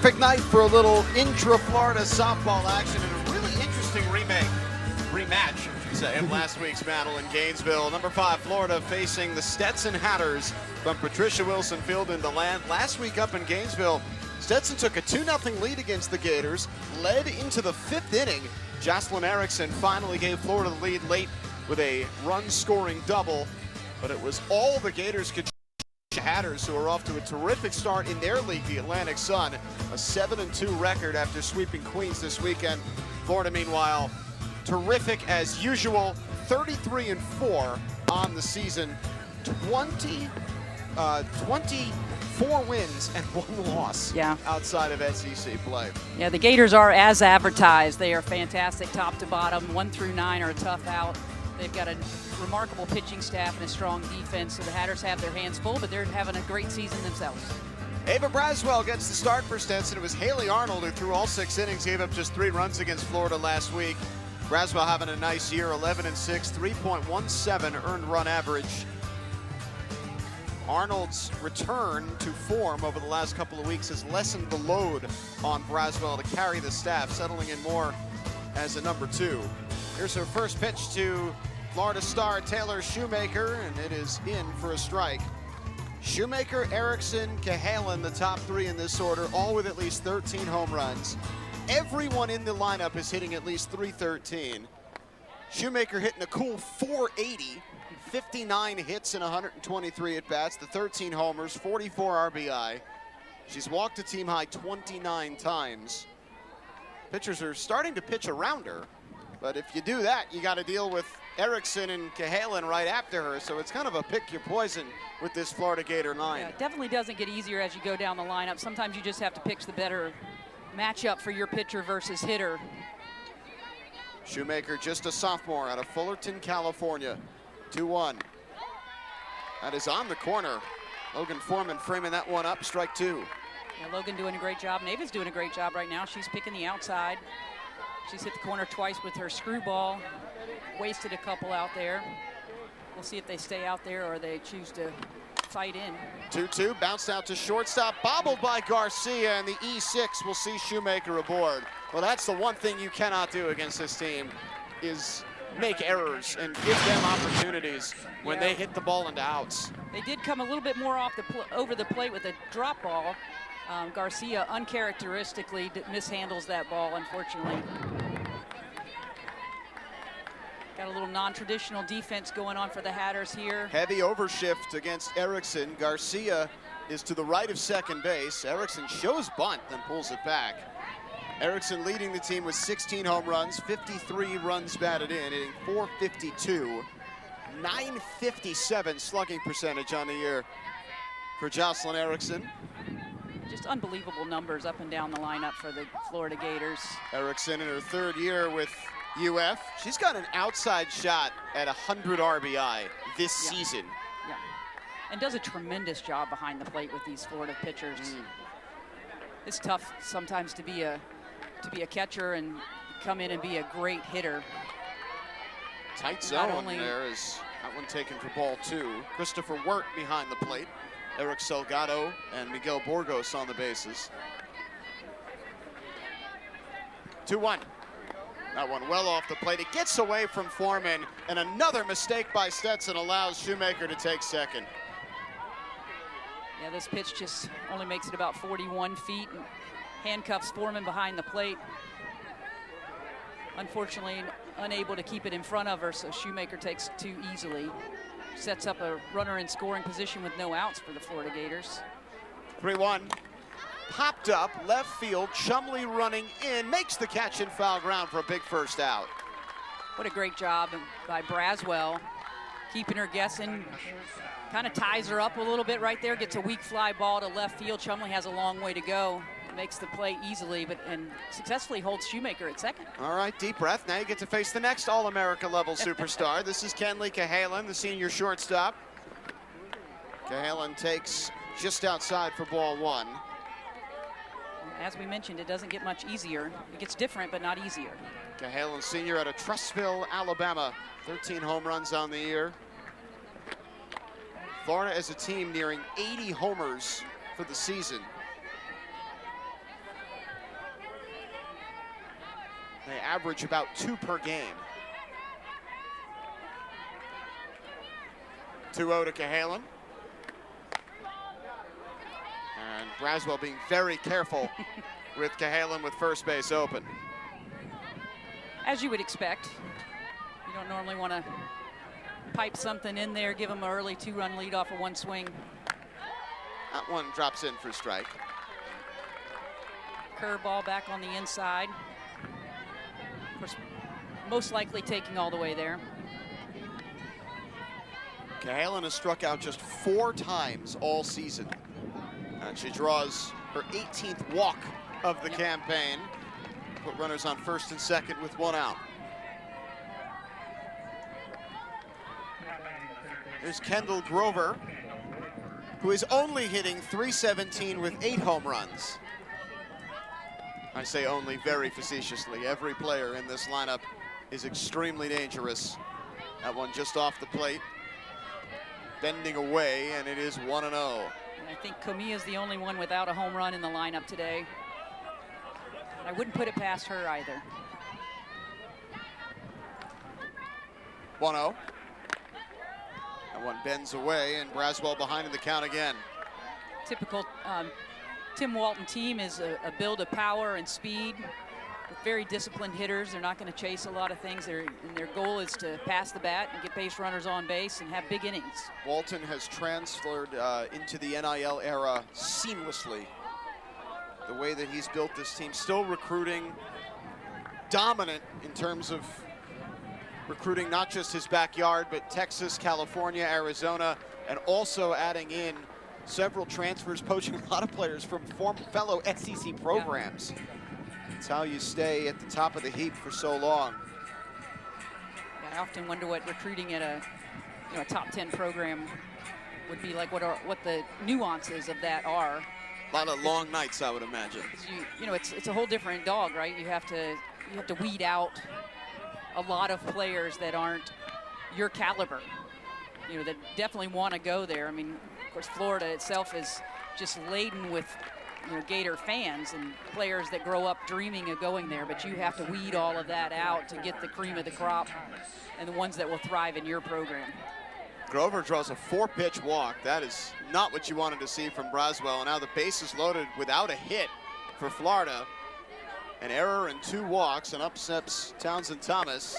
Terrific night for a little intra-Florida softball action and a really interesting rematch, I should say, of last week's battle in Gainesville. Number 5, Florida facing the Stetson Hatters from Patricia Wilson Field in DeLand. Last week up in Gainesville, Stetson took a 2-0 lead against the Gators, led into the 5th inning. Jocelyn Erickson finally gave Florida the lead late with a run-scoring double, but it was all the Gators could. Hatters, who are off to a terrific start in their league, the Atlantic Sun, a 7-2 record after sweeping Queens this weekend. Florida, meanwhile, terrific as usual, 33-4 on the season, 24 wins and 1 loss outside of SEC play. Yeah, the Gators are as advertised. They are fantastic top to bottom. 1 through 9 are a tough out. They've got a remarkable pitching staff and a strong defense, so the Hatters have their hands full, but they're having a great season themselves. Ava Braswell gets the start for Stetson. It was Haley Arnold who threw all 6 innings, gave up just 3 runs against Florida last week. Braswell having a nice year, 11-6, 3.17 earned run average. Arnold's return to form over the last couple of weeks has lessened the load on Braswell to carry the staff, settling in more as a number 2. Here's her first pitch to Florida star Taylor Shoemaker, and it is in for a strike. Shoemaker, Erickson, Cahalan, the top 3 in this order, all with at least 13 home runs. Everyone in the lineup is hitting at least .313. Shoemaker hitting a cool .480, 59 hits and 123 at-bats, the 13 homers, 44 RBI. She's walked a team high 29 times. Pitchers are starting to pitch around her, but if you do that, you got to deal with Erickson and Cahalan right after her, so it's kind of a pick your poison with this Florida Gator 9. Yeah, it definitely doesn't get easier as you go down the lineup. Sometimes you just have to pick the better matchup for your pitcher versus hitter. Shoemaker, just a sophomore out of Fullerton, California. 2-1. That is on the corner. Logan Foreman framing that one up, strike 2. Yeah, Logan doing a great job. Nava's doing a great job right now. She's picking the outside. She's hit the corner twice with her screwball. Wasted a couple out there. We'll see if they stay out there or they choose to fight in. 2-2, bounced out to shortstop, bobbled by Garcia, and the E6 will see Shoemaker aboard. Well, that's the one thing you cannot do against this team, is make errors and give them opportunities when they hit the ball into outs. They did come a little bit more off over the plate with a drop ball. Garcia uncharacteristically mishandles that ball, unfortunately. Got a little non-traditional defense going on for the Hatters here. Heavy overshift against Erickson. Garcia is to the right of second base. Erickson shows bunt, then pulls it back. Erickson leading the team with 16 home runs, 53 runs batted in, hitting .452, 957 slugging percentage on the year for Jocelyn Erickson. Just unbelievable numbers up and down the lineup for the Florida Gators. Erickson in her 3rd year with UF. She's got an outside shot at 100 RBI this season. Yeah, and does a tremendous job behind the plate with these Florida pitchers. It's tough sometimes to be a catcher and come in and be a great hitter. Tight zone there is that one taken for ball 2. Christopher Wirt behind the plate. Eric Salgado and Miguel Burgos on the bases. 2-1. That one well off the plate. It gets away from Foreman, and another mistake by Stetson allows Shoemaker to take second. Yeah, this pitch just only makes it about 41 feet and handcuffs Foreman behind the plate. Unfortunately, unable to keep it in front of her, so Shoemaker takes 2 easily. Sets up a runner in scoring position with no outs for the Florida Gators. 3-1. Popped up, left field, Chumley running in, makes the catch in foul ground for a big first out. What a great job by Braswell, keeping her guessing. Kind of ties her up a little bit right there, gets a weak fly ball to left field. Chumley has a long way to go. Makes the play easily, and successfully holds Shoemaker at second. All right, deep breath. Now you get to face the next All-America level superstar. This is Kenley Cahalan, the senior shortstop. Cahalan takes just outside for ball 1. As we mentioned, it doesn't get much easier. It gets different, but not easier. Cahalan, senior out of Trussville, Alabama. 13 home runs on the year. Florida as a team nearing 80 homers for the season. They average about 2 per game. 2-0 to Cahalan. And Braswell being very careful with Cahalan with first base open. As you would expect. You don't normally want to pipe something in there, give them an early 2-run lead off of 1 swing. That one drops in for strike. Curveball back on the inside. Of course, most likely taking all the way there. Cahalan has struck out just 4 times all season. And she draws her 18th walk of the campaign. Put runners on first and second with 1 out. There's Kendall Grover, who is only hitting .317 with 8 home runs. I say only very facetiously. Every player in this lineup is extremely dangerous. That one just off the plate, bending away, and it is 1-0. I think Comia is the only one without a home run in the lineup today. I wouldn't put it past her either. 1-0. That one bends away, and Braswell behind in the count again. Typical Tim Walton team is a build of power and speed. With very disciplined hitters. They're not going to chase a lot of things. And their goal is to pass the bat and get base runners on base and have big innings. Walton has transferred into the NIL era seamlessly. The way that he's built this team, still recruiting, dominant in terms of recruiting not just his backyard, but Texas, California, Arizona, and also adding in several transfers, poaching a lot of players from fellow SEC programs. Yeah. That's how you stay at the top of the heap for so long. Yeah, I often wonder what recruiting at a top 10 program would be like, what the nuances of that are. A lot of long nights, I would imagine. It's a whole different dog, right? You have to weed out a lot of players that aren't your caliber. That definitely want to go there. I mean, of course, Florida itself is just laden with Gator fans and players that grow up dreaming of going there, but you have to weed all of that out to get the cream of the crop and the ones that will thrive in your program. Grover draws a 4-pitch walk. That is not what you wanted to see from Braswell. And now the base is loaded without a hit for Florida. An error and 2 walks, and up steps Townsend Thomas.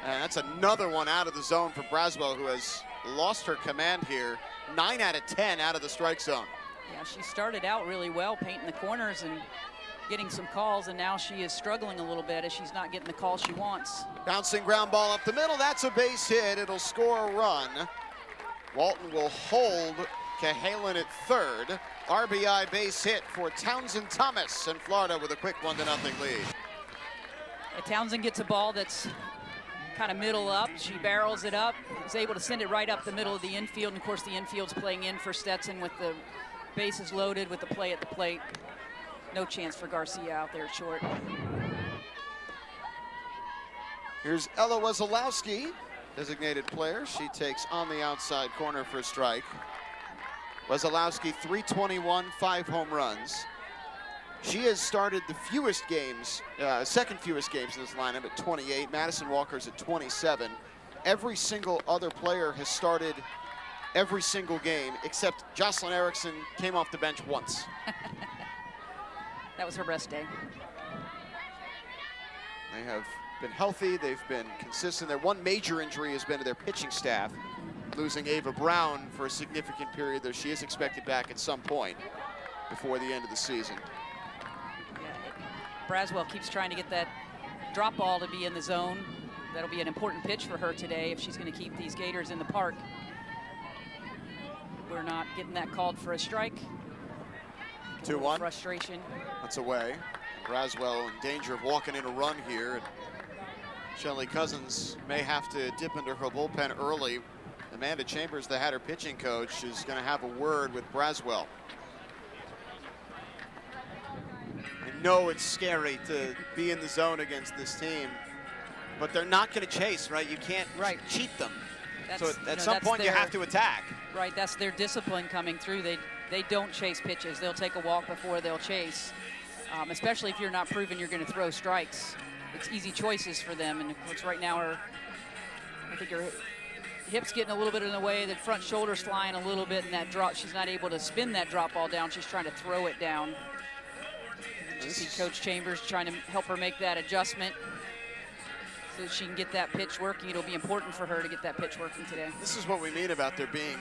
And that's another one out of the zone for Braswell, who has lost her command here. 9 out of 10 out of the strike zone. Yeah, she started out really well, painting the corners and getting some calls, and now she is struggling a little bit as she's not getting the call she wants. Bouncing ground ball up the middle. That's a base hit. It'll score a run. Walton will hold Cahalan at third. RBI base hit for Townsend Thomas, and Florida with a quick 1-0 lead. Yeah, Townsend gets a ball that's kind of middle up. She barrels it up, is able to send it right up the middle of the infield, and of course the infield's playing in for Stetson with the bases loaded with the play at the plate. No chance for Garcia out there at short. Here's Ella Wesolowski, designated player. She takes on the outside corner for a strike. Wesolowski, 321, 5 home runs. She has started the fewest games, second fewest games in this lineup at 28. Madison Walker's at 27. Every single other player has started every single game, except Jocelyn Erickson came off the bench once. That was her best day. They have been healthy, they've been consistent. Their one major injury has been to their pitching staff, losing Ava Brown for a significant period, though she is expected back at some point before the end of the season. Braswell keeps trying to get that drop ball to be in the zone. That'll be an important pitch for her today if she's going to keep these Gators in the park. We're not getting that called for a strike. 2-1. Frustration. That's away. Braswell in danger of walking in a run here. And Shelly Cousins may have to dip into her bullpen early. Amanda Chambers, the Hatter pitching coach, is going to have a word with Braswell. I know it's scary to be in the zone against this team, but they're not going to chase, right? You can't cheat them. So at some point you have to attack. Right, that's their discipline coming through. They don't chase pitches. They'll take a walk before they'll chase, especially if you're not proving you're going to throw strikes. it's easy choices for them. And of course, right now I think her hips getting a little bit in the way, the front shoulder's flying a little bit, and that drop, she's not able to spin that drop ball down. She's trying to throw it down. You see Coach Chambers trying to help her make that adjustment so that she can get that pitch working. It'll be important for her to get that pitch working today. This is what we mean about there being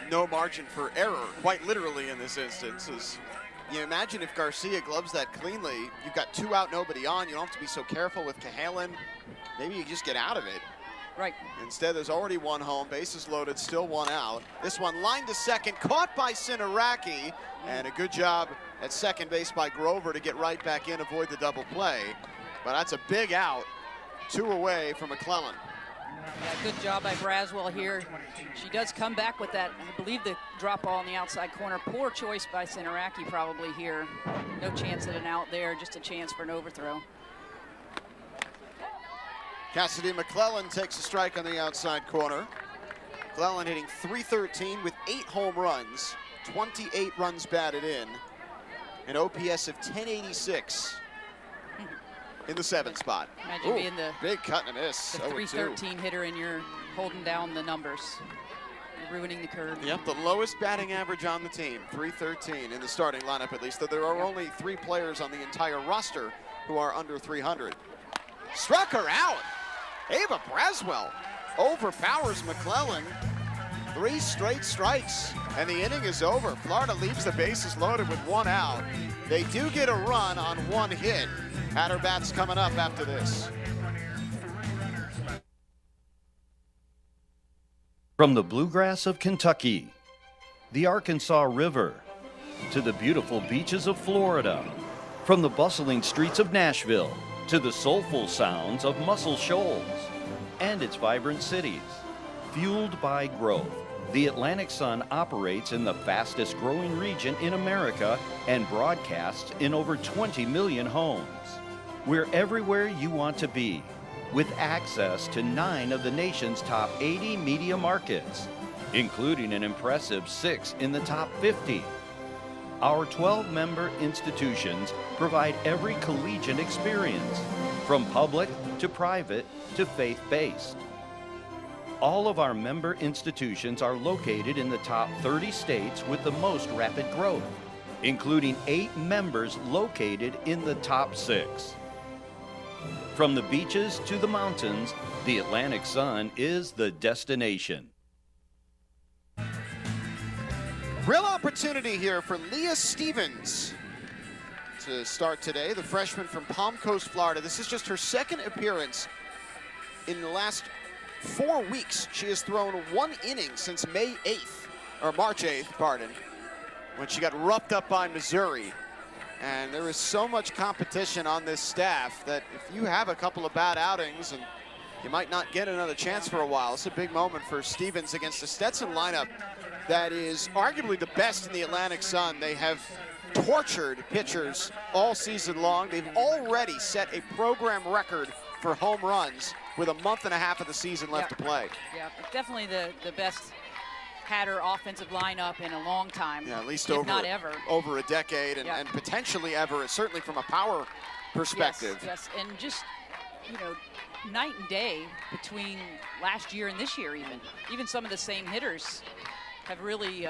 no margin for error, quite literally in this instance. Is you imagine if Garcia gloves that cleanly, you've got 2 out, nobody on. You don't have to be so careful with Cahalan. Maybe you just get out of it. Right. Instead, there's already 1 home, bases loaded, still 1 out. This one lined to second, caught by Sinaraki, and a good job at second base by Grover to get right back in, avoid the double play. But that's a big out, 2 away from McClellan. Yeah, good job by Braswell here. She does come back with that, I believe, the drop ball in the outside corner. Poor choice by Sinaraki probably here. No chance at an out there, just a chance for an overthrow. Cassidy McClellan takes a strike on the outside corner. McClellan hitting .313 with 8 home runs, 28 runs batted in, an OPS of 1086 in the 7th spot. Imagine being the big cut and a miss. The 313 hitter, and you're holding down the numbers. You're ruining the curve. Yep, the lowest batting average on the team, 313 in the starting lineup at least, though there are only 3 players on the entire roster who are under 300. Struck her out. Ava Braswell overpowers McClellan. 3 straight strikes, and the inning is over. Florida leaves the bases loaded with 1 out. They do get a run on 1 hit. At bats coming up after this. From the bluegrass of Kentucky, the Arkansas River, to the beautiful beaches of Florida, from the bustling streets of Nashville to the soulful sounds of Muscle Shoals and its vibrant cities. Fueled by growth, the Atlantic Sun operates in the fastest growing region in America and broadcasts in over 20 million homes. We're everywhere you want to be, with access to 9 of the nation's top 80 media markets, including an impressive 6 in the top 50. Our 12-member institutions provide every collegiate experience, from public to private to faith-based. All of our member institutions are located in the top 30 states with the most rapid growth, including 8 members located in the top 6. From the beaches to the mountains, the Atlantic Sun is the destination. Real opportunity here for Leah Stevens to start today, the freshman from Palm Coast, Florida. This is just her 2nd appearance in the last 4 weeks. She has thrown 1 inning since March 8th, pardon, when she got roughed up by Missouri. And there is so much competition on this staff that if you have a couple of bad outings, and you might not get another chance for a while. It's a big moment for Stevens against the Stetson lineup that is arguably the best in the Atlantic Sun. They have tortured pitchers all season long. They've already set a program record for home runs with a month and a half of the season left to play. Yeah, definitely the best Hatter offensive lineup in a long time. Yeah, at least if over, not ever. Over a decade, and, and potentially ever, certainly from a power perspective. Yes, and just, you know, night and day between last year and this year even. Even some of the same hitters have really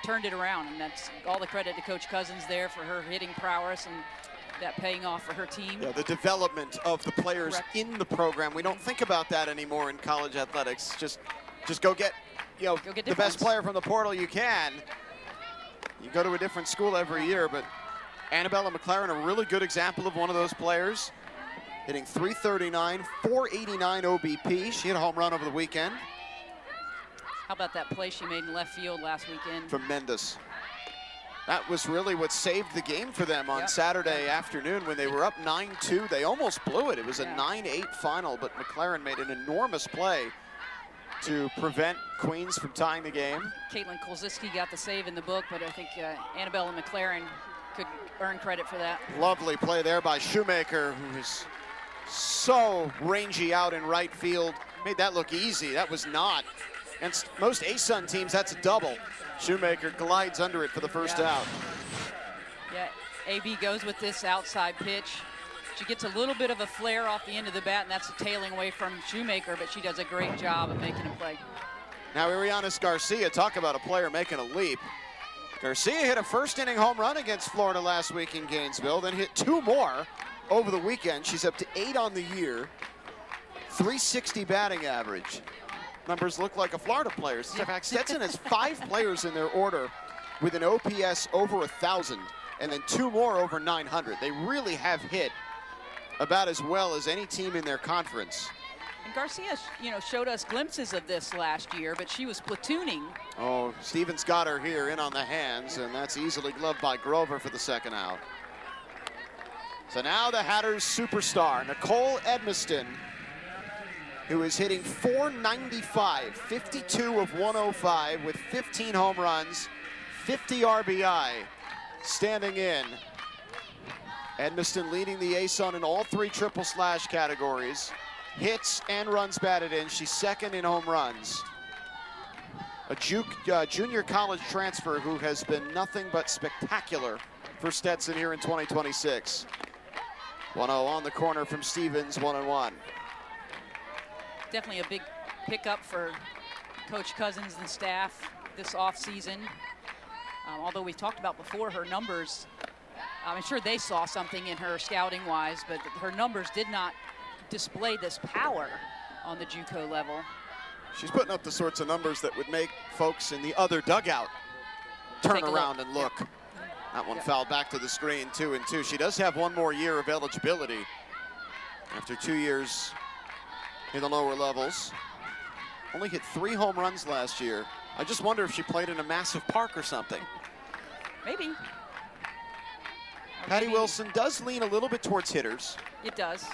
turned it around, and that's all the credit to Coach Cousins there for her hitting prowess and that paying off for her team. Yeah, the development of the players in the program. We don't think about that anymore in college athletics. Just go get, you know, the best player from the portal you can. You go to a different school every year, but Annabella McLaren, a really good example of one of those players. Hitting .339, .489 OBP. She hit a home run over the weekend. How about that play she made in left field last weekend? Tremendous. That was really what saved the game for them on Saturday afternoon when they were up 9-2. They almost blew it. It was a 9-8 final, but McLaren made an enormous play to prevent Queens from tying the game. Caitlin Kolziski got the save in the book, but I think Annabella McLaren could earn credit for that. Lovely play there by Shoemaker, who is so rangy out in right field. Made that look easy. That was not. Against most ASUN teams, that's a double. Shoemaker glides under it for the first out. Yeah, AB goes with this outside pitch. She gets a little bit of a flare off the end of the bat, and that's a tailing away from Shoemaker, but she does a great job of making a play. Now, Irianis Garcia, talk about a player making a leap. Garcia hit a first-inning home run against Florida last week in Gainesville, then hit 2 more over the weekend. She's up to 8 on the year, 360 batting average. Numbers look like a Florida player. In fact, Stetson has 5 players in their order with an OPS over 1,000, and then 2 more over 900. They really have hit about as well as any team in their conference. And Garcia, showed us glimpses of this last year, but she was platooning. Oh, Stevens got her here in on the hands, and that's easily gloved by Grover for the second out. So now the Hatters superstar, Nicole Edmiston, who is hitting .495, 52 of 105 with 15 home runs, 50 RBI, standing in. Edmiston leading the ASUN in all 3 triple slash categories. Hits and runs batted in. She's second in home runs. A junior college transfer who has been nothing but spectacular for Stetson here in 2026. 1-0 on the corner from Stevens, 1-1. Definitely a big pickup for Coach Cousins and staff this offseason. Although we talked about before her numbers, I'm sure they saw something in her scouting-wise, but her numbers did not display this power on the JUCO level. She's putting up the sorts of numbers that would make folks in the other dugout turn around and look. Yep. That one fouled back to the screen, 2-2. She does have 1 more year of eligibility after 2 years in the lower levels. Only hit 3 home runs last year. I just wonder if she played in a massive park or something. Maybe. Patty Wilson does lean a little bit towards hitters. It does.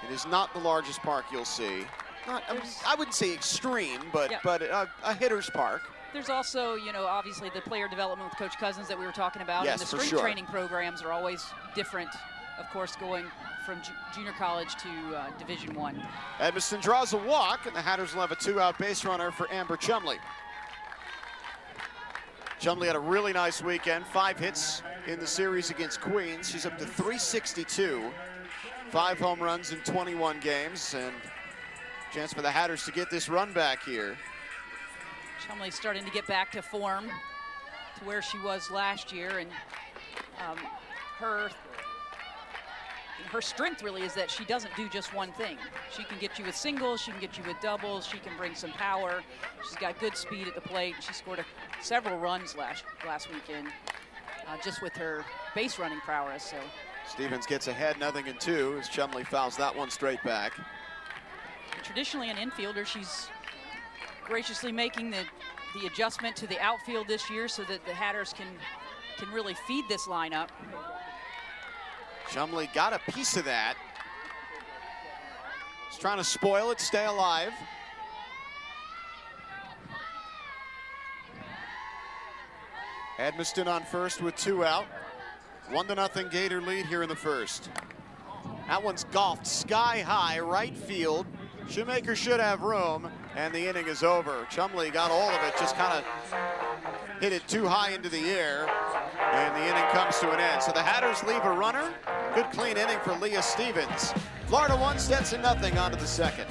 It is not the largest park you'll see. Not, I wouldn't say extreme, but a hitter's park. There's also, obviously the player development with Coach Cousins that we were talking about. Yes, and the strength training programs are always different, of course, going from junior college to Division I. Edmiston draws a walk, and the Hatters will have a 2-out base runner for Amber Chumley. Chumley had a really nice weekend, 5 hits in the series against Queens. She's up to 362, 5 home runs in 21 games, and chance for the Hatters to get this run back here. Chumley's starting to get back to form, to where she was last year, and her strength really is that she doesn't do just one thing. She can get you with singles, she can get you with doubles, she can bring some power. She's got good speed at the plate. She scored several runs last weekend just with her base running prowess. So Stevens gets ahead, 0-2, as Chumley fouls that one straight back. Traditionally an infielder, she's graciously making the adjustment to the outfield this year so that the Hatters can really feed this lineup. Chumley got a piece of that. He's trying to spoil it, stay alive. Edmiston on first with 2 out. 1-0 Gator lead here in the first. That one's golfed sky high, right field. Shoemaker should have room, and the inning is over. Chumley got all of it, just kind of hit it too high into the air, and the inning comes to an end. So the Hatters leave a runner. Good clean inning for Leah Stevens. Florida 1, Stetson 0 on to the second.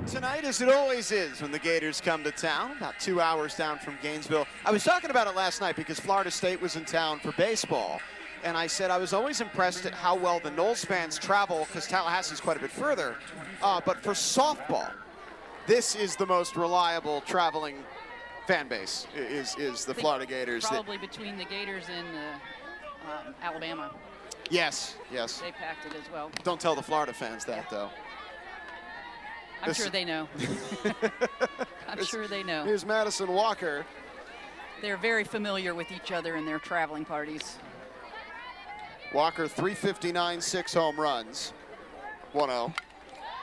Tonight, as it always is when the Gators come to town, about 2 hours down from Gainesville. I was talking about it last night because Florida State was in town for baseball. And I said I was always impressed at how well the Noles fans travel, because Tallahassee's quite a bit further. But for softball, this is the most reliable traveling fan base, is the Florida Gators. Probably between the Gators and Alabama. Yes, yes. They packed it as well. Don't tell the Florida fans that, though. I'm sure they know. I'm sure they know. Here's Madison Walker. They're very familiar with each other in their traveling parties. Walker, 359, 6 home runs, 1-0. Of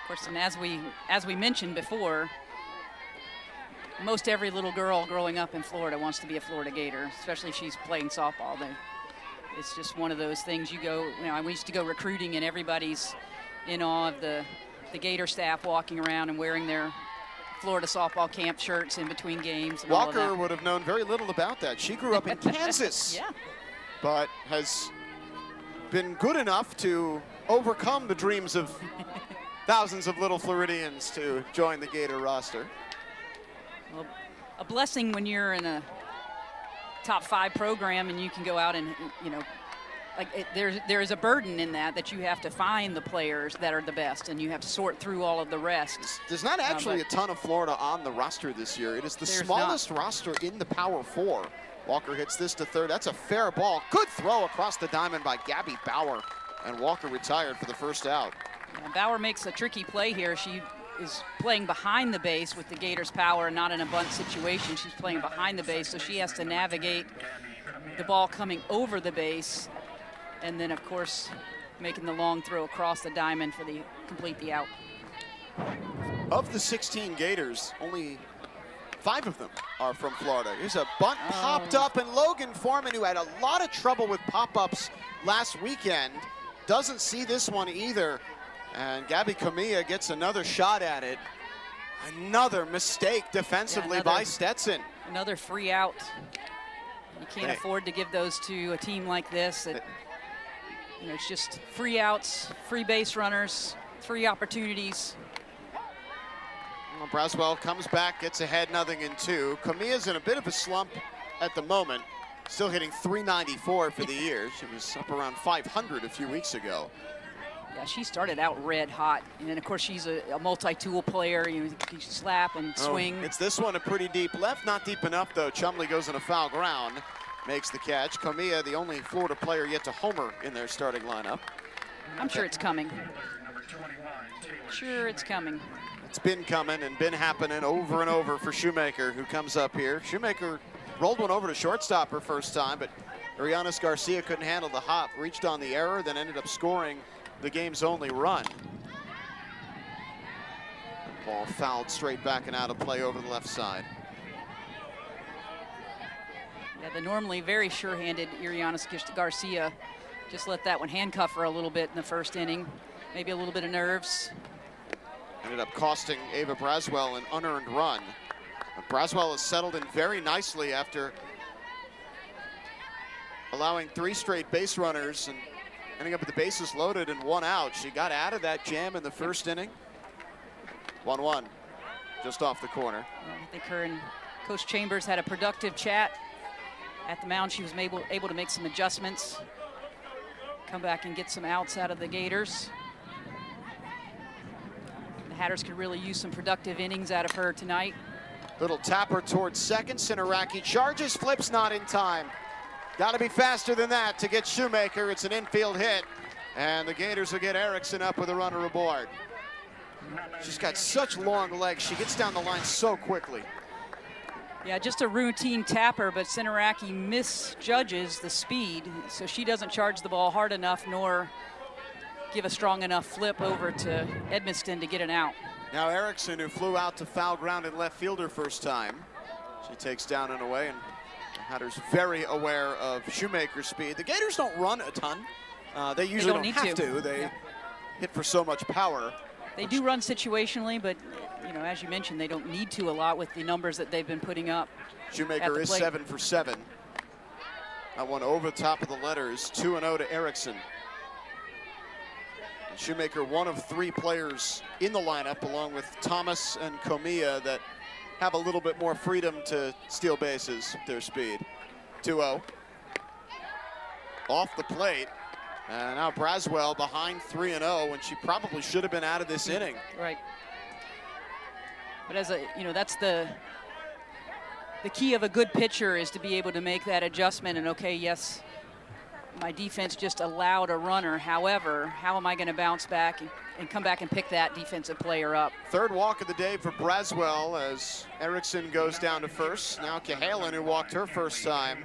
course, and as we mentioned before, most every little girl growing up in Florida wants to be a Florida Gator, especially if she's playing softball. It's just one of those things. You go, we used to go recruiting, and everybody's in awe of the Gator staff walking around and wearing their Florida softball camp shirts in between games. And Walker would have known very little about that. She grew up in Kansas, yeah, but has been good enough to overcome the dreams of thousands of little Floridians to join the Gator roster. Well, a blessing when you're in a top 5 program and you can go out and, there is a burden in that you have to find the players that are the best, and you have to sort through all of the rest. There's not actually a ton of Florida on the roster this year. It is the smallest roster in the Power 4. Walker hits this to third. That's a fair ball. Good throw across the diamond by Gabby Bauer, and Walker retired for the first out. Yeah, Bauer makes a tricky play here. She is playing behind the base with the Gators' power, not in a bunt situation. She's playing behind the base, so she has to navigate the ball coming over the base, and then, of course, making the long throw across the diamond for the complete the out. Of the 16 Gators, only 5 of them are from Florida. Here's a bunt popped up, and Logan Foreman, who had a lot of trouble with pop-ups last weekend, doesn't see this one either. And Gabby Camilla gets another shot at it. Another mistake defensively by Stetson. Another free out. You can't afford to give those to a team like this. It's just free outs, free base runners, 3 opportunities. Well, Braswell comes back, gets ahead, 0-2. Camilla's in a bit of a slump at the moment. Still hitting 394 for the year. She was up around 500 a few weeks ago. Yeah, she started out red hot, and then of course she's a multi-tool player. You slap and swing. It's this one a pretty deep left, not deep enough though. Chumley goes in a foul ground, makes the catch. Camilla, the only Florida player yet to homer in their starting lineup. I'm sure it's coming. Sure, it's coming. It's been coming and been happening over and over for Shoemaker, who comes up here. Shoemaker rolled one over to shortstop her first time, but Arianes Garcia couldn't handle the hop, reached on the error, then ended up scoring the game's only run. Ball fouled straight back and out of play over the left side. Yeah, the normally very sure-handed Arianes Garcia just let that one handcuff her a little bit in the first inning. Maybe a little bit of nerves. Ended up costing Ava Braswell an unearned run. But Braswell has settled in very nicely after allowing 3 straight base runners and ending up with the bases loaded and 1 out. She got out of that jam in the first inning. 1-1, just off the corner. Yeah, I think her and Coach Chambers had a productive chat at the mound. She was able to make some adjustments, come back and get some outs out of the Gators. The Hatters could really use some productive innings out of her tonight. Little tapper towards second. Sinaraki charges, flips, not in time. Got to be faster than that to get Shoemaker. It's an infield hit, and the Gators will get Erickson up with a runner aboard. She's got such long legs. She gets down the line so quickly. Yeah, just a routine tapper, but Sinaraki misjudges the speed, so she doesn't charge the ball hard enough nor give a strong enough flip over to Edmiston to get an out. Now Erickson, who flew out to foul ground in left field her first time. She takes down and away, and the Hatters very aware of Shoemaker's speed. The Gators don't run a ton. They usually don't have to. They hit for so much power. They do run situationally, but as you mentioned, they don't need to a lot with the numbers that they've been putting up. Shoemaker is 7 for 7. That one over the top of the letters, 2-0 to Erickson. And Shoemaker, one of 3 players in the lineup, along with Thomas and Comia, that have a little bit more freedom to steal bases with their speed. 2-0. Off the plate. And now Braswell behind 3-0 when she probably should have been out of this inning. Right. But as a, that's the key of a good pitcher, is to be able to make that adjustment. And okay, yes, my defense just allowed a runner. However, how am I going to bounce back and come back and pick that defensive player up? Third walk of the day for Braswell as Erickson goes down to first. Now Cahalan, who walked her first time.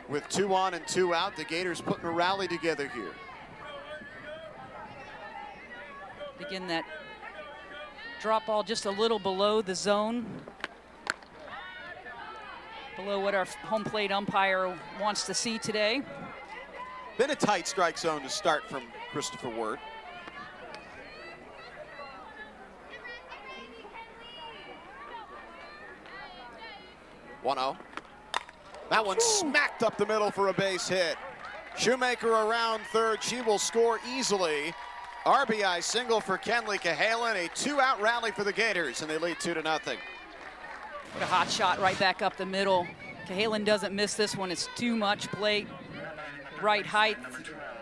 With 2 on and 2 out, the Gators putting a rally together here. Again, that drop ball just a little below the zone, below what our home plate umpire wants to see today. Been a tight strike zone to start from Christopher Wirt. That one smacked up the middle for a base hit. Shoemaker around third. She will score easily. RBI single for Kenley Cahalan. A 2-out rally for the Gators, and they lead 2-0. What a hot shot right back up the middle. Cahalan doesn't miss this one. It's too much plate. Right height.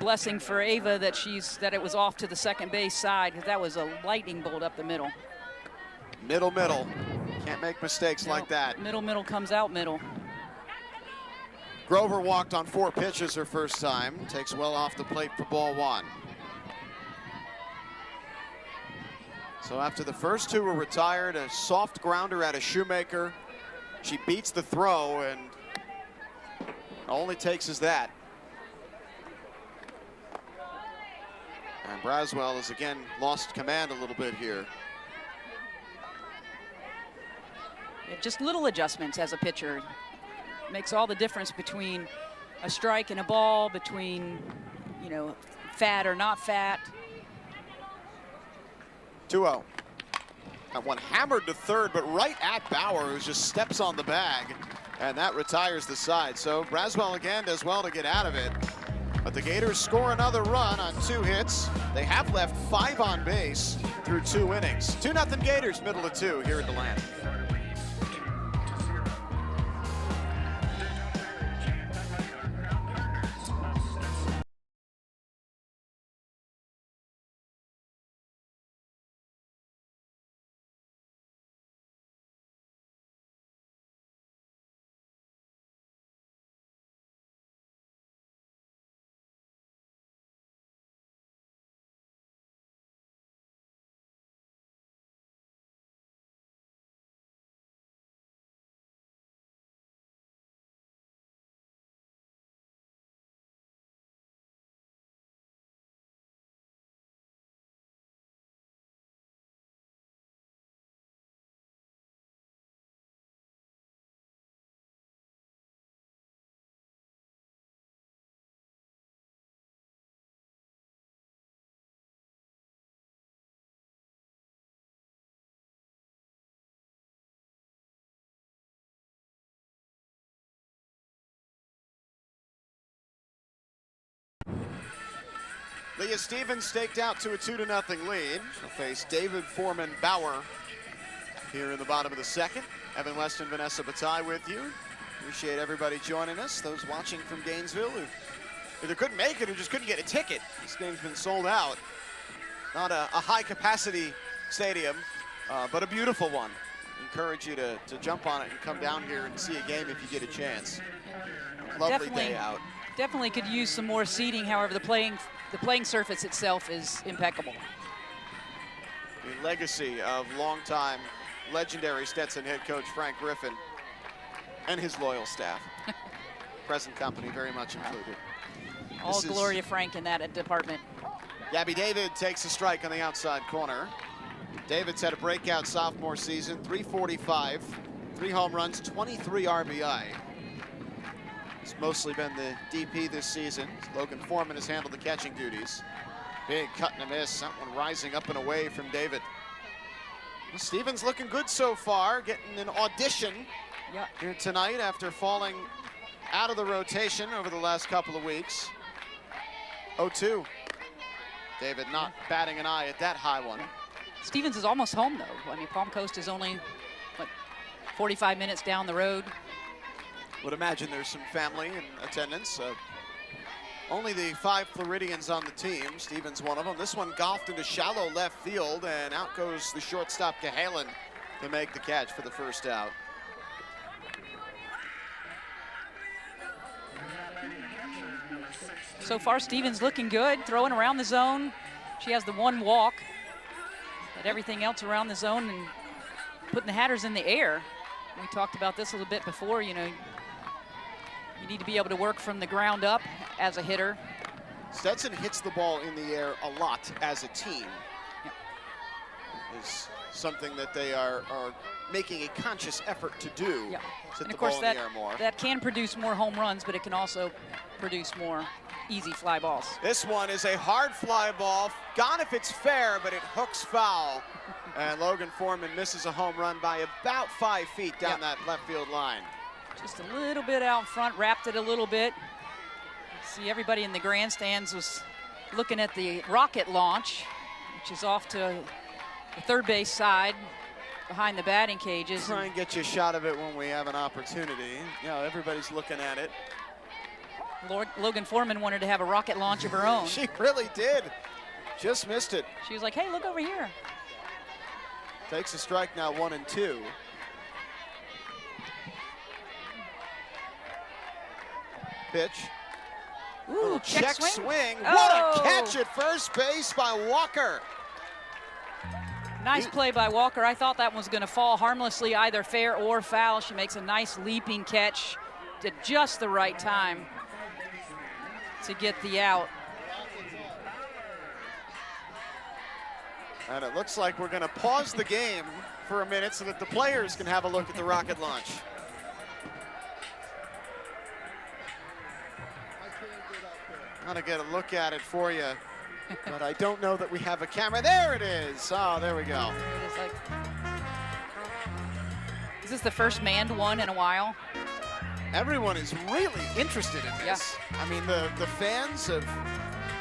Blessing for Ava that it was off to the second base side, because that was a lightning bolt up the middle. Middle. Can't make mistakes like that. Middle comes out middle. Grover walked on 4 pitches her first time. Takes well off the plate for ball 1. So after the first 2 were retired, a soft grounder at a Shoemaker. She beats the throw, and all it takes is that. And Braswell has again lost command a little bit here. Yeah, just little adjustments as a pitcher. Makes all the difference between a strike and a ball, between, fat or not fat. 2-0. That one hammered to third, but right at Bauer, who just steps on the bag, and that retires the side. So Braswell again does well to get out of it. But the Gators score another run on 2 hits. They have left 5 on base through 2 innings. 2-0 Gators, middle of 2 here at the Land. Leah Stevens staked out to a 2-0 lead. She'll face David Foreman Bauer here in the bottom of the second. Evan Weston, Vanessa Bataille with you. Appreciate everybody joining us. Those watching from Gainesville who either couldn't make it or just couldn't get a ticket. This game's been sold out. Not a high capacity stadium, but a beautiful one. Encourage you to jump on it and come down here and see a game if you get a chance. Lovely day out. Definitely could use some more seating. However, the playing surface itself is impeccable. The legacy of longtime legendary Stetson head coach Frank Griffin and his loyal staff. Present company very much included. All Gloria Frank in that department. Gabby David takes a strike on the outside corner. David's had a breakout sophomore season, 345, 3 home runs, 23 RBI. It's mostly been the DP this season. Logan Foreman has handled the catching duties. Big cut and a miss. That one rising up and away from David. Well, Stevens looking good so far, getting an audition here tonight after falling out of the rotation over the last couple of weeks. 0-2. David not batting an eye at that high one. Stevens is almost home, though. I mean, Palm Coast is only, what, 45 minutes down the road. Would imagine there's some family in attendance. Only the 5 Floridians on the team. Stevens one of them. This one golfed into shallow left field, and out goes the shortstop Cahalan to make the catch for the first out. So far, Stevens looking good, throwing around the zone. She has the 1 walk, but everything else around the zone and putting the Hatters in the air. We talked about this a little bit before, you know, you need to be able to work from the ground up as a hitter. Stetson hits the ball in the air a lot as a team. Yep. Is something that they are making a conscious effort to do. Yep. Hit And the of course ball that, in the air more. that can produce more home runs, but it can also produce more easy fly balls. This one is a hard fly ball. Gone if it's fair, but it hooks foul. And Logan Foreman misses a home run by about 5 feet down that left field line. Just a little bit out front, wrapped it a little bit. See, everybody in the grandstands was looking at the rocket launch, which is off to the third base side behind the batting cages. Try and get you a shot of it when we have an opportunity. You know, everybody's looking at it. Logan Foreman wanted to have a rocket launch of her own. She really did. Just missed it. She was like, hey, look over here. Takes a strike now, 1-2. Pitch. Ooh, check swing. Oh. What a catch at first base by Walker. Nice play by Walker. I thought that was going to fall harmlessly, either fair or foul. She makes a nice leaping catch at just the right time to get the out. And it looks like we're going to pause the game for a minute so that the players can have a look at the rocket launch. I'm going to get a look at it for you, but I don't know that we have a camera. There it is. Oh, there we go. It is like, is this the first manned one in a while? Everyone is really interested in this. Yeah. I mean, the fans have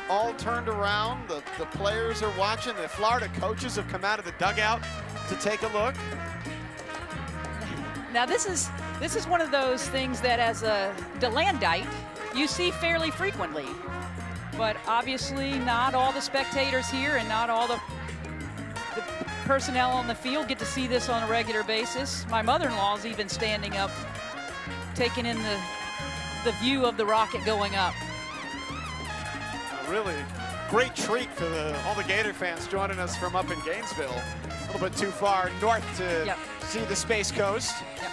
all turned around. The players are watching. The Florida coaches have come out of the dugout to take a look. Now this is one of those things that as a DeLandite, you see fairly frequently. But obviously not all the spectators here and not all the personnel on the field get to see this on a regular basis. My mother-in-law's even standing up, taking in the view of the rocket going up. A really great treat for all the Gator fans joining us from up in Gainesville. A little bit too far north to see the Space Coast. Yep.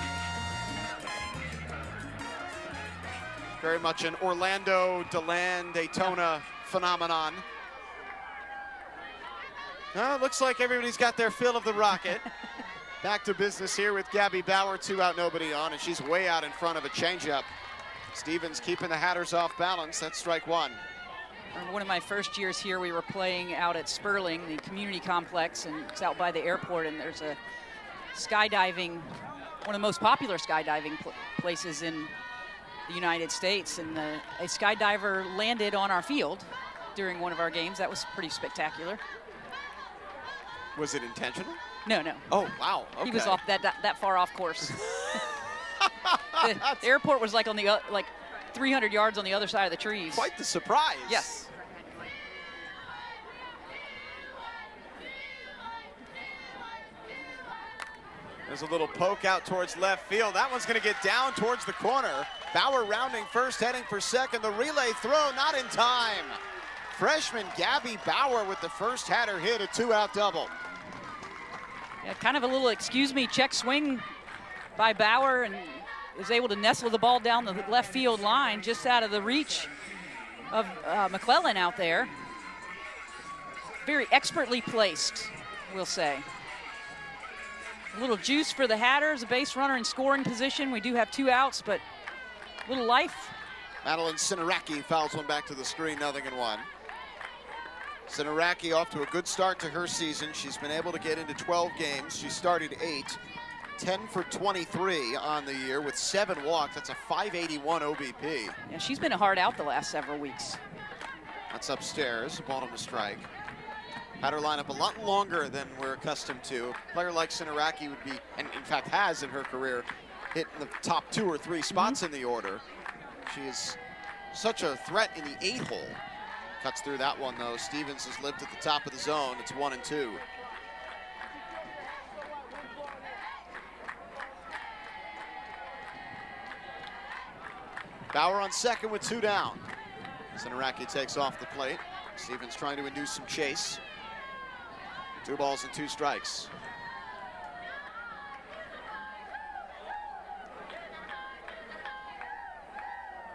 Very much an Orlando, DeLand, Daytona phenomenon. Well, it looks like everybody's got their fill of the rocket. Back to business here with Gabby Bauer, 2 out, nobody on, and she's way out in front of a changeup. Stevens keeping the Hatters off balance. That's strike 1. One of my first years here, we were playing out at Sperling, the community complex, and it's out by the airport, and there's a skydiving, one of the most popular skydiving places in the United States, and a skydiver landed on our field during one of our games. That was pretty spectacular. Was it intentional? No. Oh, wow. Okay. He was off that far off course. the airport was like on the like 300 yards on the other side of the trees. Quite the surprise. Yes. There's a little poke out towards left field. That one's going to get down towards the corner. Bauer rounding first, heading for second. The relay throw not in time. Freshman Gabby Bauer with the first Hatter hit, a 2-out double. Yeah, kind of a little excuse me check swing by Bauer, and is able to nestle the ball down the left field line just out of the reach of McClellan out there. Very expertly placed, we'll say. A little juice for the Hatters, a base runner in scoring position. We do have 2 outs, but a little life. Madeline Sinaraki fouls one back to the screen, 0-1. Sinaraki off to a good start to her season. She's been able to get into 12 games. She started 8, 10 for 23 on the year with 7 walks. That's a 581 OBP. Yeah, she's been a hard out the last several weeks. That's upstairs, bottom to strike. Had her lineup a lot longer than we're accustomed to. A player like Sinaraki would be, and in fact has in her career, hit in the top 2 or 3 spots in the order. She is such a threat in the 8-hole. Cuts through that one though. Stevens has lived at the top of the zone. It's 1-2. Bauer on second with 2 down. Sinaraki takes off the plate. Stevens trying to induce some chase. 2 balls and 2 strikes.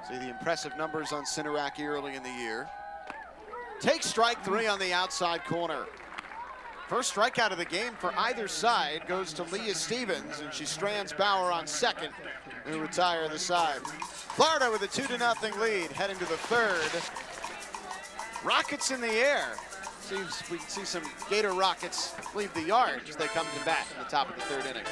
See the impressive numbers on Sinaraki early in the year. Takes strike 3 on the outside corner. First strikeout of the game for either side goes to Leah Stevens, and she strands Bauer on second, who retire the side. Florida with a 2-0 lead, heading to the 3rd. Rockets in the air. Seems we can see some Gator Rockets leave the yard as they come to bat in the top of the 3rd inning.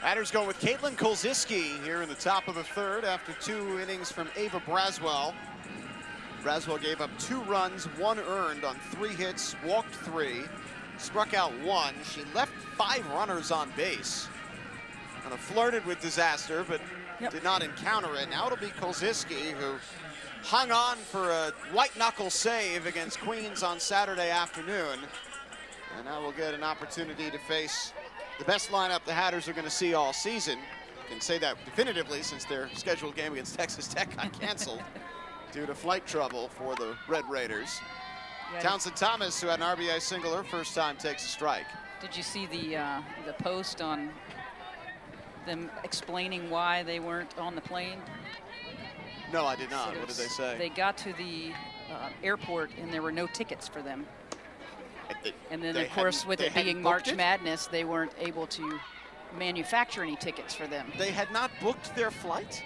Batters go with Caitlin Kolziski here in the top of the 3rd after 2 innings from Ava Braswell. Braswell gave up 2 runs, 1 earned on 3 hits, walked 3, struck out 1. She left 5 runners on base. Kind of flirted with disaster, but did not encounter it. Now it'll be Kolziski, who hung on for a white knuckle save against Queens on Saturday afternoon. And now we'll get an opportunity to face the best lineup the Hatters are going to see all season. You can say that definitively since their scheduled game against Texas Tech got canceled due to flight trouble for the Red Raiders. Yeah, Townsend Thomas, who had an RBI single her first time, takes a strike. Did you see the post on them explaining why they weren't on the plane? No, I did not. So what did they say? They got to the airport and there were no tickets for them. And then, of course, with it being March Madness, they weren't able to manufacture any tickets for them. They had not booked their flight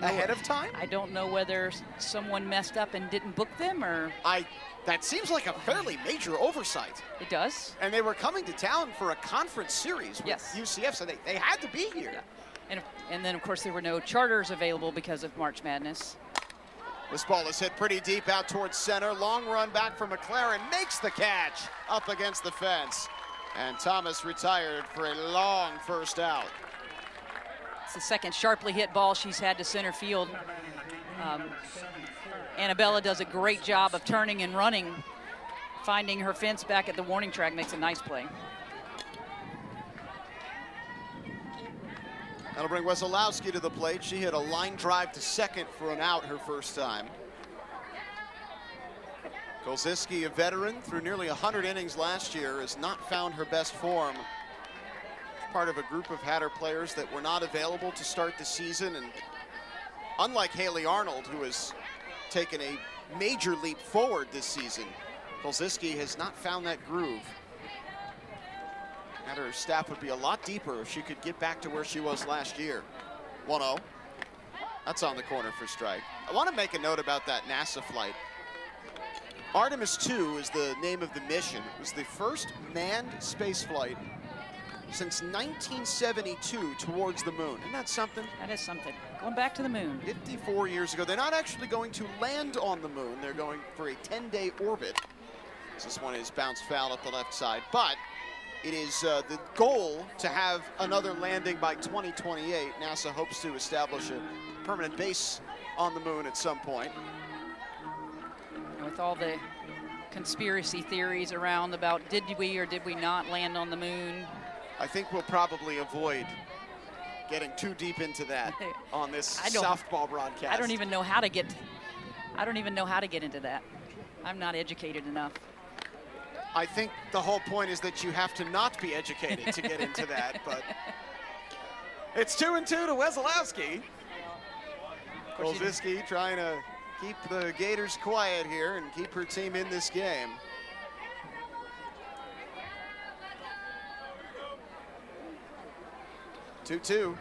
ahead of time? I don't know whether someone messed up and didn't book them, or... That seems like a fairly major oversight. It does. And they were coming to town for a conference series with UCF, so they had to be here. Yeah. And then, of course, there were no charters available because of March Madness. This ball is hit pretty deep out towards center. Long run back from McLaren, makes the catch up against the fence. And Thomas retired for a long first out. It's the second sharply hit ball she's had to center field. Annabella does a great job of turning and running. Finding her fence back at the warning track makes a nice play. That'll bring Wesolowski to the plate. She hit a line drive to second for an out her first time. Kolziski, a veteran through nearly 100 innings last year, has not found her best form. Part of a group of Hatter players that were not available to start the season. And unlike Haley Arnold, who has taken a major leap forward this season, Kolziski has not found that groove. And her staff would be a lot deeper if she could get back to where she was last year. 1-0. That's on the corner for strike. I want to make a note about that NASA flight. Artemis 2 is the name of the mission. It was the first manned space flight since 1972 towards the moon. Isn't that something? That is something. Going back to the moon. 54 years ago. They're not actually going to land on the moon. They're going for a 10-day orbit. This one is bounced foul up the left side, but It is the goal to have another landing by 2028. NASA hopes to establish a permanent base on the moon at some point. With all the conspiracy theories around about did we or did we not land on the moon? I think we'll probably avoid getting too deep into that on this softball broadcast. I don't even know how to get into that. I'm not educated enough. I think the whole point is that you have to not be educated to get into that, but it's 2-2 to Wesolowski. Kolziski trying to keep the Gators quiet here and keep her team in this game. We'll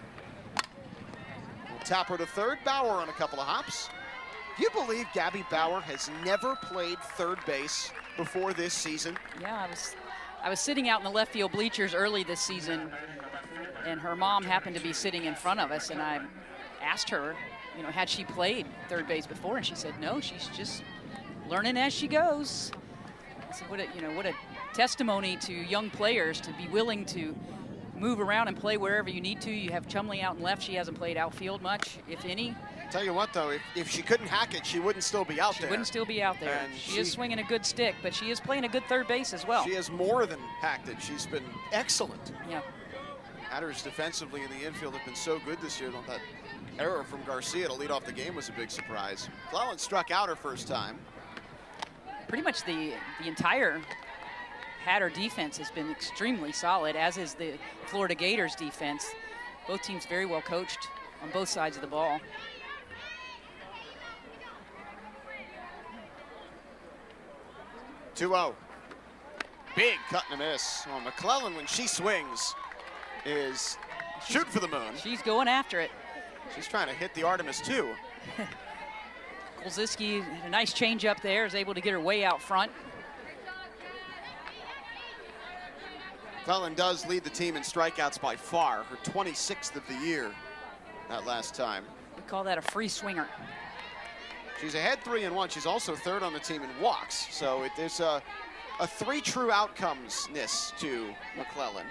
tap her to third. Bauer on a couple of hops. Do you believe Gabby Bauer has never played third base before this season? Yeah, I was sitting out in the left field bleachers early this season, and her mom happened to be sitting in front of us, and I asked her, you know, had she played third base before, and she said no, she's just learning as she goes. So what a testimony to young players to be willing to move around and play wherever you need to. You have Chumley out and left. She hasn't played outfield much, if any. Tell you what, though, if she couldn't hack it, she wouldn't still be out there. She wouldn't still be out there. And she is swinging a good stick, but she is playing a good third base as well. She has more than hacked it. She's been excellent. Yeah. Matters defensively in the infield have been so good this year. That error from Garcia to lead off the game was a big surprise. McClellan struck out her first time. Pretty much the entire Hatter defense has been extremely solid, as is the Florida Gators defense. Both teams very well coached on both sides of the ball. (2-0). Big cut and a miss. Well, McClellan, when she swings, is shoot for the moon. She's going after it. She's trying to hit the Artemis too. Kolziski, a nice change up there, is able to get her way out front. McClellan does lead the team in strikeouts by far, her 26th of the year that last time. We call that a free swinger. She's ahead 3-1. She's also third on the team in walks. So there's a three true outcomes-ness to McClellan.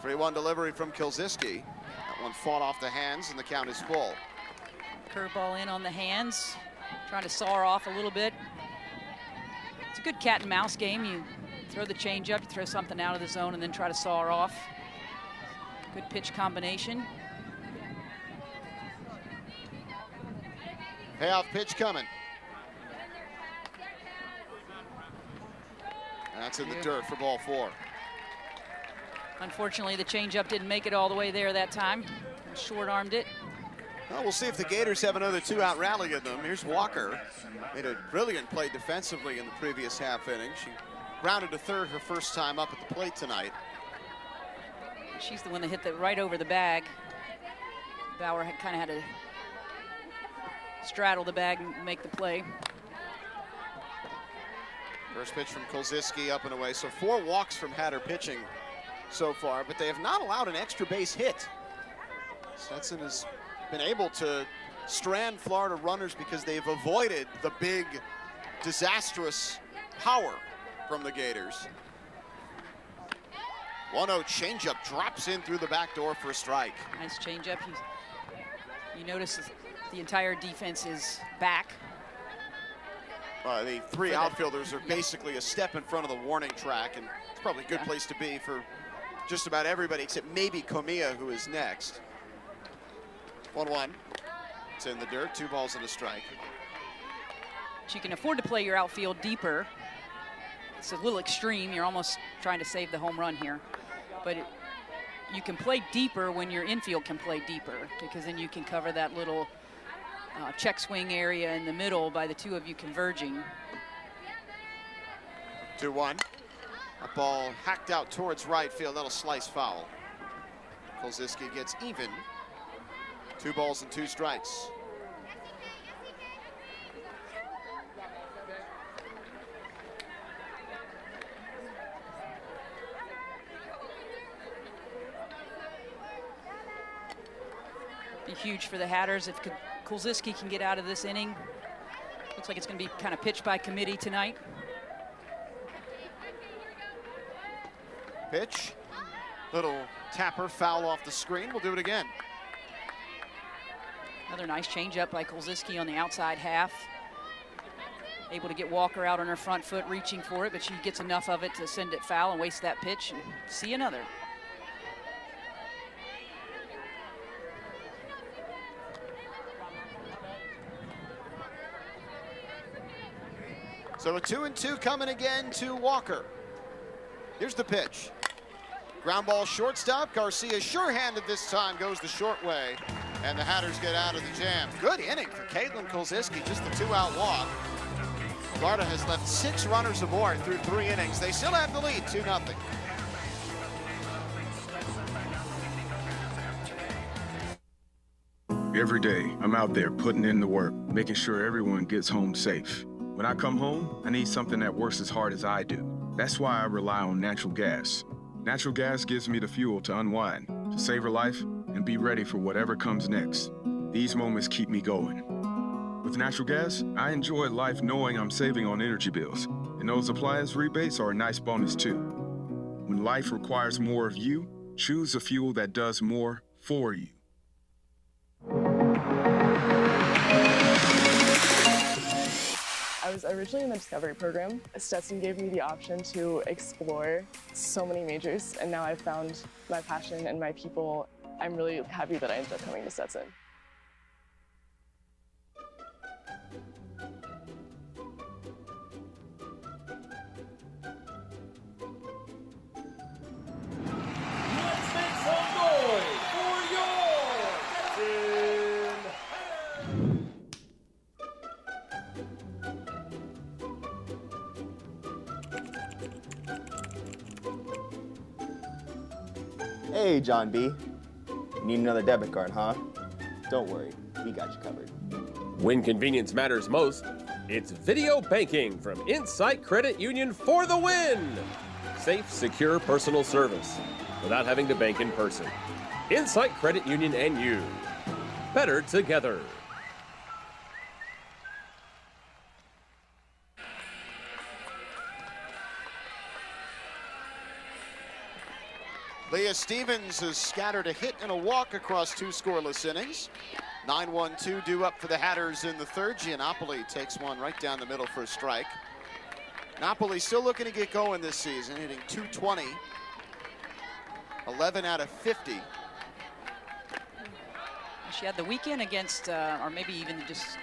Free one delivery from Kolziski. That one fought off the hands, and the count is full. Curveball in on the hands, trying to saw her off a little bit. It's a good cat and mouse game. You throw the changeup, you throw something out of the zone, and then try to saw her off. Good pitch combination. Payoff pitch coming. That's in the dirt for ball 4. Unfortunately, the changeup didn't make it all the way there that time. Short-armed it. Well, we'll see if the Gators have another two-out rally in them. Here's Walker. Made a brilliant play defensively in the previous half inning. She grounded to third her first time up at the plate tonight. She's the one that hit that right over the bag. Bauer kind of had to straddle the bag and make the play. First pitch from Kolziski, up and away. So 4 walks from Hatter pitching so far, but they have not allowed an extra base hit. Stetson has been able to strand Florida runners because they've avoided the big, disastrous power from the Gators. 1-0 changeup drops in through the back door for a strike. Nice changeup. You notice the entire defense is back. The 3 outfielders are basically a step in front of the warning track, and it's probably a good place to be for just about everybody except maybe Comia, who is next. 1-1. It's in the dirt. 2 balls and a strike. You can afford to play your outfield deeper. It's a little extreme. You're almost trying to save the home run here. But you can play deeper when your infield can play deeper, because then you can cover that little check swing area in the middle by the 2 of you converging. 2-1. A ball hacked out towards right field. That'll slice foul. Kolziski gets even. 2 balls and 2 strikes. Be huge for the Hatters if Kulziski can get out of this inning. Looks like it's going to be kind of pitched by committee tonight. Pitch. Little tapper, foul off the screen. We'll do it again. Another nice changeup by Kulziski on the outside half. Able to get Walker out on her front foot, reaching for it, but she gets enough of it to send it foul and waste that pitch and see another. So a 2-2 coming again to Walker. Here's the pitch. Ground ball shortstop. Garcia sure-handed this time, goes the short way. And the Hatters get out of the jam. Good inning for Caitlin Kulziski, just the 2-out walk. Florida has left 6 runners aboard through 3 innings. They still have the lead, 2-0. Every day, I'm out there putting in the work, making sure everyone gets home safe. When I come home, I need something that works as hard as I do. That's why I rely on natural gas. Natural gas gives me the fuel to unwind, to save a life, and be ready for whatever comes next. These moments keep me going. With natural gas, I enjoy life knowing I'm saving on energy bills, and those appliance rebates are a nice bonus too. When life requires more of you, choose a fuel that does more for you. I was originally in the Discovery program. Stetson gave me the option to explore so many majors, and now I've found my passion and my people. I'm really happy that I ended up coming to Stetson. Let's make some noise for your Stetson! Hey, John B. Need another debit card, huh? Don't worry, we got you covered. When convenience matters most, it's video banking from Insight Credit Union for the win! Safe, secure personal service without having to bank in person. Insight Credit Union and you. Better together. Leah Stevens has scattered a hit and a walk across 2 scoreless innings. 9-1-2 due up for the Hatters in the third. Giannopoli takes one right down the middle for a strike. Napoli still looking to get going this season, hitting .220, 11 out of 50. She had the weekend against, or maybe even just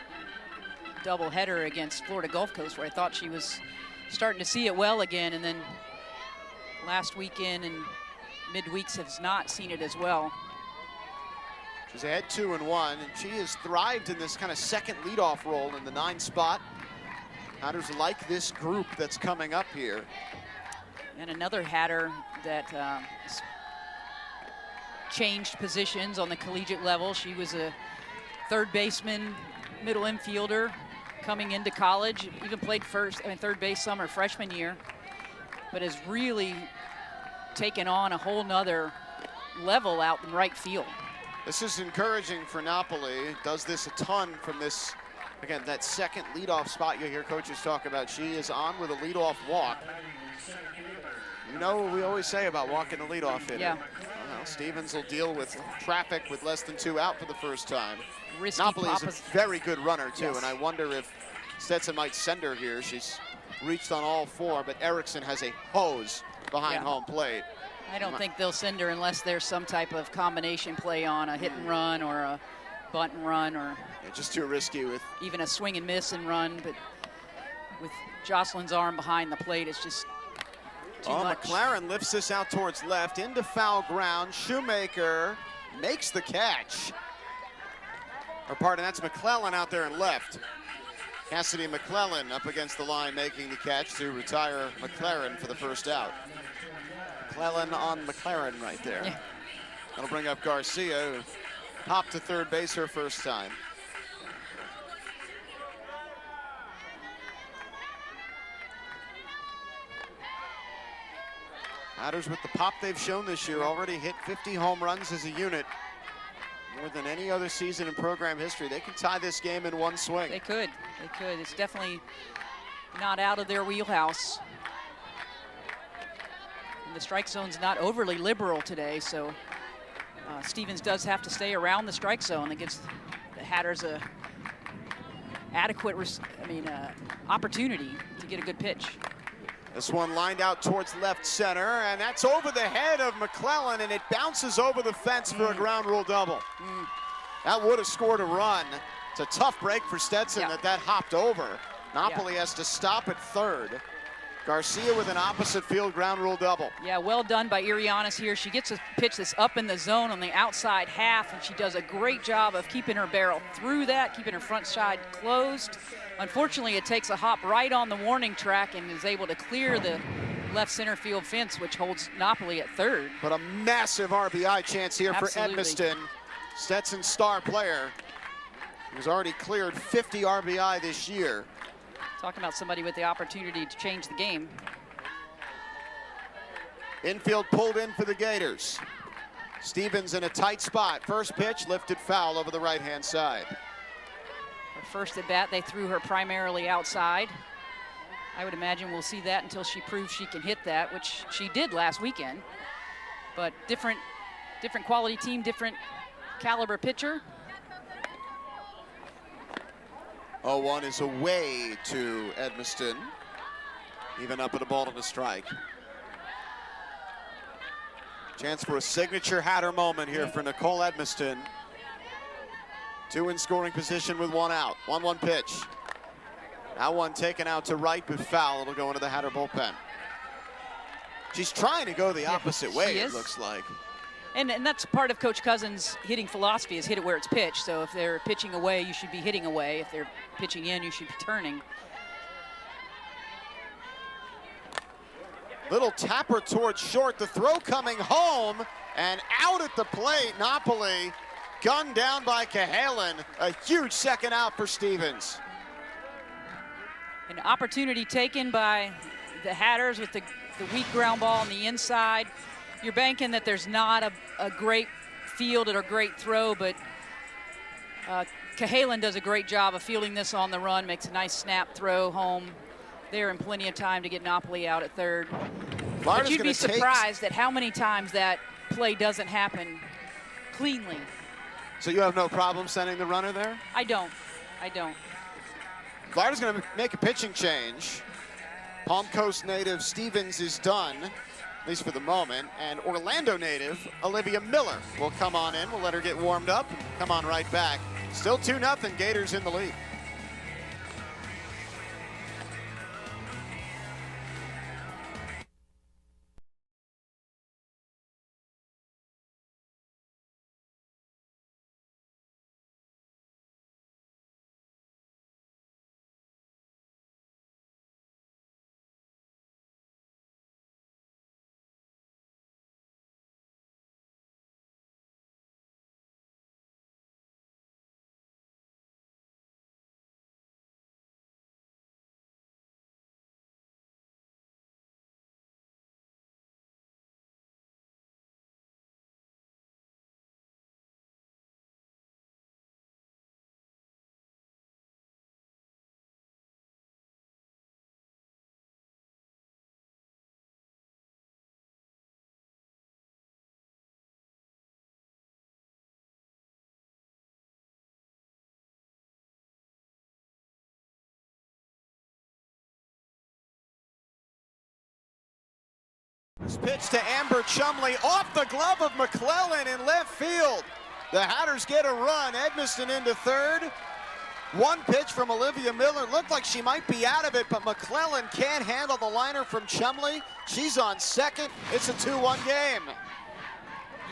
double header against Florida Gulf Coast, where I thought she was starting to see it well again, and then last weekend and midweeks has not seen it as well. She's ahead 2-1, and she has thrived in this kind of second leadoff role in the 9 spot. Hatters like this group that's coming up here. And another Hatter that changed positions on the collegiate level. She was a third baseman, middle infielder coming into college, even played third base summer freshman year, but has really taken on a whole nother level out in right field. This is encouraging for Napoli. Does this a ton from this, again, that second leadoff spot you hear coaches talk about. She is on with a leadoff walk. You know what we always say about walking the leadoff hitter. Yeah. Well, Stevens will deal with traffic with less than 2 out for the first time. Risky Napoli is a very good runner too, Yes. and I wonder if Stetson might send her here. She's reached on all 4, but Erickson has a hose behind home plate. I don't think they'll send her unless there's some type of combination play on a hit and run or a bunt and run, or just too risky with even a swing and miss and run. But with Jocelyn's arm behind the plate, it's just too much. McLaren lifts this out towards left into foul ground. Shoemaker makes the catch. Or pardon, that's McClellan out there in left. Cassidy McClellan up against the line making the catch to retire McLaren for the first out. McClellan on McLaren right there. Yeah. That'll bring up Garcia, who popped to third base her first time. Hatters with the pop they've shown this year, already hit 50 home runs as a unit. More than any other season in program history, they can tie this game in one swing. They could. They could. It's definitely not out of their wheelhouse. And the strike zone's not overly liberal today, so Stevens does have to stay around the strike zone. That gives the Hatters a adequate, opportunity to get a good pitch. This one lined out towards left center, and that's over the head of McClellan, and it bounces over the fence for a ground rule double. That would have scored a run. It's a tough break for Stetson that hopped over. Napoli has to stop at third. Garcia with an opposite field ground rule double. Yeah, well done by Irianis here. She gets a pitch that's up in the zone on the outside half, and she does a great job of keeping her barrel through that, keeping her front side closed. Unfortunately, it takes a hop right on the warning track and is able to clear the left center field fence, which holds Napoli at third. But a massive RBI chance here for Absolutely. Edmiston. Stetson's star player, who's already cleared 50 RBI this year. Talking about somebody with the opportunity to change the game. Infield pulled in for the Gators. Stevens in a tight spot. First pitch lifted foul over the right-hand side. Her first at bat, they threw her primarily outside. I would imagine we'll see that until she proves she can hit that, which she did last weekend. But different quality team, different caliber pitcher. 0-1 is away to Edmiston. Even up at a ball and a strike. Chance for a signature Hatter moment here for Nicole Edmiston. 2 in scoring position with 1 out. 1-1 pitch. That one taken out to right, but foul. It'll go into the Hatter bullpen. She's trying to go the opposite way, it looks like. And that's part of Coach Cousins' hitting philosophy, is hit it where it's pitched. So if they're pitching away, you should be hitting away. If they're pitching in, you should be turning. Little tapper towards short. The throw coming home and out at the plate. Napoli gunned down by Cahalan. A huge second out for Stevens. An opportunity taken by the Hatters with the weak ground ball on the inside. You're banking that there's not a great field or a great throw, but Cahalan does a great job of fielding this on the run, makes a nice snap throw home there in plenty of time to get Napoli out at third. But you'd be surprised at how many times that play doesn't happen cleanly. So you have no problem sending the runner there? I don't. Florida's going to make a pitching change. Palm Coast native Stevens is done, at least for the moment, and Orlando native Olivia Miller will come on in. We'll let her get warmed up and come on right back. Still 2-0, Gators in the lead. This pitch to Amber Chumley off the glove of McClellan in left field. The Hatters get a run. Edmiston into third. One pitch from Olivia Miller. Looked like she might be out of it, but McClellan can't handle the liner from Chumley. She's on second. It's a 2-1 game.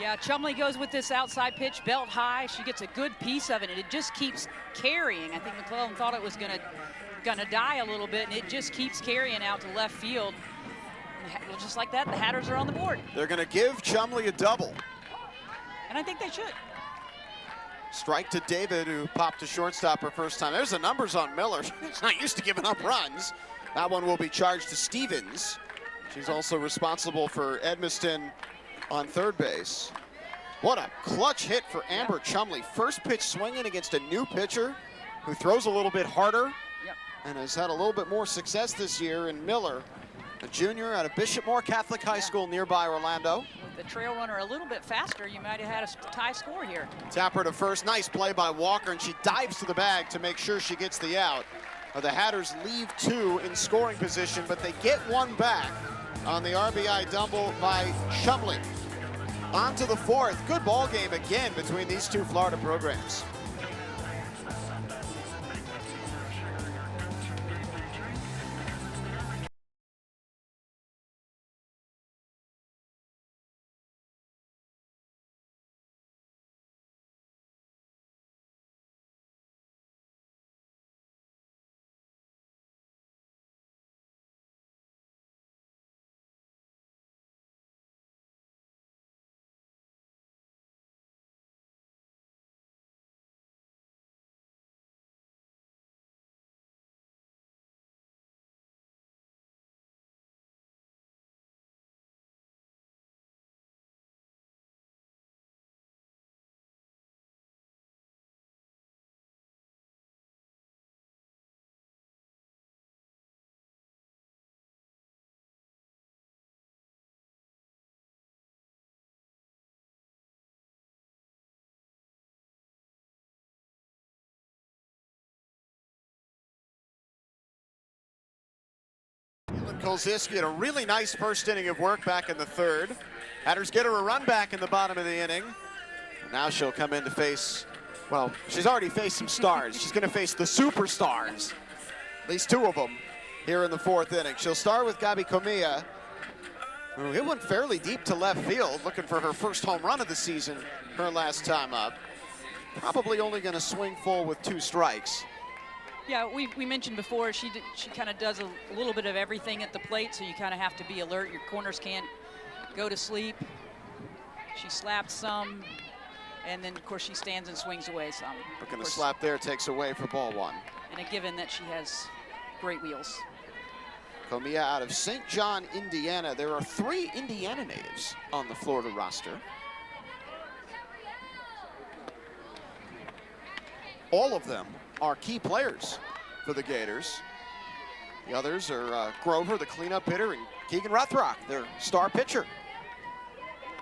Yeah, Chumley goes with this outside pitch, belt high. She gets a good piece of it, and it just keeps carrying. I think McClellan thought it was gonna die a little bit, and it just keeps carrying out to left field. And just like that, the Hatters are on the board. They're gonna give Chumley a double. And I think they should. Strike to David, who popped to shortstop her first time. There's the numbers on Miller. She's not used to giving up runs. That one will be charged to Stevens. She's also responsible for Edmiston on third base. What a clutch hit for Amber Chumley. First pitch swinging against a new pitcher who throws a little bit harder and has had a little bit more success this year in Miller, a junior out of Bishop Moore Catholic High School nearby Orlando. With the trail runner a little bit faster, you might have had a tie score here. Tapper to first, nice play by Walker, and she dives to the bag to make sure she gets the out. The Hatters leave 2 in scoring position, but they get 1 back on the RBI double by Chumley. On to the 4th. Good ball game again between these 2 Florida programs. Kolziski had a really nice first inning of work back in the 3rd. Hatters get her a run back in the bottom of the inning. Now she'll come in to face, well, she's already faced some stars. She's going to face the superstars, at least 2 of them, here in the 4th inning. She'll start with Gabi Comilla, who hit one fairly deep to left field, looking for her first home run of the season, her last time up. Probably only going to swing full with 2 strikes. Yeah, we mentioned before, she kind of does a little bit of everything at the plate, so you kind of have to be alert. Your corners can't go to sleep. She slapped some, and then, of course, she stands and swings away some. Looking to slap there, takes away for ball 1. And a given that she has great wheels. Comilla out of St. John, Indiana. There are 3 Indiana natives on the Florida roster. All of them are key players for the Gators. The others are Grover, the cleanup hitter, and Keegan Rothrock, their star pitcher.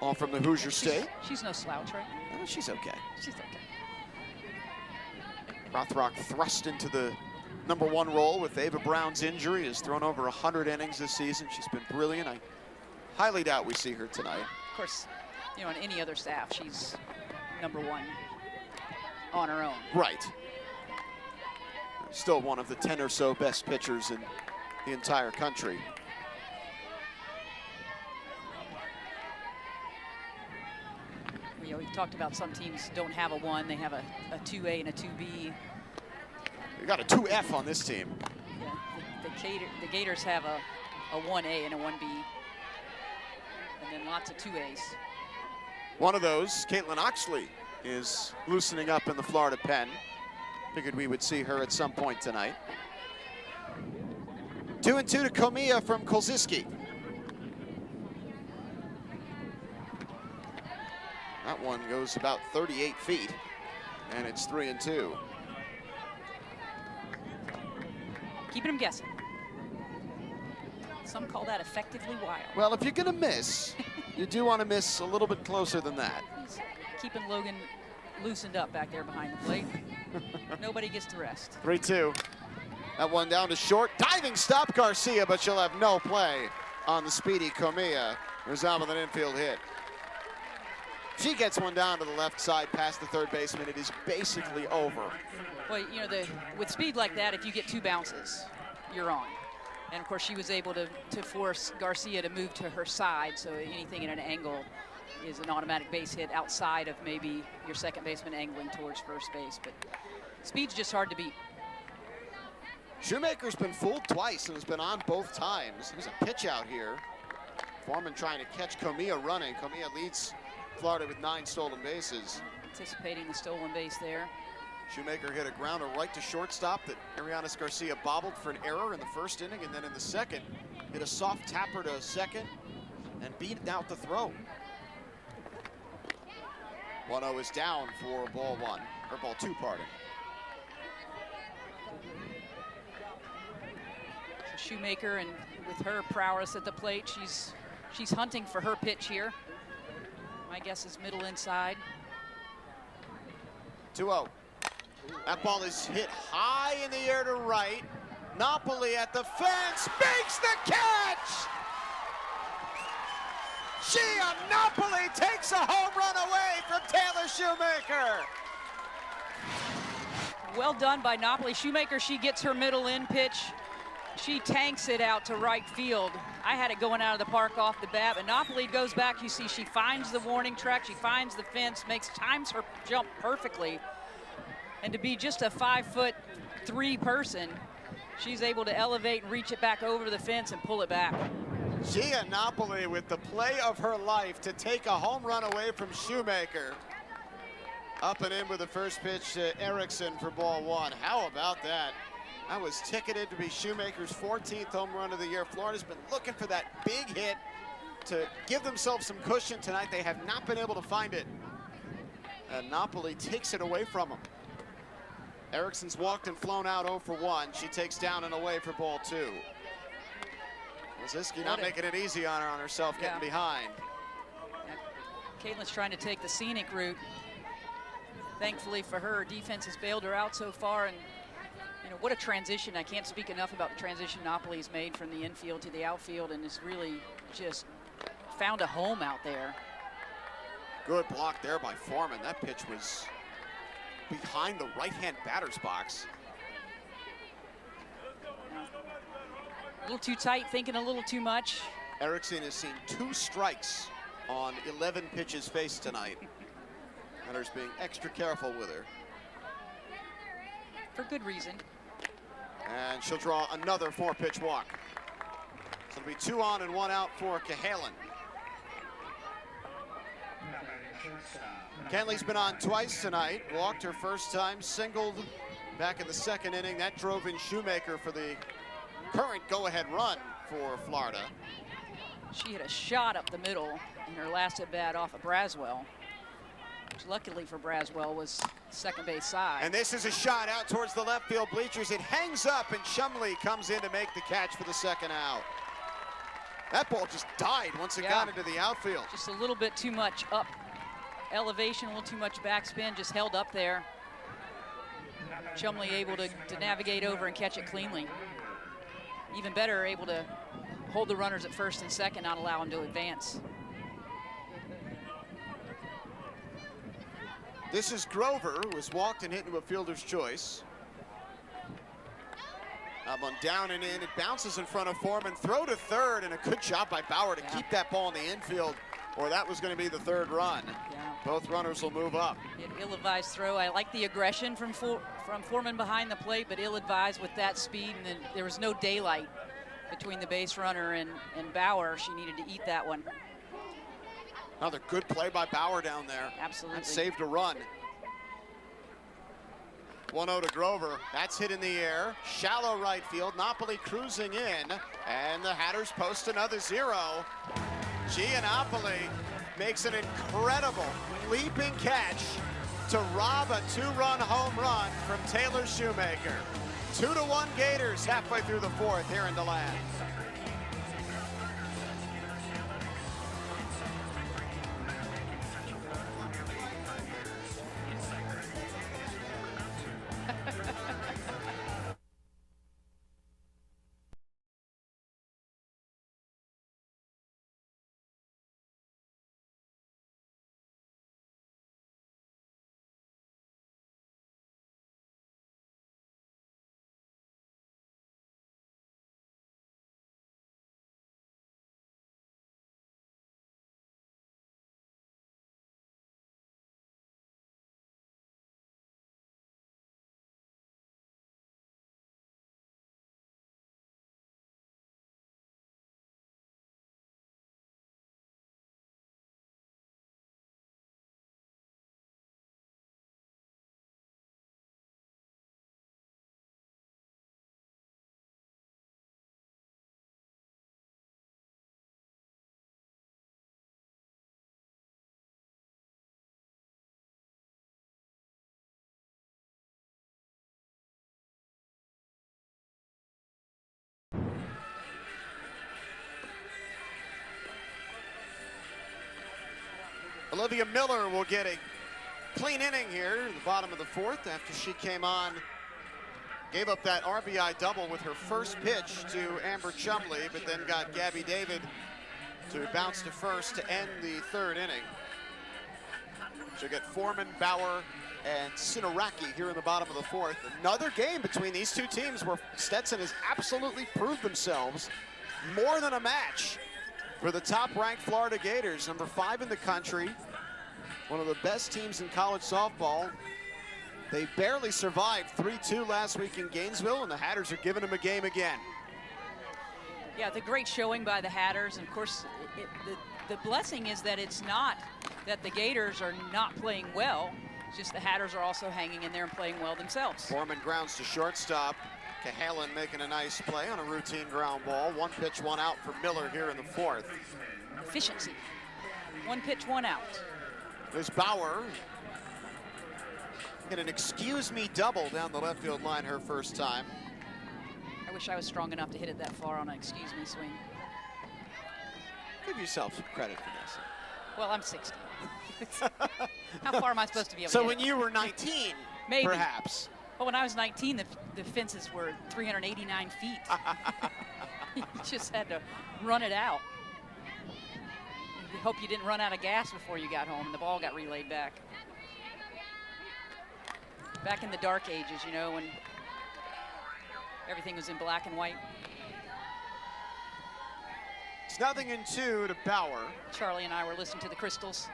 All from the Hoosier State. She's no slouch, right? Oh, she's okay. She's okay. Rothrock thrust into the #1 role with Ava Brown's injury, has thrown over 100 innings this season. She's been brilliant. I highly doubt we see her tonight. Of course, you know, on any other staff, she's #1 on her own. Right. Still one of the 10 or so best pitchers in the entire country. We've talked about some teams don't have a 1, they have a 2A and a 2B. We got a 2F on this team. Yeah, the Gators have a 1A and a 1B, and then lots of 2As. One of those, Caitlin Oxley, is loosening up in the Florida pen. Figured we would see her at some point tonight. 2-2 to Comilla from Kolziski. That one goes about 38 feet, and it's 3-2. Keeping them guessing. Some call that effectively wild. Well, if you're gonna miss, you do want to miss a little bit closer than that. He's keeping Logan loosened up back there behind the plate. Nobody gets to rest. 3-2. That one down to short. Diving stop Garcia, but she'll have no play on the speedy Comilla, who's out with an infield hit. She gets one down to the left side past the 3rd baseman. It is basically over. Well, you know, with speed like that, if you get 2 bounces, you're on. And of course, she was able to force Garcia to move to her side, so anything in an angle is an automatic base hit outside of maybe your second baseman angling towards first base. But speed's just hard to beat. Shoemaker's been fooled twice and has been on both times. There's a pitch out here. Foreman trying to catch Comilla running. Comilla leads Florida with 9 stolen bases. Anticipating the stolen base there. Shoemaker hit a grounder right to shortstop that Arianis Garcia bobbled for an error in the 1st inning, and then in the 2nd, hit a soft tapper to second and beat out the throw. 1-0 is down for ball one, or ball two, pardon. Shoemaker, and with her prowess at the plate, she's hunting for her pitch here. My guess is middle inside. 2-0. That ball is hit high in the air to right. Napoli at the fence makes the catch! Gia Napoli takes a home run away from Taylor Shoemaker. Well done by Napoli. Shoemaker, she gets her middle in pitch. She tanks it out to right field. I had it going out of the park off the bat, but Napoli goes back. You see she finds the warning track, she finds the fence, times her jump perfectly. And to be just a 5'3" person, she's able to elevate and reach it back over the fence and pull it back. Gia Napoli with the play of her life to take a home run away from Shoemaker. Up and in with the first pitch to Erickson for ball one. How about that? That was ticketed to be Shoemaker's 14th home run of the year. Florida's been looking for that big hit to give themselves some cushion tonight. They have not been able to find it. And Napoli takes it away from them. Erickson's walked and flown out 0 for 1. She takes down and away for ball two. Waziski not making it easy on herself, getting behind. Caitlin's trying to take the scenic route. Thankfully for her, defense has bailed her out so far, and you know, what a transition. I can't speak enough about the transition Napoli's made from the infield to the outfield, and has really just found a home out there. Good block there by Foreman. That pitch was behind the right-hand batter's box. A little too tight, thinking a little too much. Erickson has seen 2 strikes on 11 pitches faced tonight. Hunter's being extra careful with her. For good reason. And she'll draw another 4-pitch walk. So it'll be 2 on and 1 out for Cahalan. Kenley's been on twice tonight. Walked her first time, singled back in the second inning. That drove in Shoemaker for the current go-ahead run for Florida. She had a shot up the middle in her last at-bat off of Braswell, which luckily for Braswell was second base side. And this is a shot out towards the left field bleachers. It hangs up, and Shumley comes in to make the catch for the second out. That ball just died once it got into the outfield. Just a little bit too much up elevation, a little too much backspin, just held up there. Shumley able to navigate over and catch it cleanly. Even better, able to hold the runners at first and second, not allow them to advance. This is Grover, who has walked and hit into a fielder's choice. Up on down and in, it bounces in front of Foreman. Throw to third, and a good job by Bauer to keep that ball in the infield, or that was going to be the third run. Both runners will move up. Ill-advised throw. I like the aggression from Foreman behind the plate, but ill-advised with that speed, and then there was no daylight between the base runner and Bauer. She needed to eat that one. Another good play by Bauer down there. Absolutely. That saved a run. 1-0 to Grover. That's hit in the air. Shallow right field. Napoli cruising in. And the Hatters post another 0. Gia Napoli makes an incredible leaping catch to rob a 2-run home run from Taylor Shoemaker. 2-1 Gators halfway through the 4th here in DeLand. Olivia Miller will get a clean inning here in the bottom of the fourth after she came on. Gave up that RBI double with her first pitch to Amber Chumley, but then got Gabby David to bounce to first to end the third inning. She'll get Foreman, Bauer, and Sinaraki here in the bottom of the fourth. Another game between these two teams where Stetson has absolutely proved themselves. More than a match for the top-ranked Florida Gators, number 5 in the country, one of the best teams in college softball. They barely survived 3-2 last week in Gainesville, and the Hatters are giving them a game again. Yeah, the great showing by the Hatters. And of course, the blessing is that it's not that the Gators are not playing well. It's just the Hatters are also hanging in there and playing well themselves. Foreman grounds to shortstop. Cahalan making a nice play on a routine ground ball. 1 pitch, 1 out for Miller here in the fourth. Efficiency. 1 pitch, 1 out. There's Bauer. Hit an excuse me double down the left field line her first time. I wish I was strong enough to hit it that far on an excuse me swing. Give yourself some credit for this. Well, I'm 60. How far am I supposed to be able to So hit when it? you were 19, Maybe. perhaps. Well, when I was 19, the fences were 389 feet. You just had to run it out. You hope you didn't run out of gas before you got home and the ball got relayed back. Back in the dark ages, you know, when everything was in black and white. It's 0-2 to Bauer. Charlie and I were listening to the Crystals.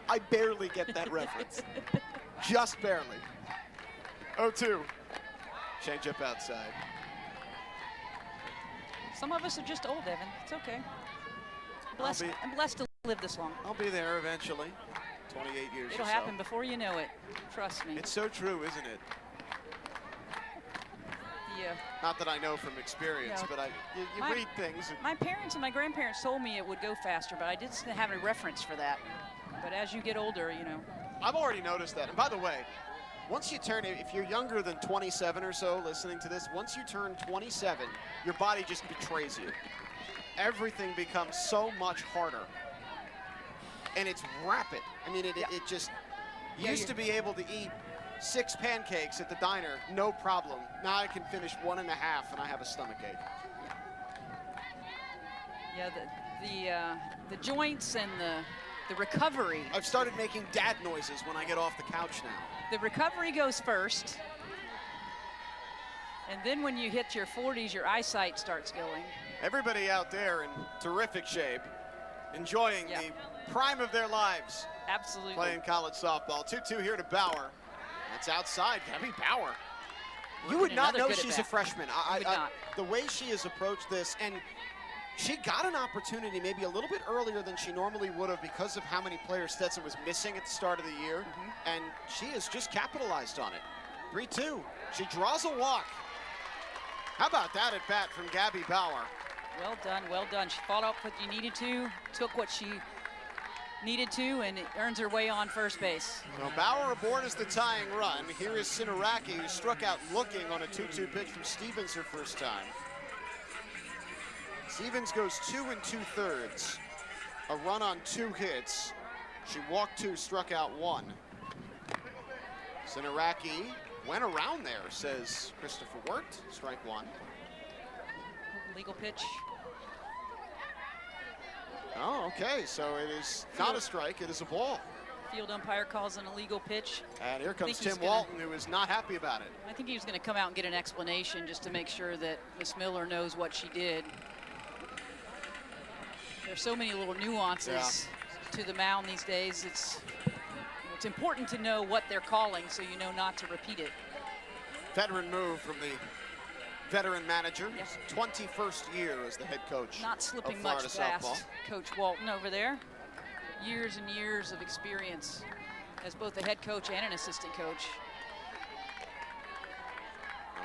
I barely get that reference. Just barely. 0-2. Change up outside. Some of us are just old, Evan. It's okay. I'm blessed to live this long. I'll be there eventually. 28 years It'll or so. happen before you know it. Trust me. It's so true, isn't it? Yeah. Not that I know from experience, No. but you read things. My parents and my grandparents told me it would go faster, but I didn't have any reference for that. But as you get older, you know. I've already noticed that. And by the way, once you turn, if you're younger than 27 or so listening to this, once you turn 27, your body just betrays you. Everything becomes so much harder. And it's rapid. I mean, it just used to be able to eat 6 pancakes at the diner, no problem. Now I can finish 1.5 and I have a stomachache. Yeah, the joints and the recovery. I've started making dad noises when I get off the couch now. The recovery goes first. And then when you hit your 40s, your eyesight starts going. Everybody out there in terrific shape, enjoying the prime of their lives. Absolutely. Playing college softball. 2-2 here to Bauer. That's outside. Gabby Bauer. You would not know she's a freshman. The way she has approached this, and she got an opportunity maybe a little bit earlier than she normally would have because of how many players Stetson was missing at the start of the year, and she has just capitalized on it. 3-2. She draws a walk. How about that at bat from Gabby Bauer? Well done, well done. She fought up what you needed to, took what she needed to, and it earns her way on first base. So Bauer aboard as the tying run. Here is Sinaraki, who struck out looking on a 2-2 pitch from Stevens her first time. Stevens goes 2 2/3. A run on 2 hits. She walked 2, struck out 1. Sinaraki went around there, says Christopher Wirt. Strike 1. Legal pitch. Oh, okay, so it is not a strike, it is a ball. Field umpire calls an illegal pitch. And here comes Tim Walton, who is not happy about it. I think he was going to come out and get an explanation just to make sure that Miss Miller knows what she did. There's so many little nuances to the mound these days. It's important to know what they're calling so you know not to repeat it. Veteran move from the veteran manager, 21st year as the head coach. Not slipping of much Florida fast, softball. Coach Walton over there. Years and years of experience as both a head coach and an assistant coach.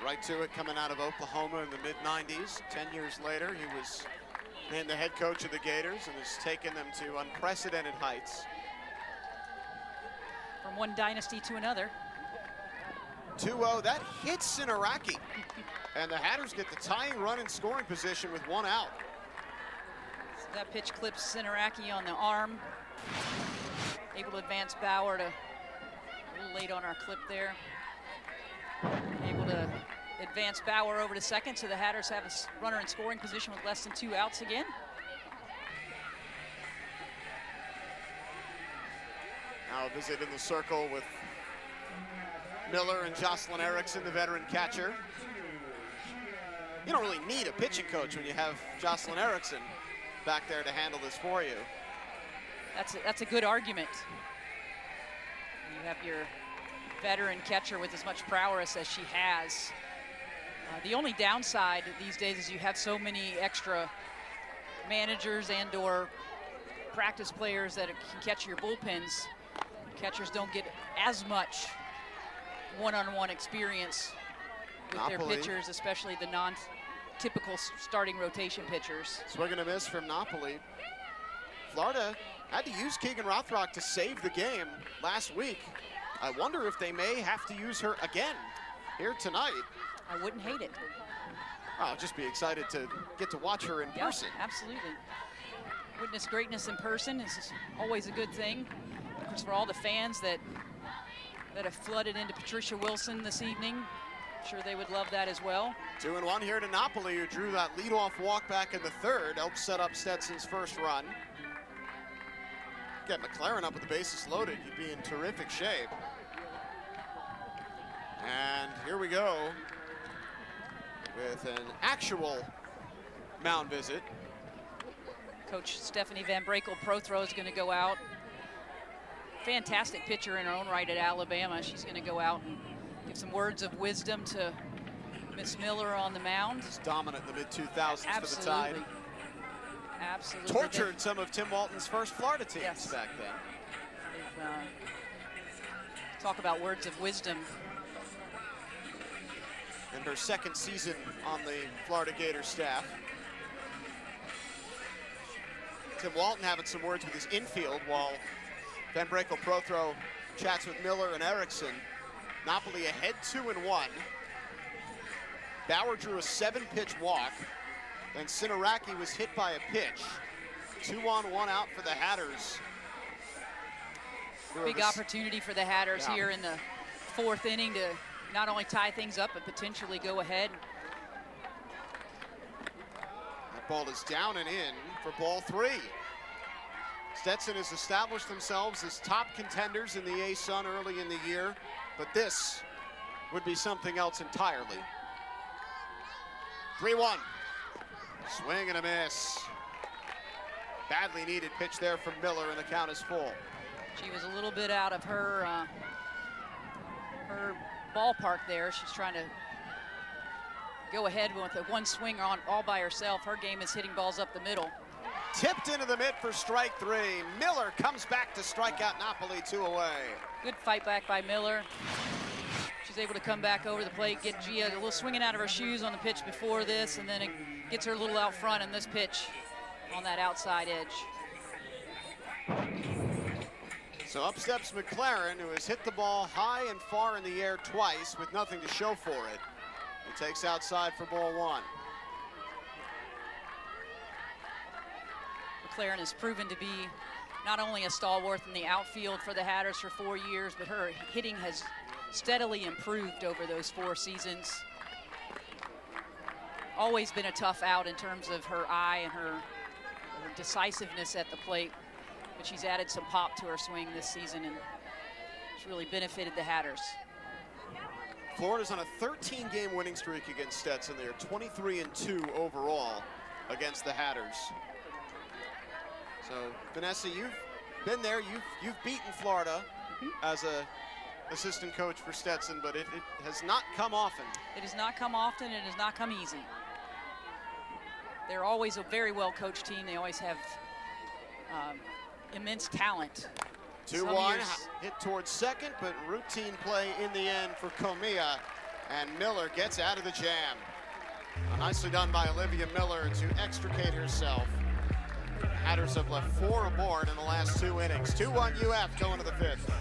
Right to it, coming out of Oklahoma in the mid-90s. 10 years later, he was named the head coach of the Gators and has taken them to unprecedented heights. From one dynasty to another. 2-0, that hits Sinaraki. And the Hatters get the tying run in scoring position with 1 out. That pitch clips Sinaraki on the arm. Able to advance Bauer to, a little late on our clip there. Able to advance Bauer over to second, so the Hatters have a runner in scoring position with less than 2 outs again. Now a visit in the circle with Miller and Jocelyn Erickson, the veteran catcher. You don't really need a pitching coach when you have Jocelyn Erickson back there to handle this for you. That's a good argument. You have your veteran catcher with as much prowess as she has. The only downside these days is you have so many extra managers and or practice players that can catch your bullpens. Catchers don't get as much one-on-one experience with their pitchers, especially the non-typical starting rotation pitchers. Swing and a miss from Napoli. Florida had to use Keegan Rothrock to save the game last week. I wonder if they may have to use her again here tonight. I wouldn't hate it. I'll just be excited to get to watch her in person. Absolutely. Witness greatness in person is always a good thing. Of course, for all the fans that have flooded into Patricia Wilson this evening, I'm sure they would love that as well. 2-1 here to Napoli, who drew that leadoff walk back in the third, helped set up Stetson's first run. Get McLaren up with the bases loaded, you'd be in terrific shape. And here we go with an actual mound visit. Coach Stephanie Van Brakel Prothro is going to go out. Fantastic pitcher in her own right at Alabama. She's going to go out and give some words of wisdom to Miss Miller on the mound. She's dominant in the mid-2000s for the Tide. Absolutely. Tortured some of Tim Walton's first Florida teams back then. Talk about words of wisdom. And her second season on the Florida Gators staff. Tim Walton having some words with his infield while Van Brakel Prothro chats with Miller and Erickson. Napoli ahead 2-1. Bauer drew a 7-pitch walk. Then Sinaraki was hit by a pitch. 2-on-1 out for the Hatters. Big opportunity for the Hatters here in the 4th inning to not only tie things up, but potentially go ahead. That ball is down and in for ball 3. Stetson has established themselves as top contenders in the A-Sun early in the year, but this would be something else entirely. 3-1. Swing and a miss. Badly needed pitch there from Miller, and the count is full. She was a little bit out of her her ballpark there. She's trying to go ahead with a one swing on all by herself. Her game is hitting balls up the middle. Tipped into the mid for strike 3. Miller comes back to strike out Napoli, 2 away. Good fight back by Miller. She's able to come back over the plate, get Gia a little swinging out of her shoes on the pitch before this, and then it gets her a little out front in this pitch on that outside edge. So up steps McLaren, who has hit the ball high and far in the air twice with nothing to show for it. He takes outside for ball 1. McLaren has proven to be not only a stalwart in the outfield for the Hatters for 4 years, but her hitting has steadily improved over those 4 seasons. Always been a tough out in terms of her eye and her decisiveness at the plate, but she's added some pop to her swing this season, and it's really benefited the Hatters. Florida's on a 13-game winning streak against Stetson. They are 23-2 overall against the Hatters. So, Vanessa, you've been there. You've beaten Florida as a assistant coach for Stetson, but it has not come often. It has not come often. It has not come easy. They're always a very well-coached team. They always have immense talent. 2-1, hit towards second, but routine play in the end for Comia, and Miller gets out of the jam. Nicely done by Olivia Miller to extricate herself. Hatters have left 4 aboard in the last 2 innings. 2-1 UF going to the 5th.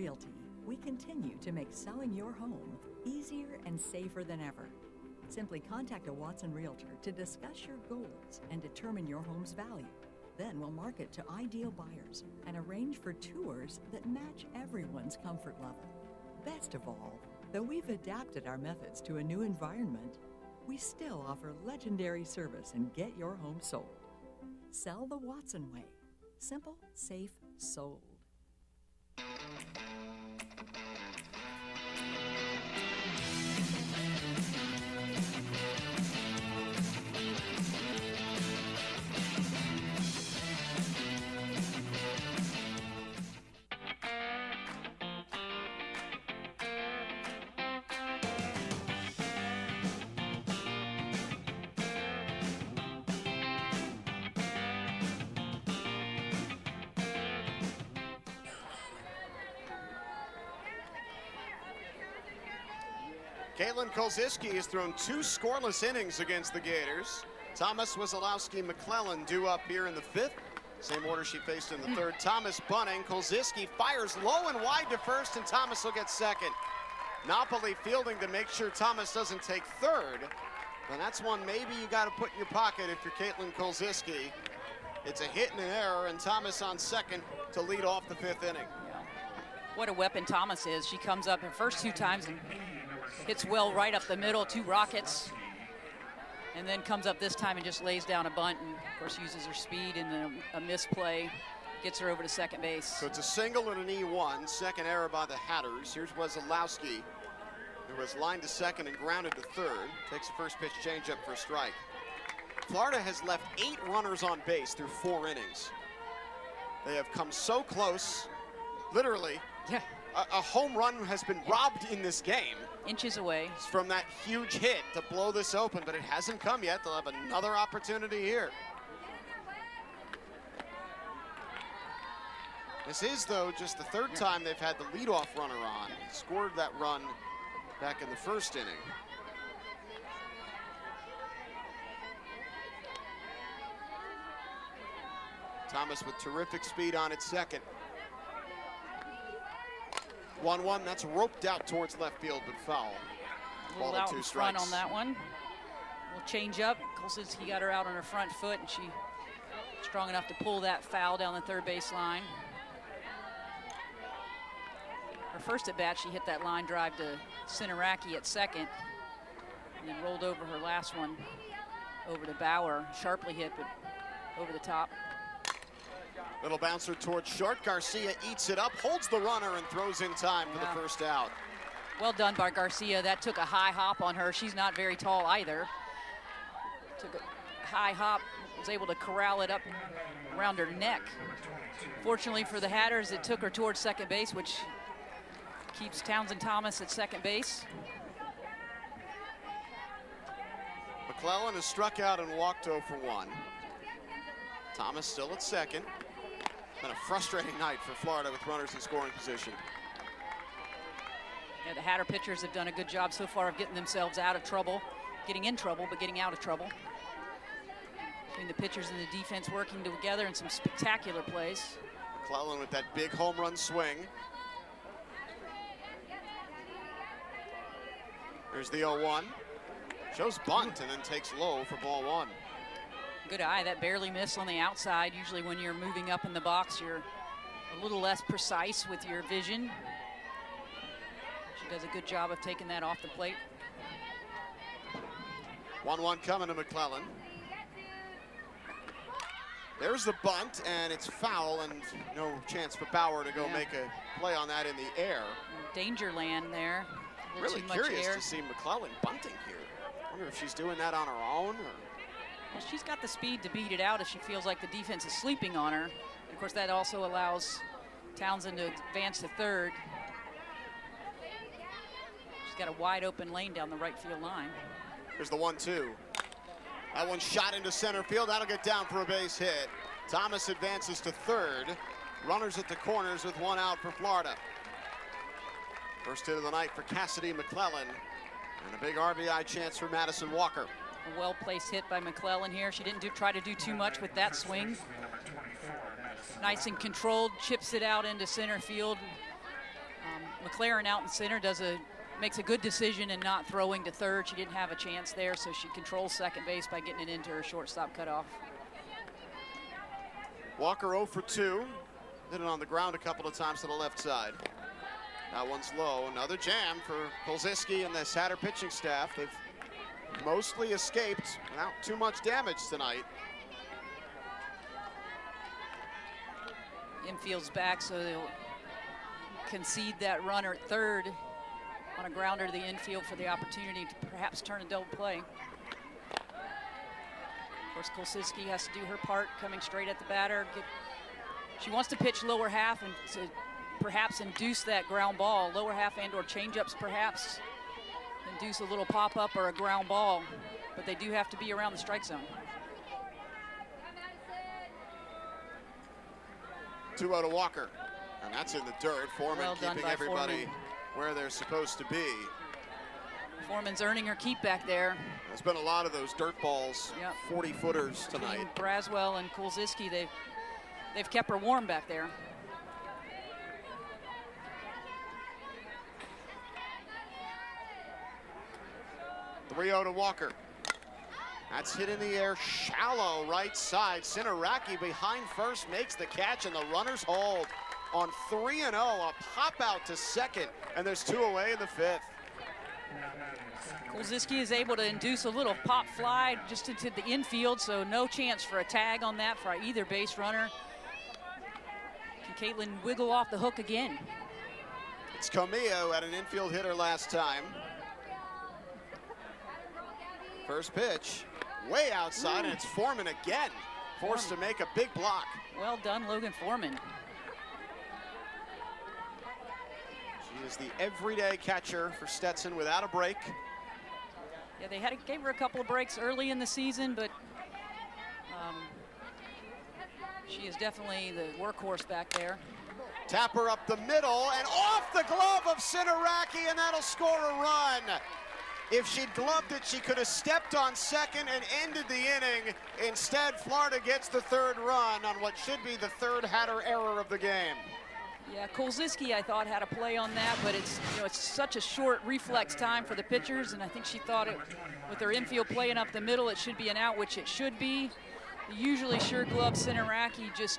Realty, we continue to make selling your home easier and safer than ever. Simply contact a Watson Realtor to discuss your goals and determine your home's value. Then we'll market to ideal buyers and arrange for tours that match everyone's comfort level. Best of all, though we've adapted our methods to a new environment, we still offer legendary service and get your home sold. Sell the Watson way. Simple, safe, sold. Caitlin Kolziski has thrown 2 scoreless innings against the Gators. Thomas, Wazalowski, McClellan due up here in the 5th. Same order she faced in the 3rd. Thomas bunting. Kolziski fires low and wide to first, and Thomas will get second. Napoli fielding to make sure Thomas doesn't take 3rd. And that's one maybe you got to put in your pocket if you're Caitlin Kolziski. It's a hit and an error, and Thomas on second to lead off the 5th inning. What a weapon Thomas is. She comes up her first 2 times and hits well right up the middle, 2 rockets, and then comes up this time and just lays down a bunt and, of course, uses her speed and then a misplay gets her over to second base. So it's a single and an E1, second error by the Hatters. Here's Wazalowski, who was lined to second and grounded to 3rd. Takes a first pitch changeup for a strike. Florida has left 8 runners on base through 4 innings. They have come so close, literally. Yeah. A home run has been robbed in this game. Inches away. From that huge hit to blow this open, but it hasn't come yet. They'll have another opportunity here. This is, though, just the 3rd time they've had the leadoff runner on. Scored that run back in the 1st inning. Thomas with terrific speed on at second. 1-1, that's roped out towards left field, but foul. A little out in front on that one. We'll change up. Kolziski got her out on her front foot, and she strong enough to pull that foul down the 3rd base line. Her first at bat, she hit that line drive to Sinaraki at second, and then rolled over her last one over to Bauer. Sharply hit, but over the top. Little bouncer towards short. Garcia eats it up, holds the runner, and throws in time for the first out. Well done by Garcia. That took a high hop on her. She's not very tall either. Took a high hop, was able to corral it up around her neck. Fortunately for the Hatters, it took her towards second base, which keeps Townsend Thomas at second base. McClellan has struck out and walked 0 for 1. Thomas still at second. Been a frustrating night for Florida with runners in scoring position. Yeah, the Hatter pitchers have done a good job so far of getting themselves out of trouble, getting in trouble, but getting out of trouble. Between the pitchers and the defense working together in some spectacular plays. McClellan with that big home run swing. There's the 0-1. Shows bunt and then takes low for ball 1. Good eye, that barely missed on the outside. Usually when you're moving up in the box, you're a little less precise with your vision. She does a good job of taking that off the plate. 1-1 coming to McClellan. There's the bunt, and it's foul, and no chance for Bauer to go make a play on that in the air. Danger land there. Really curious to see McClellan bunting here. I wonder if she's doing that on her own, or... Well, she's got the speed to beat it out if she feels like the defense is sleeping on her. And of course, that also allows Townsend to advance to 3rd. She's got a wide open lane down the right field line. Here's the 1-2. That one's shot into center field. That'll get down for a base hit. Thomas advances to 3rd. Runners at the corners with 1 out for Florida. First hit of the night for Cassidy McClellan. And a big RBI chance for Madison Walker. A well-placed hit by McClellan here. She didn't try to do too much with that swing. Nice and controlled, chips it out into center field. McLaren out in center makes a good decision in not throwing to third. She didn't have a chance there, so she controls second base by getting it into her shortstop cutoff. Walker 0 for 2. Hit it on the ground a couple of times to the left side. That one's low. Another jam for Kolziski and the Hatter pitching staff. They've mostly escaped without too much damage tonight. Infield's back, so they'll concede that runner at third on a grounder to the infield for the opportunity to perhaps turn a double play. Of course, Kolziski has to do her part, coming straight at the batter. She wants to pitch lower half and to perhaps induce that ground ball, lower half and or changeups perhaps, induce a little pop-up or a ground ball, but they do have to be around the strike zone. 2-0 to Walker, and that's in the dirt. Foreman Well done keeping by everybody Foreman. where they're supposed to be. Foreman's earning her keep back there. There's been a lot of those dirt balls, Yep. 40-footers tonight. Between Braswell and Kolziski, they've kept her warm back there. .3-0 to Walker. That's hit in the air, shallow right side. Sinaraki behind first makes the catch, and the runners hold on 3-0. A pop out to second, and there's 2 away in the 5th. Kolziski is able to induce a little pop fly just into the infield, so no chance for a tag on that for either base runner. Can Caitlin wiggle off the hook again? It's Comillo at an infield hitter last time. First pitch, way outside, and it's Foreman again. Forced to make a big block. Well done, Logan Foreman. She is the everyday catcher for Stetson without a break. Yeah, they gave her a couple of breaks early in the season, but she is definitely the workhorse back there. Tapper up the middle and off the glove of Sinaraki, and that'll score a run. If she'd gloved it, she could have stepped on second and ended the inning. Instead, Florida gets the 3rd run on what should be the 3rd Hatter error of the game. Yeah, Kolziski, I thought, had a play on that, but it's such a short reflex time for the pitchers, and I think she thought with her infield playing up the middle, it should be an out, which it should be. The usually sure glove Sinaraki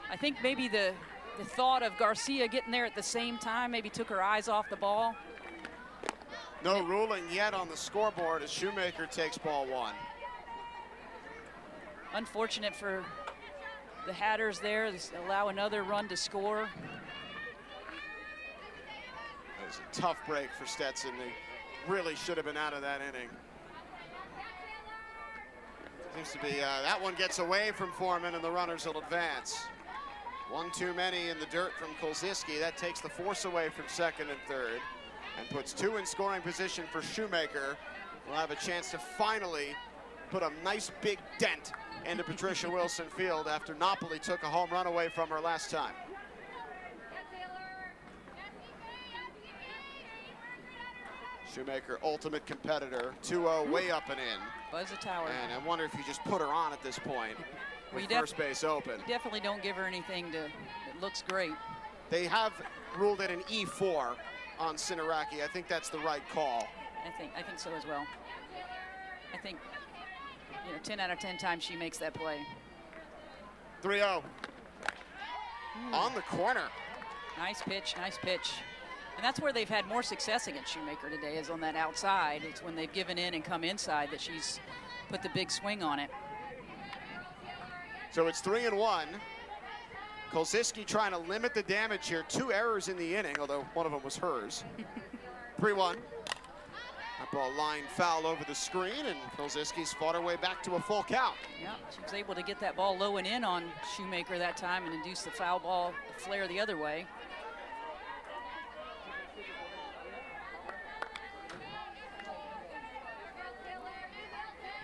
I think maybe the thought of Garcia getting there at the same time maybe took her eyes off the ball. No ruling yet on the scoreboard as Shoemaker takes ball 1. Unfortunate for the Hatters there. They allow another run to score. That was a tough break for Stetson. They really should have been out of that inning. Seems to be, that one gets away from Foreman, and the runners will advance. 1 too many in the dirt from Kolziski. That takes the force away from second and third, and puts 2 in scoring position for Shoemaker. We'll have a chance to finally put a nice big dent into Patricia Wilson Field after Napoli took a home run away from her last time. Shoemaker, ultimate competitor, 2-0, way up and in. Buzz the tower. And I wonder if you just put her on at this point with first base open. You definitely don't give her anything that looks great. They have ruled it an E4 on Sinaraki. I think that's the right call. I think so as well. I think 10 out of 10 times she makes that play. 3-0. On the corner. Nice pitch, nice pitch. And that's where they've had more success against Shoemaker today, is on that outside. It's when they've given in and come inside that she's put the big swing on it. So it's 3-1. Kolziski trying to limit the damage here. 2 errors in the inning, although one of them was hers. 3-1. That ball line foul over the screen, and Kolziski's fought her way back to a full count. Yeah, she was able to get that ball low and in on Shoemaker that time and induce the foul ball flare the other way.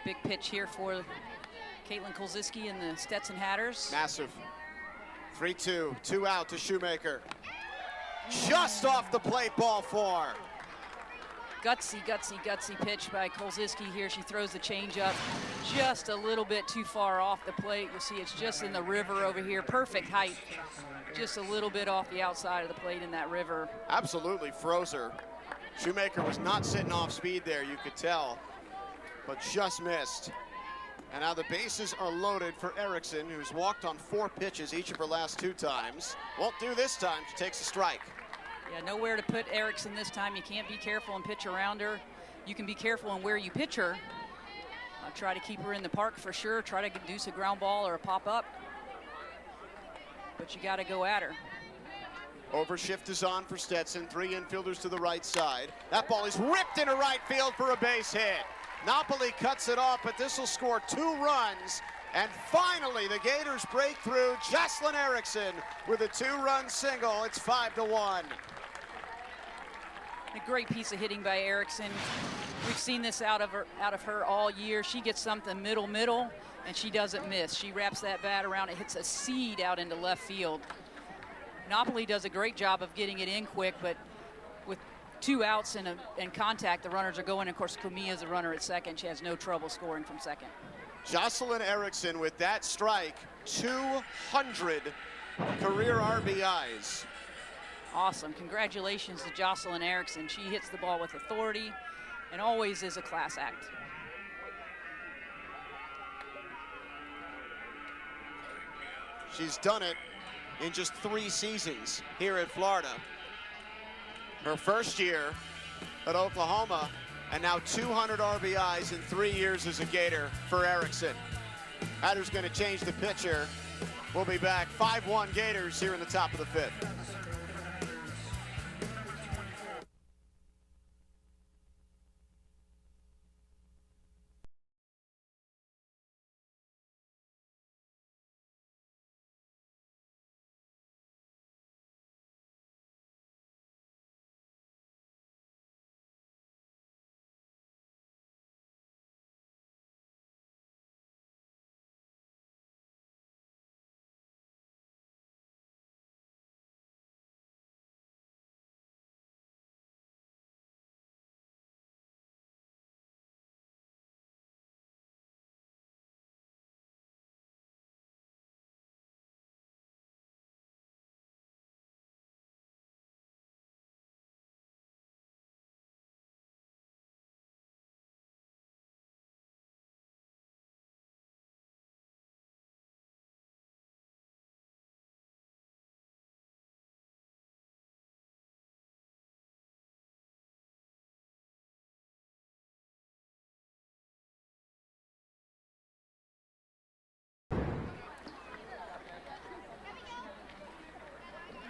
Big pitch here for Caitlin Kolziski and the Stetson Hatters. Massive. 3-2, 2 out to Shoemaker. Just off the plate, ball 4. Gutsy pitch by Kolziski here. She throws the changeup just a little bit too far off the plate. You'll see it's just in the river over here. Perfect height, just a little bit off the outside of the plate in that river. Absolutely froze her. Shoemaker was not sitting off speed there, you could tell, but just missed. And now the bases are loaded for Erickson, who's walked on 4 pitches each of her last 2 times. Won't do this time, she takes a strike. Yeah, nowhere to put Erickson this time. You can't be careful and pitch around her. You can be careful in where you pitch her. Try to keep her in the park for sure. Try to induce a ground ball or a pop-up. But you got to go at her. Overshift is on for Stetson. 3 infielders to the right side. That ball is ripped into right field for a base hit. Napoli cuts it off, but this will score 2 runs. And finally, the Gators break through. Jocelyn Erickson with a 2-run single. It's 5-1. A great piece of hitting by Erickson. We've seen this out of her all year. She gets something middle, and she doesn't miss. She wraps that bat around. It hits a seed out into left field. Napoli does a great job of getting it in quick, but with 2 outs and contact, the runners are going. Of course, Kumia's the runner at second. She has no trouble scoring from second. Jocelyn Erickson with that strike, 200 career RBIs. Awesome. Congratulations to Jocelyn Erickson. She hits the ball with authority and always is a class act. She's done it in just 3 seasons here at Florida. Her first year at Oklahoma, and now 200 RBIs in 3 years as a Gator for Erickson. Hatter's going to change the pitcher. We'll be back. 5-1 Gators here in the top of the 5th.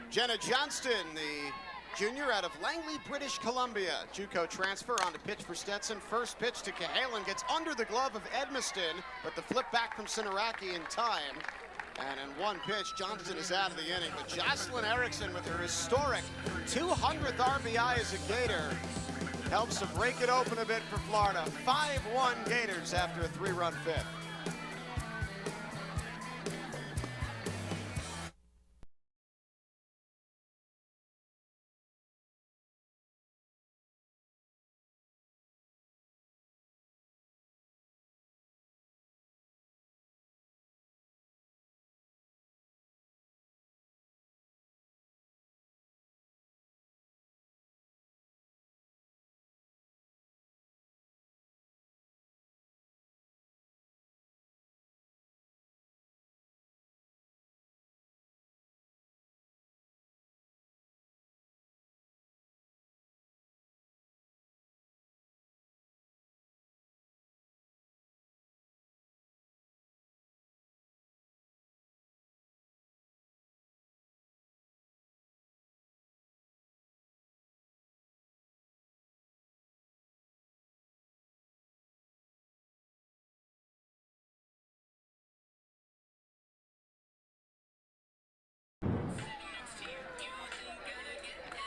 Jenna Johnston, the junior out of Langley, British Columbia. JUCO transfer on to pitch for Stetson. First pitch to Cahalan gets under the glove of Edmiston, but the flip back from Sinaraki in time. And in 1 pitch, Johnston is out of the inning. But Jocelyn Erickson with her historic 200th RBI as a Gator helps to break it open a bit for Florida. 5-1 Gators after a 3-run 5th.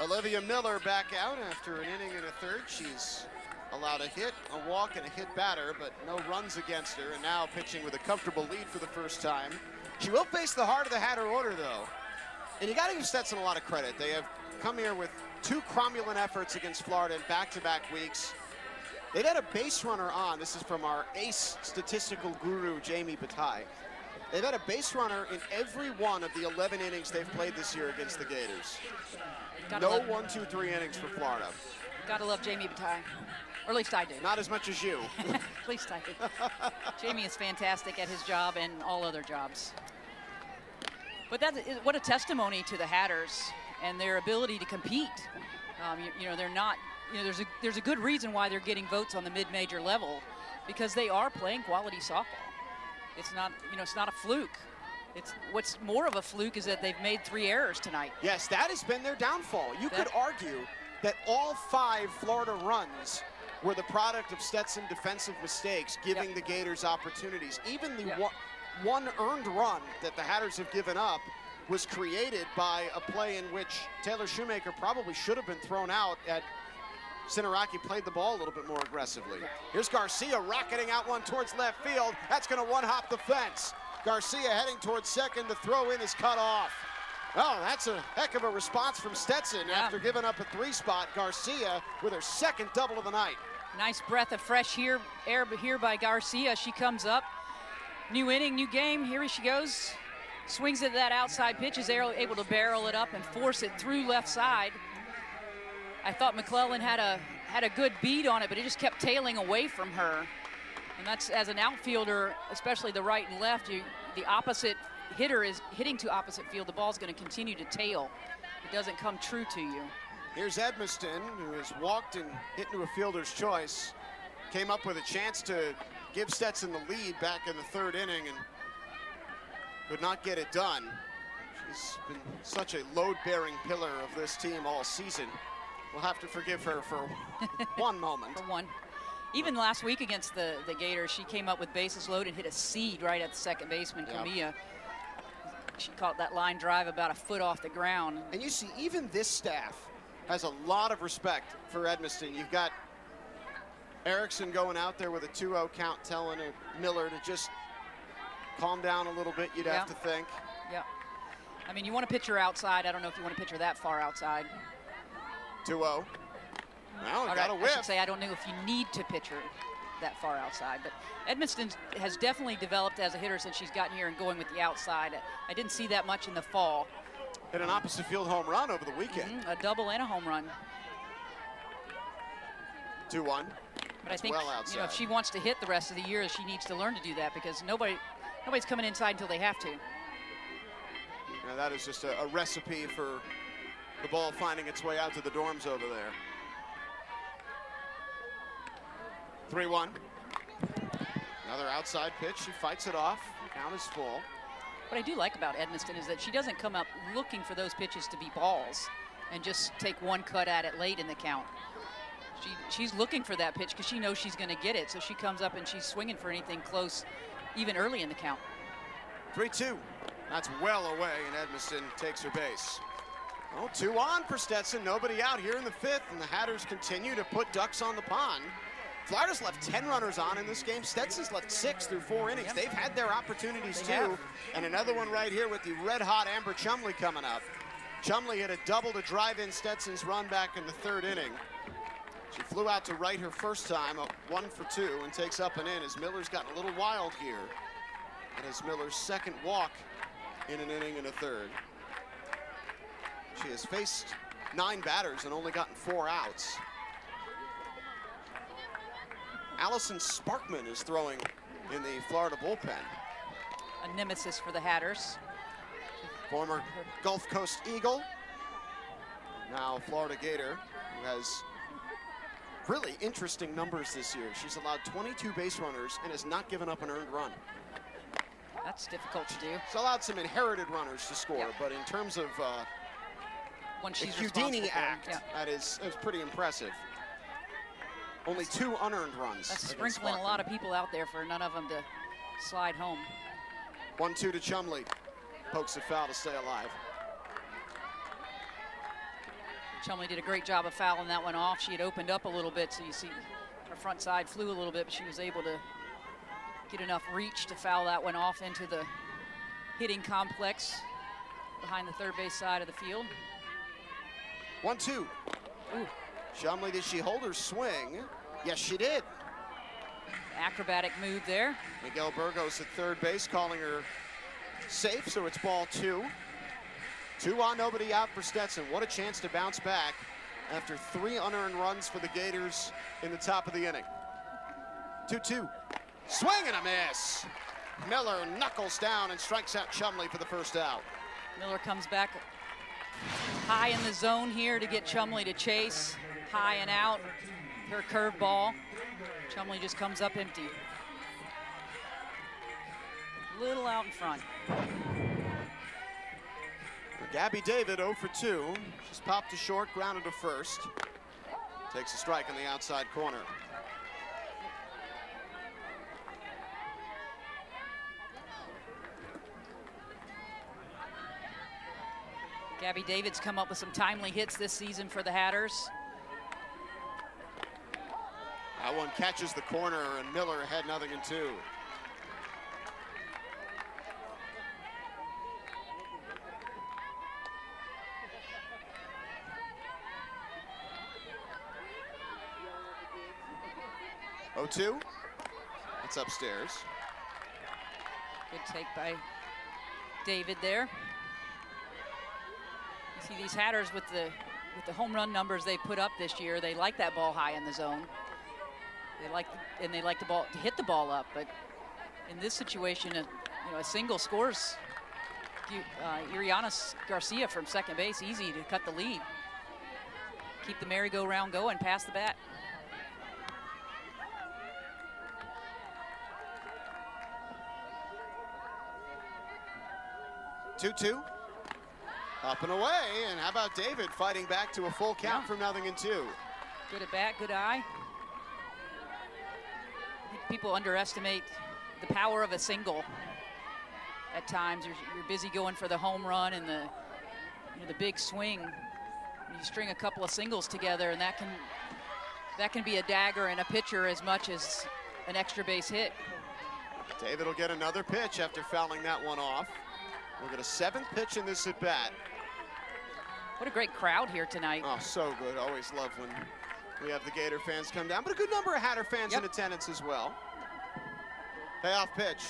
Olivia Miller back out after an inning and a third. She's allowed a hit, a walk, and a hit batter, but no runs against her, and now pitching with a comfortable lead for the first time. She will face the heart of the Hatter order, though. And you got to give Stetson a lot of credit. They have come here with 2 cromulent efforts against Florida in back-to-back weeks. They've had a base runner on. This is from our ace statistical guru, Jamie Bataille. They've had a base runner in every one of the 11 innings they've played this year against the Gators. No 1, 2, 3 innings for Florida. Gotta love Jamie Bataille, or at least I do. Not as much as you. At least I do. Jamie is fantastic at his job and all other jobs. But what a testimony to the Hatters and their ability to compete. You know, they're not, you know, there's a good reason why they're getting votes on the mid-major level, because they are playing quality softball. It's not, you know, it's not a fluke. It's what's more of a fluke is that they've made 3 errors tonight. Yes, that has been their downfall. You could argue that all 5 Florida runs were the product of Stetson defensive mistakes, giving the Gators opportunities. Even the one earned run that the Hatters have given up was created by a play in which Taylor Shoemaker probably should have been thrown out at Sinaraki played the ball a little bit more aggressively. Here's Garcia rocketing out one towards left field. That's going to one-hop the fence. Garcia heading towards second. The throw in is cut off. Oh, that's a heck of a response from Stetson after giving up a 3 spot. Garcia with her 2nd double of the night. Nice breath of fresh air here by Garcia. She comes up. New inning, new game. Here she goes. Swings at that outside pitch, is able to barrel it up and force it through left side. I thought McClellan had a good beat on it, but it just kept tailing away from her. And that's, as an outfielder, especially the right and left, the opposite hitter is hitting to opposite field. The ball's going to continue to tail. It doesn't come true to you. Here's Edmiston, who has walked and hit into a fielder's choice. Came up with a chance to give Stetson the lead back in the 3rd inning and could not get it done. She's been such a load-bearing pillar of this team all season. We'll have to forgive her for one moment. For one. Even last week against the Gators, she came up with bases loaded and hit a seed right at the second baseman, Camilla. She caught that line drive about a foot off the ground. And you see, even this staff has a lot of respect for Edmiston. You've got Erickson going out there with a 2-0 count, telling Miller to just calm down a little bit, you'd have to think. Yeah. I mean, you want to pitch her outside. I don't know if you want to pitch her that far outside. 2-0. Now we got a whiff. I should say, I don't know if you need to pitch her that far outside, but Edmiston has definitely developed as a hitter since she's gotten here and going with the outside. I didn't see that much in the fall. Hit an opposite field home run over the weekend. A double and a home run. 2-1. But I think, you know, if she wants to hit the rest of the year, she needs to learn to do that, because nobody's coming inside until they have to. Yeah, that is just a recipe for the ball finding its way out to the dorms over there. 3-1. Another outside pitch. She fights it off. Count is full. What I do like about Edmiston is that she doesn't come up looking for those pitches to be balls and just take one cut at it late in the count. She's looking for that pitch because she knows she's going to get it. So she comes up and she's swinging for anything close, even early in the count. 3-2. That's well away, and Edmiston takes her base. Oh, 2 on for Stetson. Nobody out here in the 5th, and the Hatters continue to put ducks on the pond. Florida's left 10 runners on in this game. Stetson's left 6 through 4 innings. They've had their opportunities too. And another one right here with the red-hot Amber Chumley coming up. Chumley hit a double to drive in Stetson's run back in the 3rd inning. She flew out to right her first time, up 1 for 2, and takes up and in as Miller's gotten a little wild here. And as Miller's 2nd walk in an inning and a 3rd. She has faced 9 batters and only gotten 4 outs. Allison Sparkman is throwing in the Florida bullpen. A nemesis for the Hatters. Former Gulf Coast Eagle, now Florida Gator, who has really interesting numbers this year. She's allowed 22 base runners and has not given up an earned run. That's difficult to do. She's allowed some inherited runners to score, but in terms of when she's the Houdini act, that is pretty impressive. Only 2 unearned runs. That's sprinkling a lot of people out there for none of them to slide home. 1-2 to Chumley. Pokes it foul to stay alive. Chumley did a great job of fouling that one off. She had opened up a little bit, so you see her front side flew a little bit, but she was able to get enough reach to foul that one off into the hitting complex behind the 3rd base side of the field. 1-2. Shumley, did she hold her swing? Yes, she did. Acrobatic move there. Miguel Burgos at third base calling her safe, so it's ball 2. 2 on, nobody out for Stetson. What a chance to bounce back after 3 unearned runs for the Gators in the top of the inning. 2-2. Swing and a miss. Miller knuckles down and strikes out Shumley for the first out. Miller comes back high in the zone here to get Shumley to chase. High and out. Her curveball. Shumley just comes up empty. Little out in front. Gabby David 0 for 2. She's popped to short, grounded to first. Takes a strike in the outside corner. Gabby David's come up with some timely hits this season for the Hatters. That one catches the corner, and Miller had nothing in 2. Oh, 2. It's upstairs. Good take by David there. You see these Hatters with the home run numbers they put up this year. They like that ball high in the zone. They like the ball to hit the ball up, but in this situation, a single scores Iriana Garcia from second base easy to cut the lead. Keep the merry-go-round going past the bat. Two. Up and away, and how about David fighting back to a full count from nothing in 2. Good at bat, good eye. I think people underestimate the power of a single. At times, you're busy going for the home run and the big swing. You string a couple of singles together, and that can be a dagger in a pitcher as much as an extra base hit. David will get another pitch after fouling that one off. We'll get a 7th pitch in this at-bat. What a great crowd here tonight. Oh, so good. Always love when we have the Gator fans come down, but a good number of Hatter fans in attendance as well. Payoff pitch.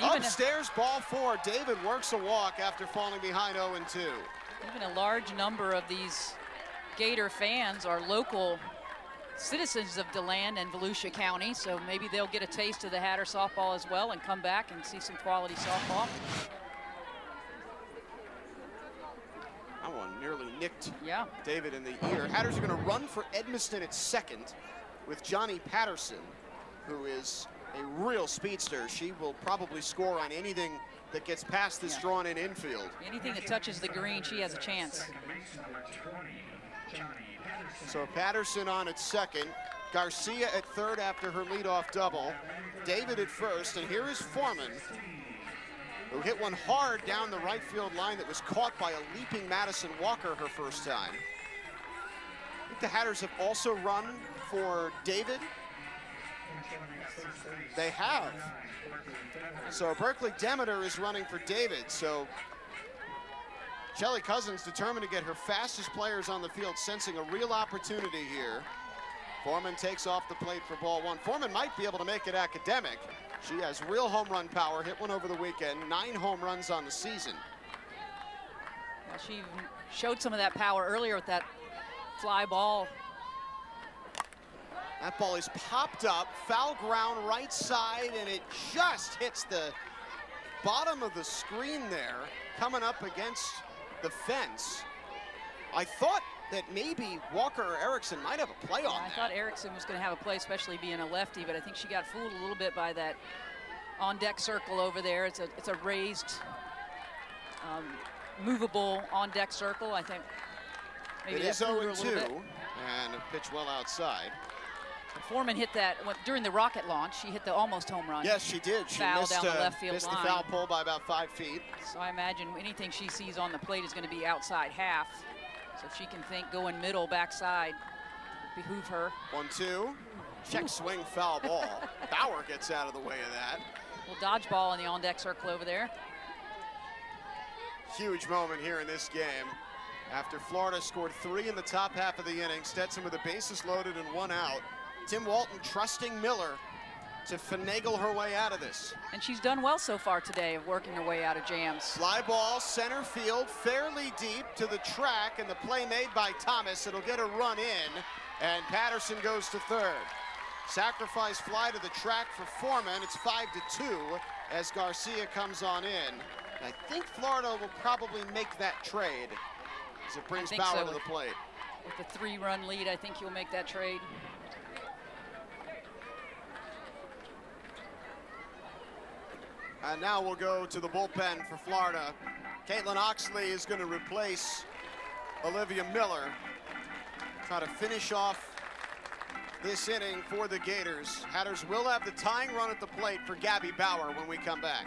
Upstairs, ball 4. David works a walk after falling behind 0-2. Even a large number of these Gator fans are local citizens of DeLand and Volusia County, so maybe they'll get a taste of the Hatter softball as well and come back and see some quality softball. That one nearly nicked David in the ear. Hatters are going to run for Edmiston at second with Johnny Patterson, who is a real speedster. She will probably score on anything that gets past this drawn-in infield. Anything that touches the green, she has a chance. So Patterson on at second, Garcia at third after her leadoff double, David at first, and here is Foreman, who hit one hard down the right field line that was caught by a leaping Madison Walker her first time. I think the Hatters have also run for David. They have. So Berkeley Demeter is running for David. So Shelly Cousins determined to get her fastest players on the field, sensing a real opportunity here. Foreman takes off the plate for ball 1. Foreman might be able to make it academic. She has real home run power, hit one over the weekend, 9 home runs on the season. Well, she showed some of that power earlier with that fly ball. That ball is popped up, foul ground right side, and it just hits the bottom of the screen there, coming up against the fence. I thought that maybe Walker or Erickson might have a play on that. I thought Erickson was going to have a play, especially being a lefty, but I think she got fooled a little bit by that on-deck circle over there. It's a raised, movable on-deck circle. I think maybe it is 0-2, and a pitch well outside. Foreman hit that during the rocket launch. She hit the almost home run. Yes, she did. She foul down the left field missed line. the foul pole by about 5 feet. So I imagine anything she sees on the plate is going to be outside half. So if she can think going middle, backside, behoove her. 1-2. Check swing, foul ball. Bauer gets out of the way of that. Little dodgeball in the on-deck circle over there. Huge moment here in this game. After Florida scored 3 in the top half of the inning, Stetson with the bases loaded and 1 out. Tim Walton trusting Miller to finagle her way out of this. And she's done well so far today of working her way out of jams. Fly ball, center field, fairly deep to the track, and the play made by Thomas. It'll get a run in, and Patterson goes to third. Sacrifice fly to the track for Foreman. It's 5-2 as Garcia comes on in. I think Florida will probably make that trade as it brings Bauer to the plate. With a 3-run lead, I think he'll make that trade. And now we'll go to the bullpen for Florida. Caitlin Oxley is going to replace Olivia Miller. Try to finish off this inning for the Gators. Hatters will have the tying run at the plate for Gabby Bauer when we come back.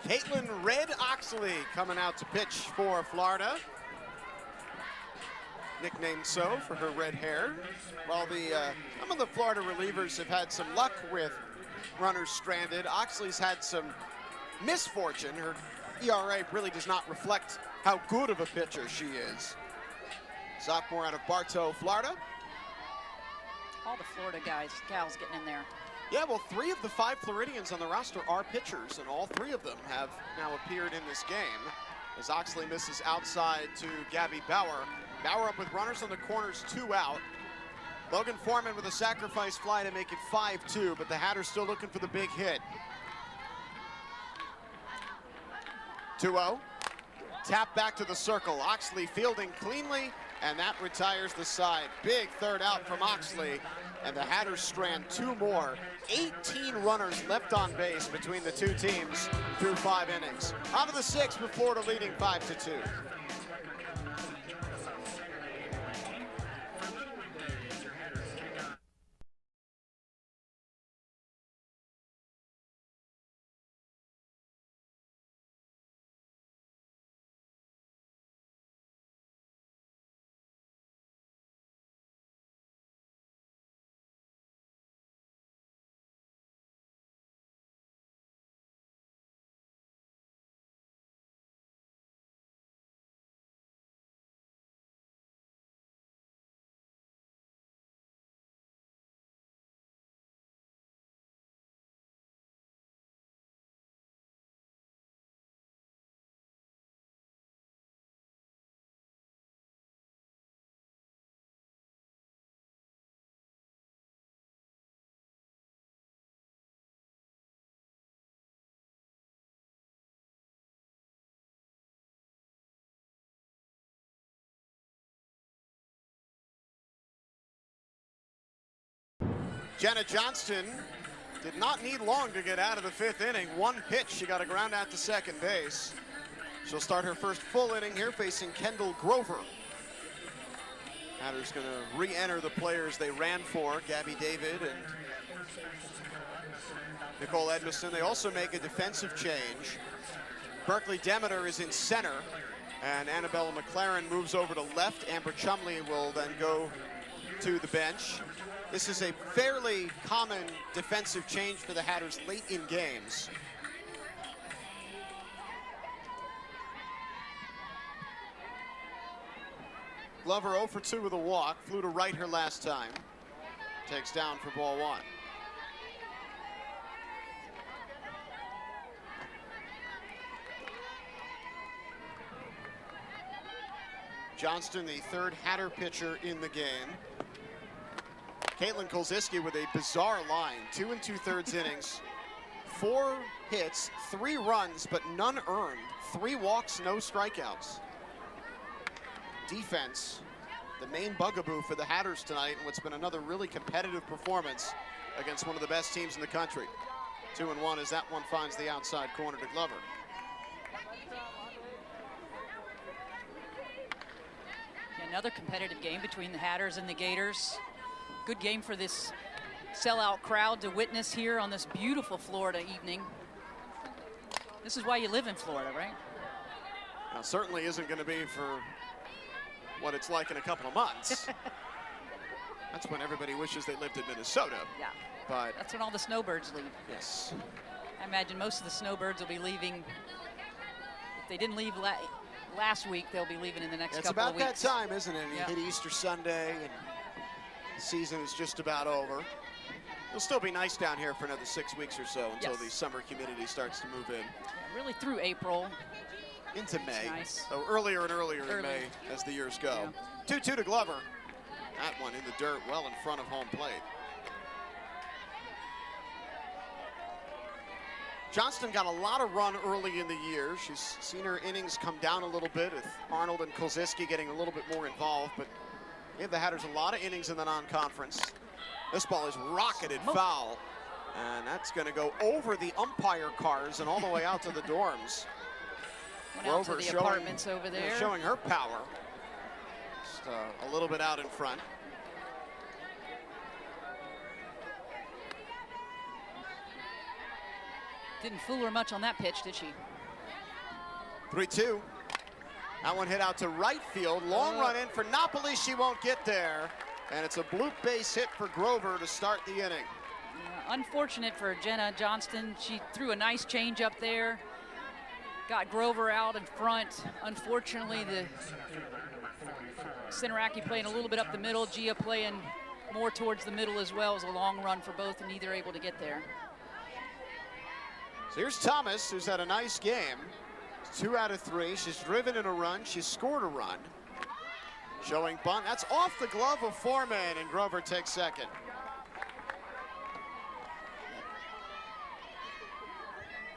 Caitlin Red Oxley coming out to pitch for Florida. Nicknamed so for her red hair. While some of the Florida relievers have had some luck with runners stranded, Oxley's had some misfortune. Her ERA really does not reflect how good of a pitcher she is. Sophomore out of Bartow, Florida. All the Florida gals getting in there. Yeah, well, 3 of the 5 Floridians on the roster are pitchers, and all 3 of them have now appeared in this game. As Oxley misses outside to Gabby Bauer. Bauer up with runners on the corners, 2 out. Logan Foreman with a sacrifice fly to make it 5-2, but the Hatters still looking for the big hit. 2-0. Tap back to the circle. Oxley fielding cleanly, and that retires the side. Big third out from Oxley, and the Hatters strand 2 more. 18 runners left on base between the 2 teams through 5 innings. Out of the 6th with Florida leading 5-2. Jenna Johnston did not need long to get out of the 5th inning. 1 pitch, she got a ground out to second base. She'll start her first full inning here facing Kendall Grover. Hatters going to re-enter the players they ran for, Gabby David and Nicole Edmiston. They also make a defensive change. Berkeley Demeter is in center, and Annabella McLaren moves over to left. Amber Chumley will then go to the bench. This is a fairly common defensive change for the Hatters late in games. Glover 0 for 2 with a walk. Flew to right her last time. Takes down for ball 1. Johnston, the third Hatter pitcher in the game. Caitlin Kolziski with a bizarre line, 2 2/3 innings, 4 hits, 3 runs, but none earned, 3 walks, no strikeouts. Defense, the main bugaboo for the Hatters tonight, and what's been another really competitive performance against one of the best teams in the country. 2-1 as that one finds the outside corner to Glover. Another competitive game between the Hatters and the Gators. Good game for this sellout crowd to witness here on this beautiful Florida evening. This is why you live in Florida, right? Now, certainly isn't going to be for what it's like in a couple of months. That's when everybody wishes they lived in Minnesota. Yeah, but that's when all the snowbirds leave. Yes. I imagine most of the snowbirds will be leaving. If they didn't leave last week, they'll be leaving in the next couple of weeks. It's about that time, isn't it? You Yeah. hit Easter Sunday, and the season is just about over. It'll still be nice down here for another 6 weeks or so until Yes. the summer humidity starts to move in. Yeah, really through April. Into May. Nice. So earlier and earlier in May as the years go. 2-2 to Glover. That one in the dirt, well in front of home plate. Johnston got a lot of run early in the year. She's seen her innings come down a little bit with Arnold and Kolziski getting a little bit more involved, but gave the Hatters a lot of innings in the non-conference. This ball is rocketed foul, and that's going to go over the umpire cars and all the way out to the dorms. Went out to the apartments over there. Showing her power. Just a little bit out in front. Didn't fool her much on that pitch, did she? 3-2. That one hit out to right field. Long run in for Napoli. She won't get there. And it's a bloop base hit for Grover to start the inning. Yeah, unfortunate for Jenna Johnston. She threw a nice change up there. Got Grover out in front. Unfortunately, the Cineraki playing a little bit up the middle. Gia playing more towards the middle as well. It was a long run for both, and neither able to get there. So here's Thomas, who's had a nice game. 2 out of 3. She's driven in a run. She's scored a run. Showing bunt. That's off the glove of Foreman, and Grover takes second.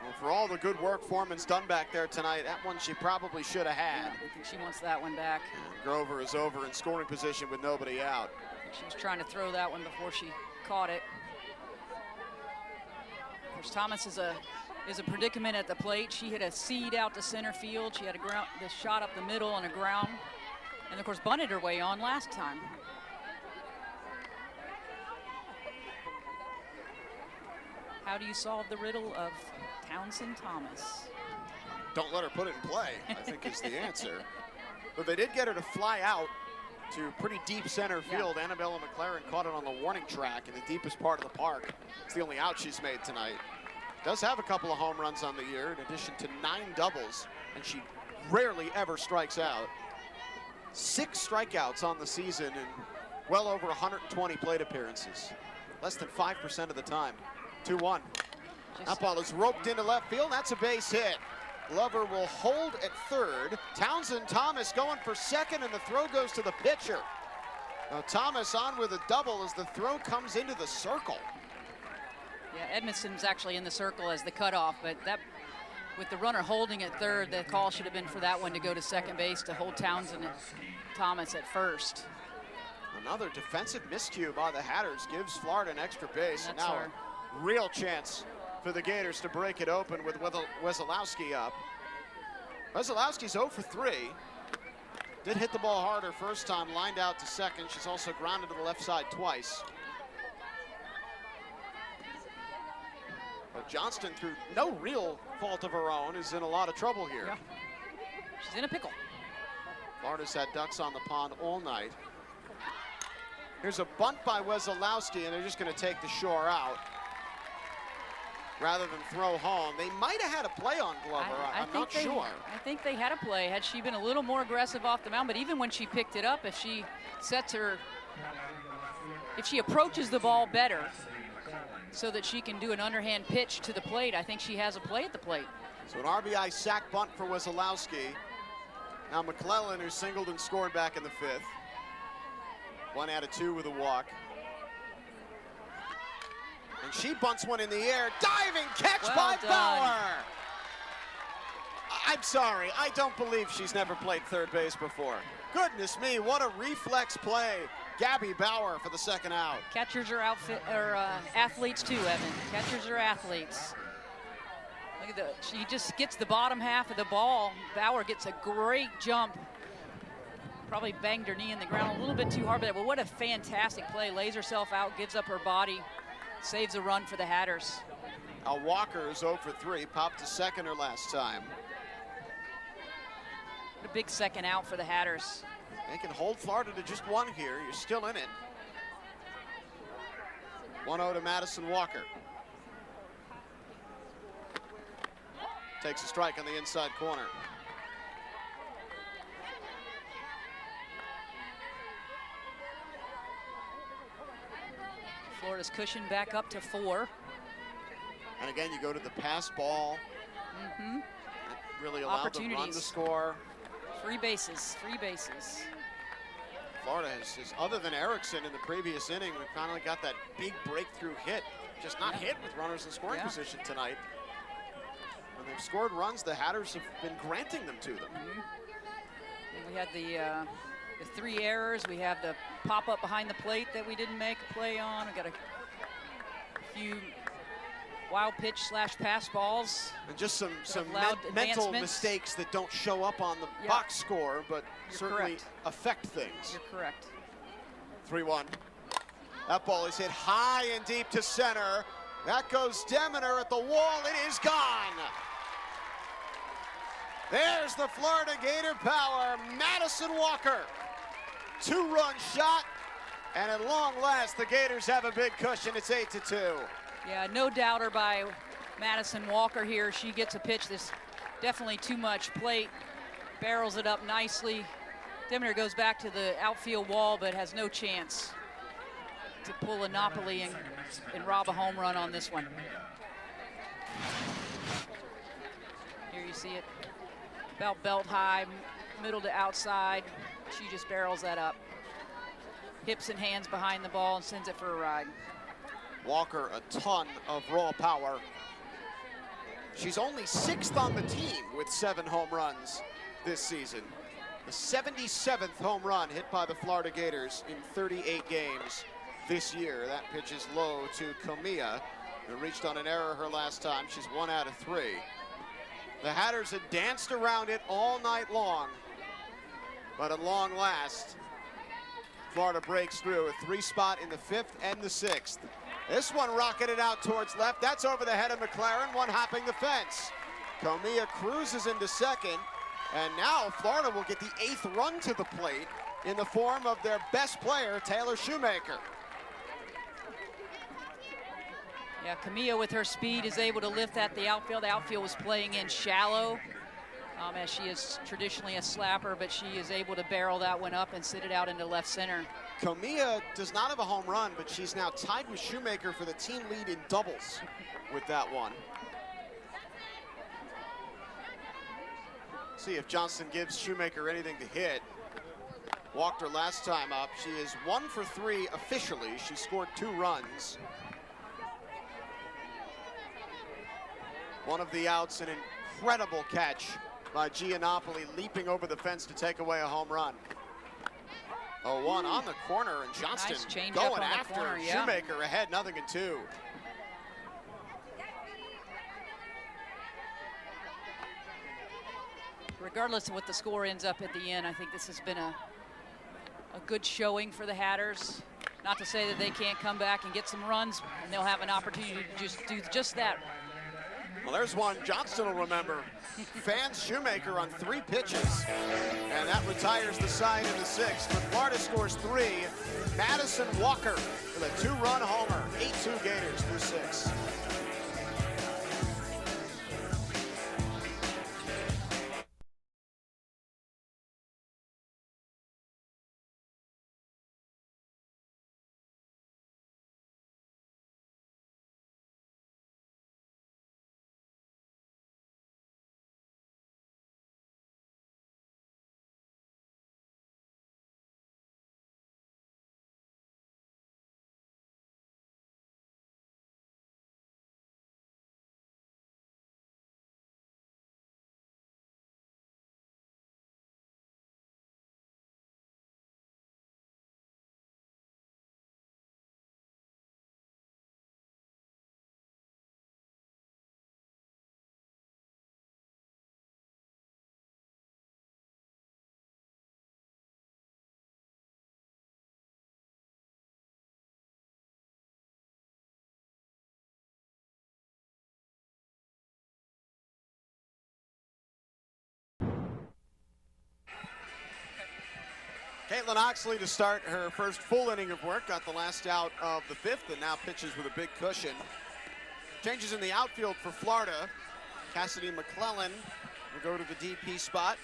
Well, for all the good work Foreman's done back there tonight, that one she probably should have had. I think she wants that one back. And Grover is over in scoring position with nobody out. I think she was trying to throw that one before she caught it. Of course, Thomas is a predicament at the plate. She hit a seed out to center field. She had the shot up the middle on a ground. And of course, bunted her way on last time. How do you solve the riddle of Townsend Thomas? Don't let her put it in play, I think is the answer. But they did get her to fly out to pretty deep center field. Yeah. Annabella McLaren caught it on the warning track in the deepest part of the park. It's the only out she's made tonight. Does have a couple of home runs on the year in addition to 9 doubles, and she rarely ever strikes out. 6 strikeouts on the season and well over 120 plate appearances. Less than 5% of the time. 2-1. That ball is roped into left field. That's a base hit. Glover will hold at third. Townsend Thomas going for second, and the throw goes to the pitcher. Now Thomas on with a double as the throw comes into the circle. Yeah, Edmondson's actually in the circle as the cutoff, but that, with the runner holding at third, the call should have been for that one to go to second base to hold Townsend and Thomas at first. Another defensive miscue by the Hatters gives Florida an extra base. And That's now our a real chance for the Gators to break it open with Wesolowski up. Wesolowski's 0 for 3. Did hit the ball hard her first time, lined out to second. She's also grounded to the left side twice. But Johnston, through no real fault of her own, is in a lot of trouble here. Yeah. She's in a pickle. Florida's had ducks on the pond all night. Here's a bunt by Wesolowski, and they're just going to take the shore out rather than throw home. They might have had a play on Glover. I'm not sure. I think they had a play. Had she been a little more aggressive off the mound, but even when she picked it up, if she sets her, if she approaches the ball better so that she can do an underhand pitch to the plate, I think she has a play at the plate. So an RBI sac bunt for Wesolowski. Now McClellan, who singled and scored back in the 5th. 1 out of 2 with a walk. And she bunts one in the air. Diving catch by Bauer. I'm sorry, I don't believe she's never played third base before. Goodness me, what a reflex play. Gabby Bauer for the 2nd out. Catchers are athletes too, Evan. Catchers are athletes. Look at she just gets the bottom half of the ball. Bauer gets a great jump. Probably banged her knee in the ground a little bit too hard, but what a fantastic play. Lays herself out, gives up her body, saves a run for the Hatters. Now Walker is 0 for 3, popped to 2nd her last time. What a big 2nd out for the Hatters. They can hold Florida to just 1 here. You're still in it. 1-0 to Madison Walker. Takes a strike on the inside corner. Florida's cushion back up to 4. And again, you go to the pass ball. Mm-hmm. That really allowed the run to score. Free bases, free bases. Florida has, other than Erickson in the previous inning, we finally got that big breakthrough hit. Just not hit with runners in scoring position tonight. When they've scored runs, the Hatters have been granting them to them. And we had the 3 errors. We have the pop-up behind the plate that we didn't make a play on. We got a few wild pitch / pass balls. And just some mental mistakes that don't show up on the box score, but certainly affect things. You're correct. 3-1. That ball is hit high and deep to center. That goes Demeter at the wall. It is gone. There's the Florida Gator power, Madison Walker. 2-run shot, and at long last, the Gators have a big cushion. It's 8-2. Yeah, no doubter by Madison Walker here. She gets a pitch that's definitely too much plate, barrels it up nicely. Demeter goes back to the outfield wall, but has no chance to pull a Napoli and rob a home run on this one. Here you see it, about belt high, middle to outside. She just barrels that up. Hips and hands behind the ball and sends it for a ride. Walker, a ton of raw power. She's only 6th on the team with 7 home runs this season. The 77th home run hit by the Florida Gators in 38 games this year. That pitch is low to Comia, who reached on an error her last time. She's 1 out of 3. The Hatters had danced around it all night long, but at long last, Florida breaks through. A 3 spot in the 5th and the 6th. This one rocketed out towards left. That's over the head of McLaren, one hopping the fence. Comia cruises into 2nd, and now Florida will get the 8th run to the plate in the form of their best player, Taylor Shoemaker. Yeah, Comia with her speed is able to lift that the outfield. The outfield was playing in shallow, as she is traditionally a slapper, but she is able to barrel that one up and sit it out into left center. Comia does not have a home run, but she's now tied with Shoemaker for the team lead in doubles with that one. See if Johnston gives Shoemaker anything to hit. Walked her last time up. She is 1 for 3 officially. She scored 2 runs. One of the outs, an incredible catch by Giannopoli, leaping over the fence to take away a home run. 0-1 on the corner, and Johnston nice going after Shoemaker, ahead 0-2. Regardless of what the score ends up at the end, I think this has been a good showing for the Hatters. Not to say that they can't come back and get some runs, and they'll have an opportunity to just do just that. Well, there's one Johnston will remember. Fans Shoemaker on 3 pitches, and that retires the side in the 6th. But Florida scores 3. Madison Walker with a 2-run homer. 8-2 Gators through 6. Caitlin Oxley to start her first full inning of work, got the last out of the 5th, and now pitches with a big cushion. Changes in the outfield for Florida. Cassidy McClellan will go to the DP spot.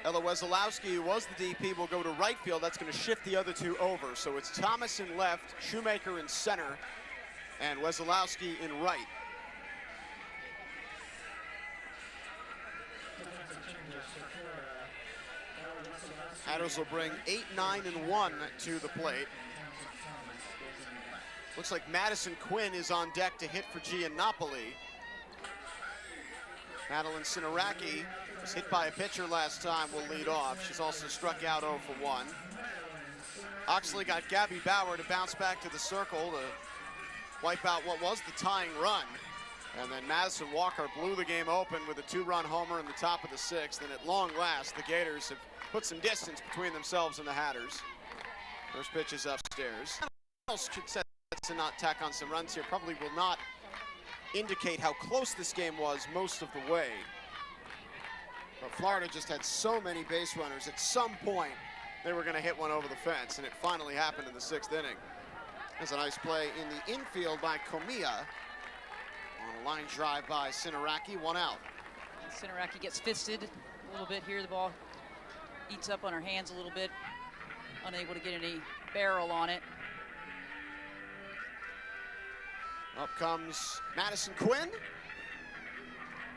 Ella Wesolowski, who was the DP, will go to right field. That's going to shift the other two over. So it's Thomas in left, Shoemaker in center, and Wesolowski in right. Hatters will bring 8, 9, and 1 to the plate. Looks like Madison Quinn is on deck to hit for Giannopoli. Madeline Sinaraki was hit by a pitcher last time, will lead off. She's also struck out 0 for 1. Oxley got Gabby Bauer to bounce back to the circle to wipe out what was the tying run. And then Madison Walker blew the game open with a 2-run homer in the top of the 6th. And at long last, the Gators have put some distance between themselves and the Hatters. First pitch is upstairs. Else should Stetson not tack on some runs here. Probably will not indicate how close this game was most of the way. But Florida just had so many base runners. At some point, they were going to hit one over the fence, and it finally happened in the 6th inning. There's a nice play in the infield by Komiya. On a line drive by Sinaraki, 1 out. Sinaraki gets fisted a little bit here. The ball eats up on her hands a little bit. Unable to get any barrel on it. Up comes Madison Quinn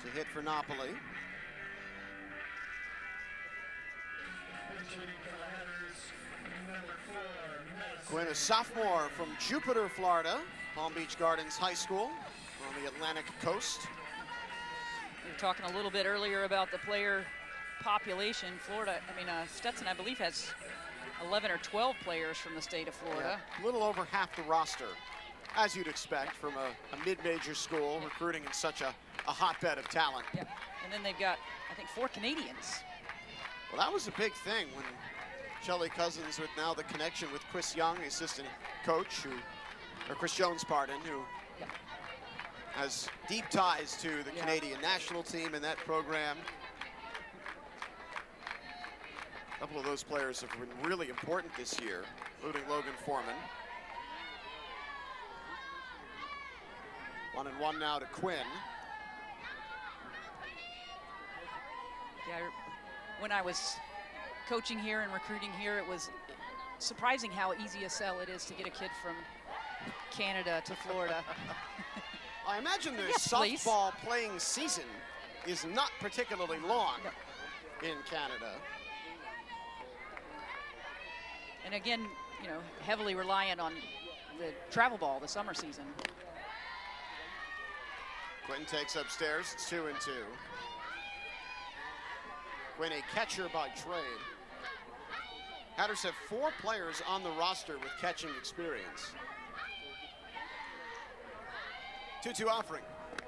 to hit for Napoli. Quinn, a sophomore from Jupiter, Florida, Palm Beach Gardens High School on the Atlantic coast. We were talking a little bit earlier about the player population. Florida, Stetson, I believe, has 11 or 12 players from the state of Florida. Yeah, a little over half the roster, as you'd expect from a mid-major school recruiting in such a hotbed of talent. Yep. And then they've got, I think, 4 Canadians. Well, that was a big thing when Shelly Cousins, with now the connection with Chris Young, assistant coach, or Chris Jones, pardon, who has deep ties to the Canadian national team and that program. A couple of those players have been really important this year, including Logan Foreman. 1-1 now to Quinn. Yeah, when I was coaching here and recruiting here, it was surprising how easy a sell it is to get a kid from Canada to Florida. I imagine the softball playing season is not particularly long in Canada. And again, heavily reliant on the travel ball, the summer season. Quinn takes upstairs, it's 2-2. Quinn, a catcher by trade. Hatters have 4 players on the roster with catching experience. 2-2 offering.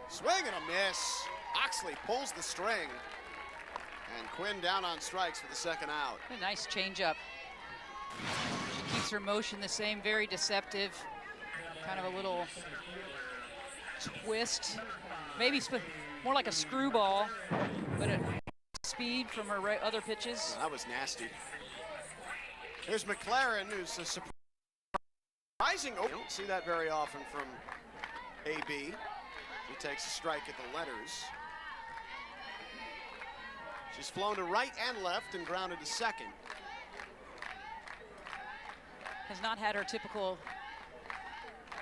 Swing and a miss. Oxley pulls the string. And Quinn down on strikes for the 2nd out. A nice changeup. She keeps her motion the same, very deceptive. Kind of a little twist. Maybe more like a screwball, but a speed from her other pitches. That was nasty. Here's McLaren, who's a surprising. You don't see that very often from AB. He takes a strike at the letters. She's flown to right and left and grounded to second. Has not had her typical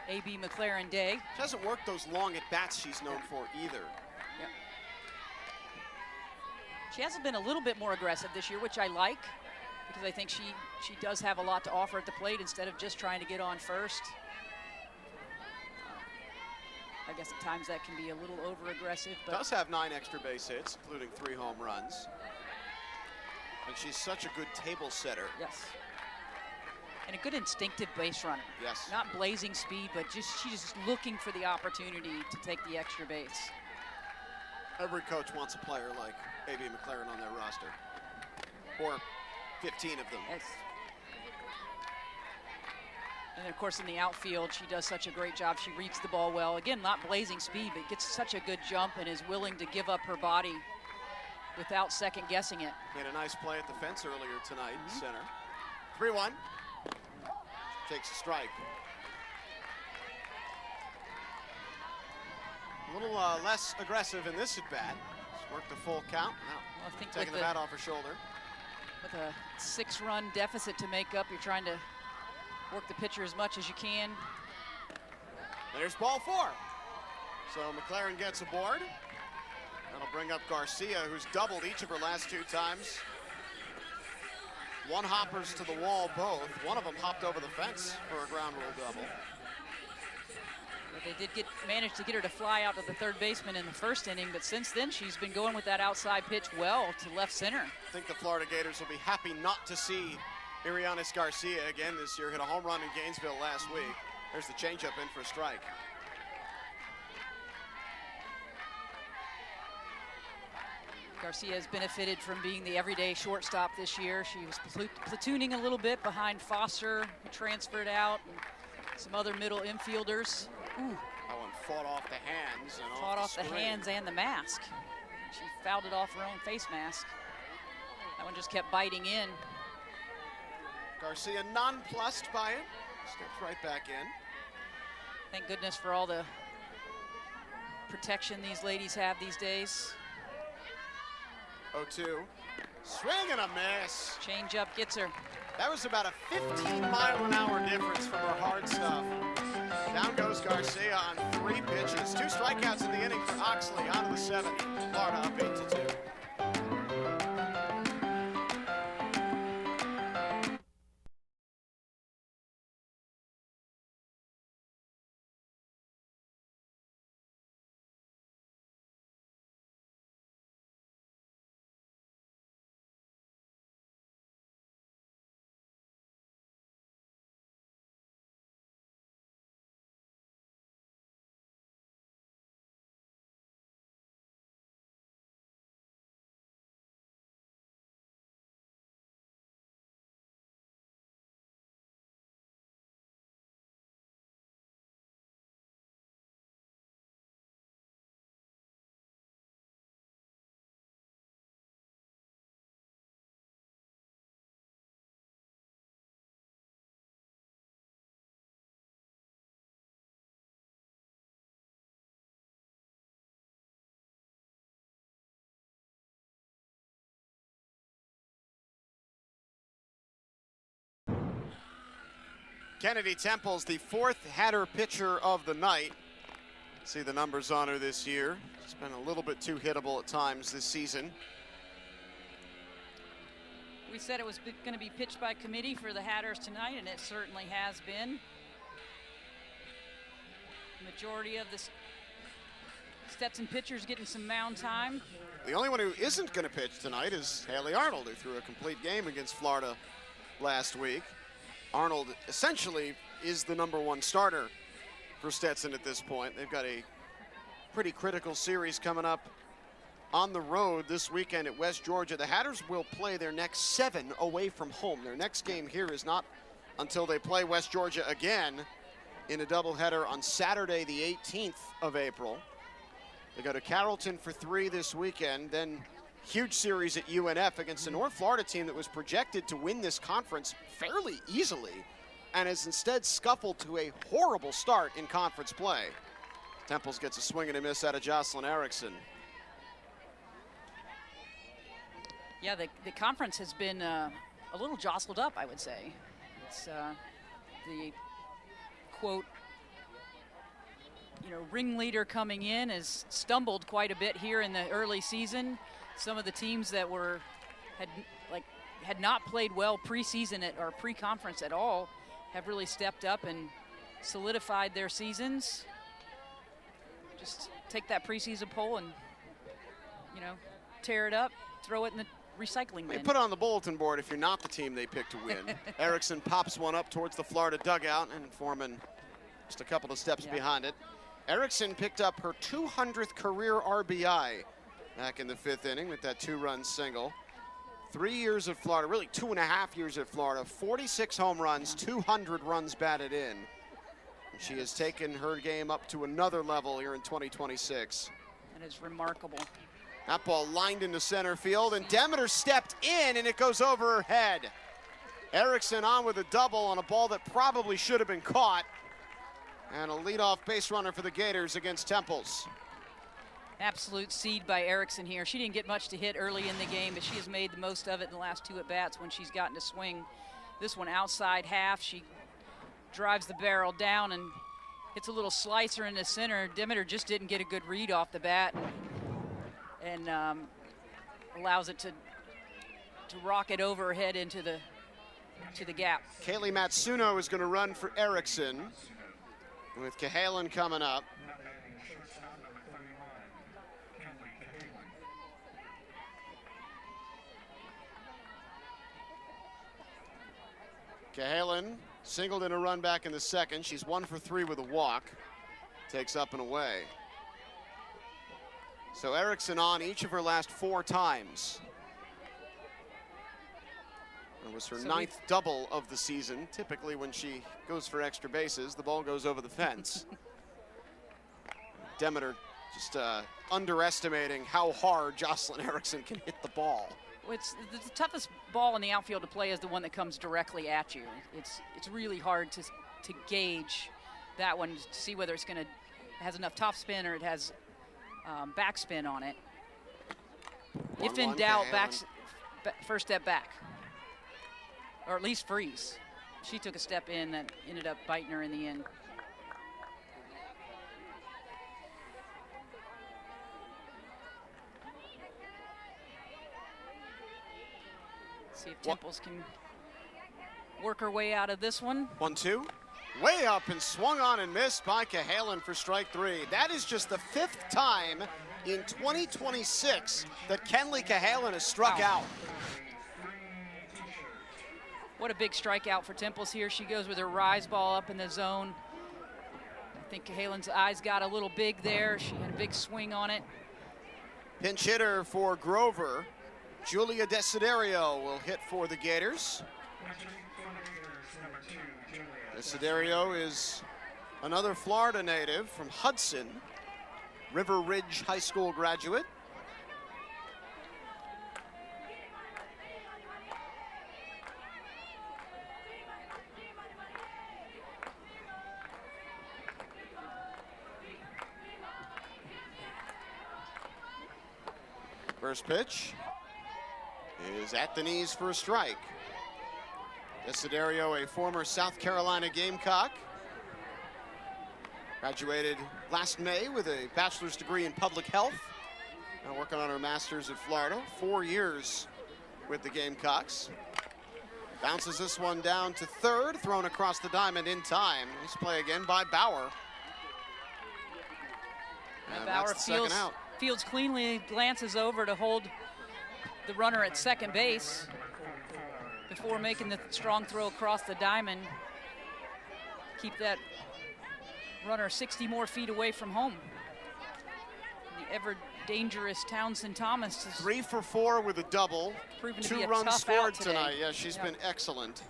AB McLaren day. She hasn't worked those long at-bats she's known for either. Yep. She hasn't been a little bit more aggressive this year, which I like, because I think she does have a lot to offer at the plate instead of just trying to get on first. I guess at times that can be a little over-aggressive. But does have 9 extra base hits, including 3 home runs. And she's such a good table setter. Yes. And a good instinctive base runner. Yes. Not blazing speed, but she's just looking for the opportunity to take the extra base. Every coach wants a player like AB McLaren on their roster. Or 15 of them. Yes. And then, of course, in the outfield, she does such a great job. She reads the ball well. Again, not blazing speed, but gets such a good jump and is willing to give up her body without second guessing it. Made a nice play at the fence earlier tonight, center. 3-1. Takes a strike. A little less aggressive in this at-bat. Worked a full count. Now, Well, I think taking the bat off her shoulder. With a 6-run deficit to make up, you're trying to work the pitcher as much as you can. There's ball 4. So McLaren gets aboard. That'll bring up Garcia, who's doubled each of her last 2 times. 1 hoppers to the wall both. One of them hopped over the fence for a ground rule double. But they did manage to get her to fly out to the third baseman in the first inning, but since then she's been going with that outside pitch well to left center. I think the Florida Gators will be happy not to see Irianis Garcia again this year. Hit a home run in Gainesville last week. There's the changeup in for a strike. Garcia has benefited from being the everyday shortstop this year. She was platooning a little bit behind Foster, who transferred out, and some other middle infielders. Ooh. That one fought off the hands and fought off the screen. hands and the mask. She fouled it off her own face mask. That one just kept biting in. Garcia nonplussed by it. Steps right back in. Thank goodness for all the protection these ladies have these days. 0-2. Swing and a miss. Change up gets her. That was about a 15-mile-an-hour difference from her hard stuff. Down goes Garcia on 3 pitches. 2 strikeouts in the inning for Oxley out of the 7th. Florida up 8-2. Kennedy Temple's the 4th Hatter pitcher of the night. See the numbers on her this year. She's been a little bit too hittable at times this season. We said it was going to be pitched by committee for the Hatters tonight, and it certainly has been. Majority of the Stetson pitchers getting some mound time. The only one who isn't going to pitch tonight is Haley Arnold, who threw a complete game against Florida last week. Arnold essentially is the #1 starter for Stetson at this point. They've got a pretty critical series coming up on the road this weekend at West Georgia. The Hatters will play their next 7 away from home. Their next game here is not until they play West Georgia again in a doubleheader on Saturday, the 18th of April. They go to Carrollton for 3 this weekend, then huge series at UNF against a North Florida team that was projected to win this conference fairly easily and has instead scuffled to a horrible start in conference play. Temples gets a swing and a miss out of Jocelyn Erickson. Yeah, the conference has been a little jostled up, I would say. It's the quote, ringleader coming in has stumbled quite a bit here in the early season. Some of the teams that had not played well preseason or pre-conference at all have really stepped up and solidified their seasons. Just take that preseason poll and, tear it up, throw it in the recycling bin. They put it on the bulletin board if you're not the team they pick to win. Erickson pops one up towards the Florida dugout, and Foreman just a couple of steps behind it. Erickson picked up her 200th career RBI back in the 5th inning with that 2-run single. 3 years at Florida, really 2.5 years at Florida, 46 home runs, 200 runs batted in. And she has taken her game up to another level here in 2026. That is remarkable. That ball lined into center field, and Demeter stepped in, and it goes over her head. Erickson on with a double on a ball that probably should have been caught. And a leadoff base runner for the Gators against Temples. Absolute seed by Erickson here. She didn't get much to hit early in the game, but she has made the most of it in the last 2 at-bats when she's gotten to swing. This one outside half, she drives the barrel down and hits a little slicer in the center. Demeter just didn't get a good read off the bat and allows it to rocket over her head into the gap. Kaylee Matsuno is going to run for Erickson with Cahalan coming up. Cahalan singled in a run back in the second. She's 1 for 3 with a walk. Takes up and away. So Erickson on each of her last 4 times. It was her 9th double of the season. Typically when she goes for extra bases, the ball goes over the fence. Demeter just underestimating how hard Jocelyn Erickson can hit the ball. It's the toughest ball in the outfield to play is the one that comes directly at you. It's really hard to gauge that one, to see whether it's has enough topspin or it has backspin on it. If in doubt, first step back, or at least freeze. She took a step in that ended up biting her in the end. See if Temples can work her way out of this one. 1-2. Way up and swung on and missed by Cahalan for strike 3. That is just the 5th time in 2026 that Kenley Cahalan has struck out. What a big strikeout for Temples here. She goes with her rise ball up in the zone. I think Cahalan's eyes got a little big there. She had a big swing on it. Pinch hitter for Grover. Julia Desiderio will hit for the Gators. Desiderio is another Florida native from Hudson, River Ridge High School graduate. First pitch is at the knees for a strike. Desiderio, a former South Carolina Gamecock. Graduated last May with a bachelor's degree in public health. Now working on her master's at Florida. 4 years with the Gamecocks. Bounces this one down to third, thrown across the diamond in time. Nice play again by Bauer. And Bauer that's the second out. Fields cleanly, glances over to hold the runner at second base before making the strong throw across the diamond. Keep that runner 60 more feet away from home. The ever dangerous Townsend Thomas is 3 for 4 with a double. 2 runs scored tonight. Yeah, she's been excellent.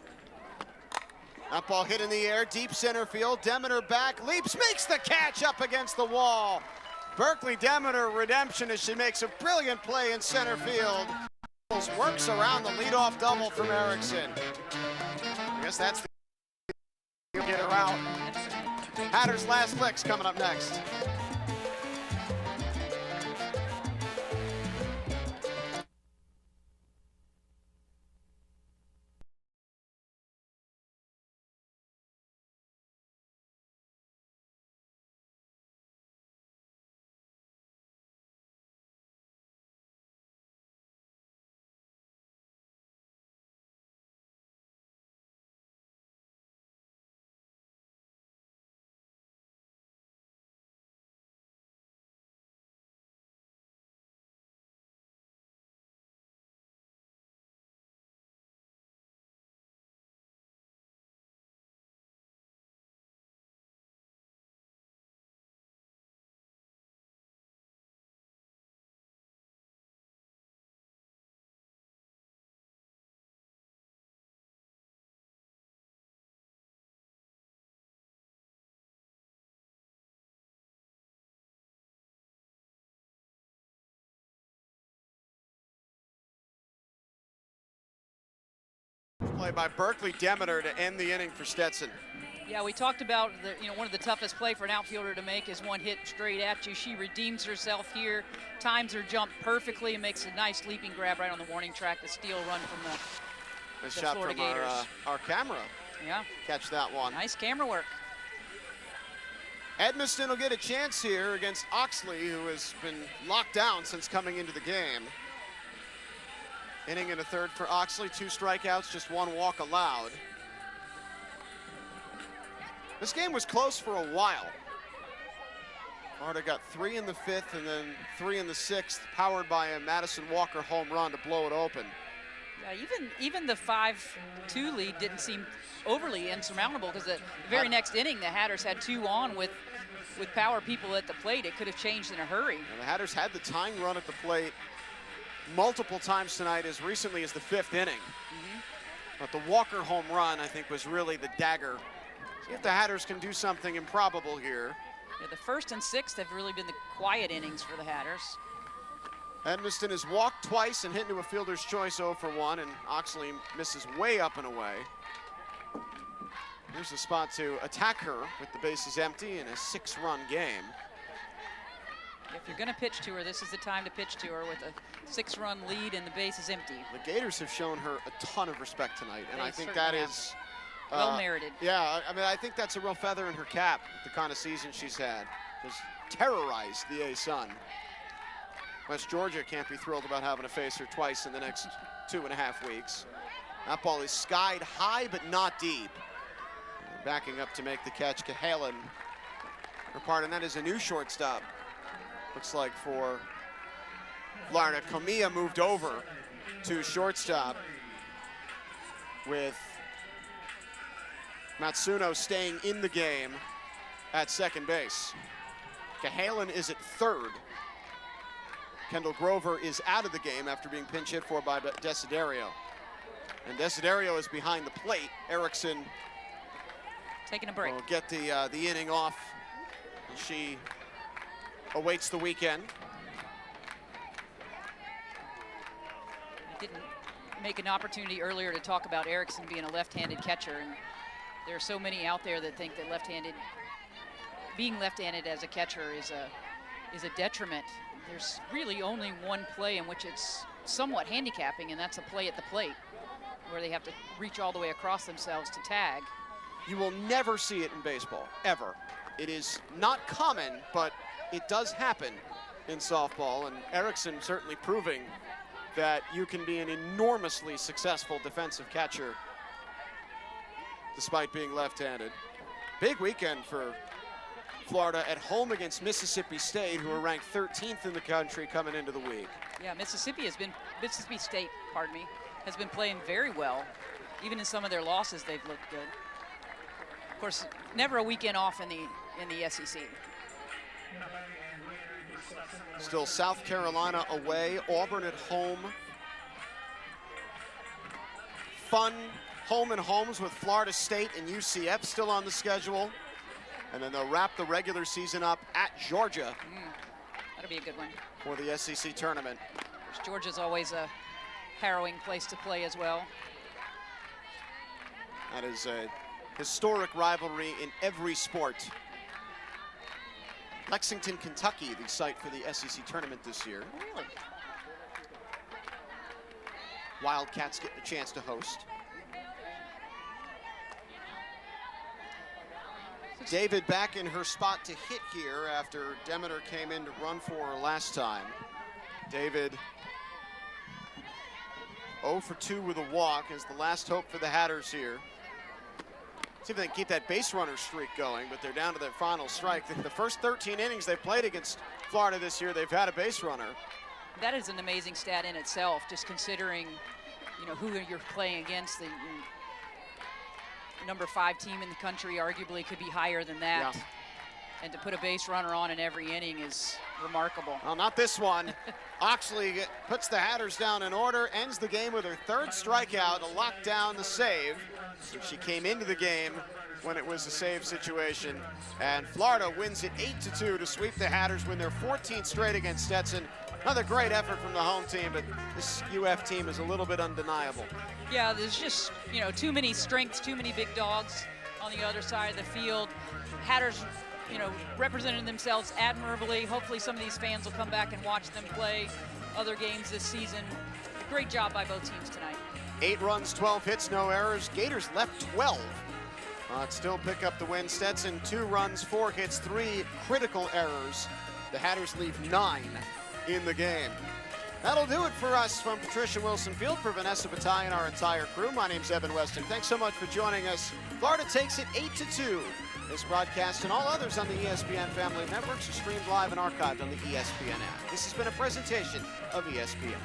That ball hit in the air, deep center field. Demeter back, leaps, makes the catch up against the wall. Berkeley Demeter redemption as she makes a brilliant play in center field. Works around the leadoff double from Erickson. I guess that's the get her out. Hatter's last licks coming up next. play by Berkeley Demeter to end the inning for Stetson. Yeah, we talked about one of the toughest play for an outfielder to make is one hit straight at you. She redeems herself here, times her jump perfectly, and makes a nice leaping grab right on the warning track, the steal run from the shot Florida from Gators. Our camera. Yeah. Catch that one. Nice camera work. Edmiston will get a chance here against Oxley, who has been locked down since coming into the game. Inning and a third for Oxley, 2 strikeouts, just 1 walk allowed. This game was close for a while. Florida got 3 in the 5th and then 3 in the 6th, powered by a Madison Walker home run to blow it open. Yeah, even the 5-2 lead didn't seem overly insurmountable, because the very next inning, the Hatters had 2 on with power people at the plate. It could have changed in a hurry. And the Hatters had the tying run at the plate multiple times tonight, as recently as the 5th inning. But the Walker home run, I think, was really the dagger. See if the Hatters can do something improbable here. Yeah, the 1st and 6th have really been the quiet innings for the Hatters. Edmiston has walked twice and hit into a fielder's choice 0 for 1, and Oxley misses way up and away. Here's the spot to attack her with the bases empty in a 6-run game. If you're going to pitch to her, this is the time to pitch to her with a 6-run lead and the bases empty. The Gators have shown her a ton of respect tonight, and I think that is well merited. Yeah, I mean, I think that's a real feather in her cap, the kind of season she's had. Just terrorized the A-Sun. West Georgia can't be thrilled about having to face her twice in the next 2.5 weeks. That ball is skied high, but not deep. Backing up to make the catch, Cahalan. Her part, and that is a new shortstop. Looks like for Florida. Comilla moved over to shortstop, with Matsuno staying in the game at second base. Cahalan is at third. Kendall Grover is out of the game after being pinch hit for by Desiderio. And Desiderio is behind the plate. Erickson taking a break. Will get the inning off. She awaits the weekend. I didn't make an opportunity earlier to talk about Erickson being a left-handed catcher, and there are so many out there that think that being left-handed as a catcher is a detriment. There's really only one play in which it's somewhat handicapping, and that's a play at the plate, where they have to reach all the way across themselves to tag. You will never see it in baseball, ever. It is not common, but it does happen in softball, and Erickson certainly proving that you can be an enormously successful defensive catcher despite being left-handed. Big weekend for Florida at home against Mississippi State, who are ranked 13th in the country coming into the week. Yeah, Mississippi State, pardon me, has been playing very well. Even in some of their losses, they've looked good. Of course, never a weekend off in the SEC. Still South Carolina away, Auburn at home. Fun home and homes with Florida State and UCF still on the schedule. And then they'll wrap the regular season up at Georgia. That'll be a good one. For the SEC tournament. Georgia's always a harrowing place to play as well. That is a historic rivalry in every sport. Lexington, Kentucky, the site for the SEC tournament this year. Really? Wildcats get a chance to host. David back in her spot to hit here after Demeter came in to run for her last time. David 0 for 2 with a walk is the last hope for the Hatters here. See if they can keep that base runner streak going, but they're down to their final strike. The first 13 innings they've played against Florida this year, they've had a base runner. That is an amazing stat in itself, just considering, who you're playing against. The number 5 team in the country arguably could be higher than that. Yeah. And to put a base runner on in every inning is remarkable. Well, not this one. Oxley puts the Hatters down in order, ends the game with her 3rd strikeout to lock down the save. So she came into the game when it was a save situation. And Florida wins it 8-2 to sweep the Hatters, win their 14th straight against Stetson. Another great effort from the home team, but this UF team is a little bit undeniable. Yeah, there's just, too many strengths, too many big dogs on the other side of the field. Hatters, represented themselves admirably. Hopefully some of these fans will come back and watch them play other games this season. Great job by both teams tonight. 8 runs, 12 hits, no errors. Gators left 12. Still pick up the win. Stetson, 2 runs, 4 hits, 3 critical errors. The Hatters leave 9 in the game. That'll do it for us from Patricia Wilson Field. For Vanessa Bataille and our entire crew, my name's Evan Weston. Thanks so much for joining us. Florida takes it 8-2. This broadcast and all others on the ESPN family of networks are streamed live and archived on the ESPN app. This has been a presentation of ESPN.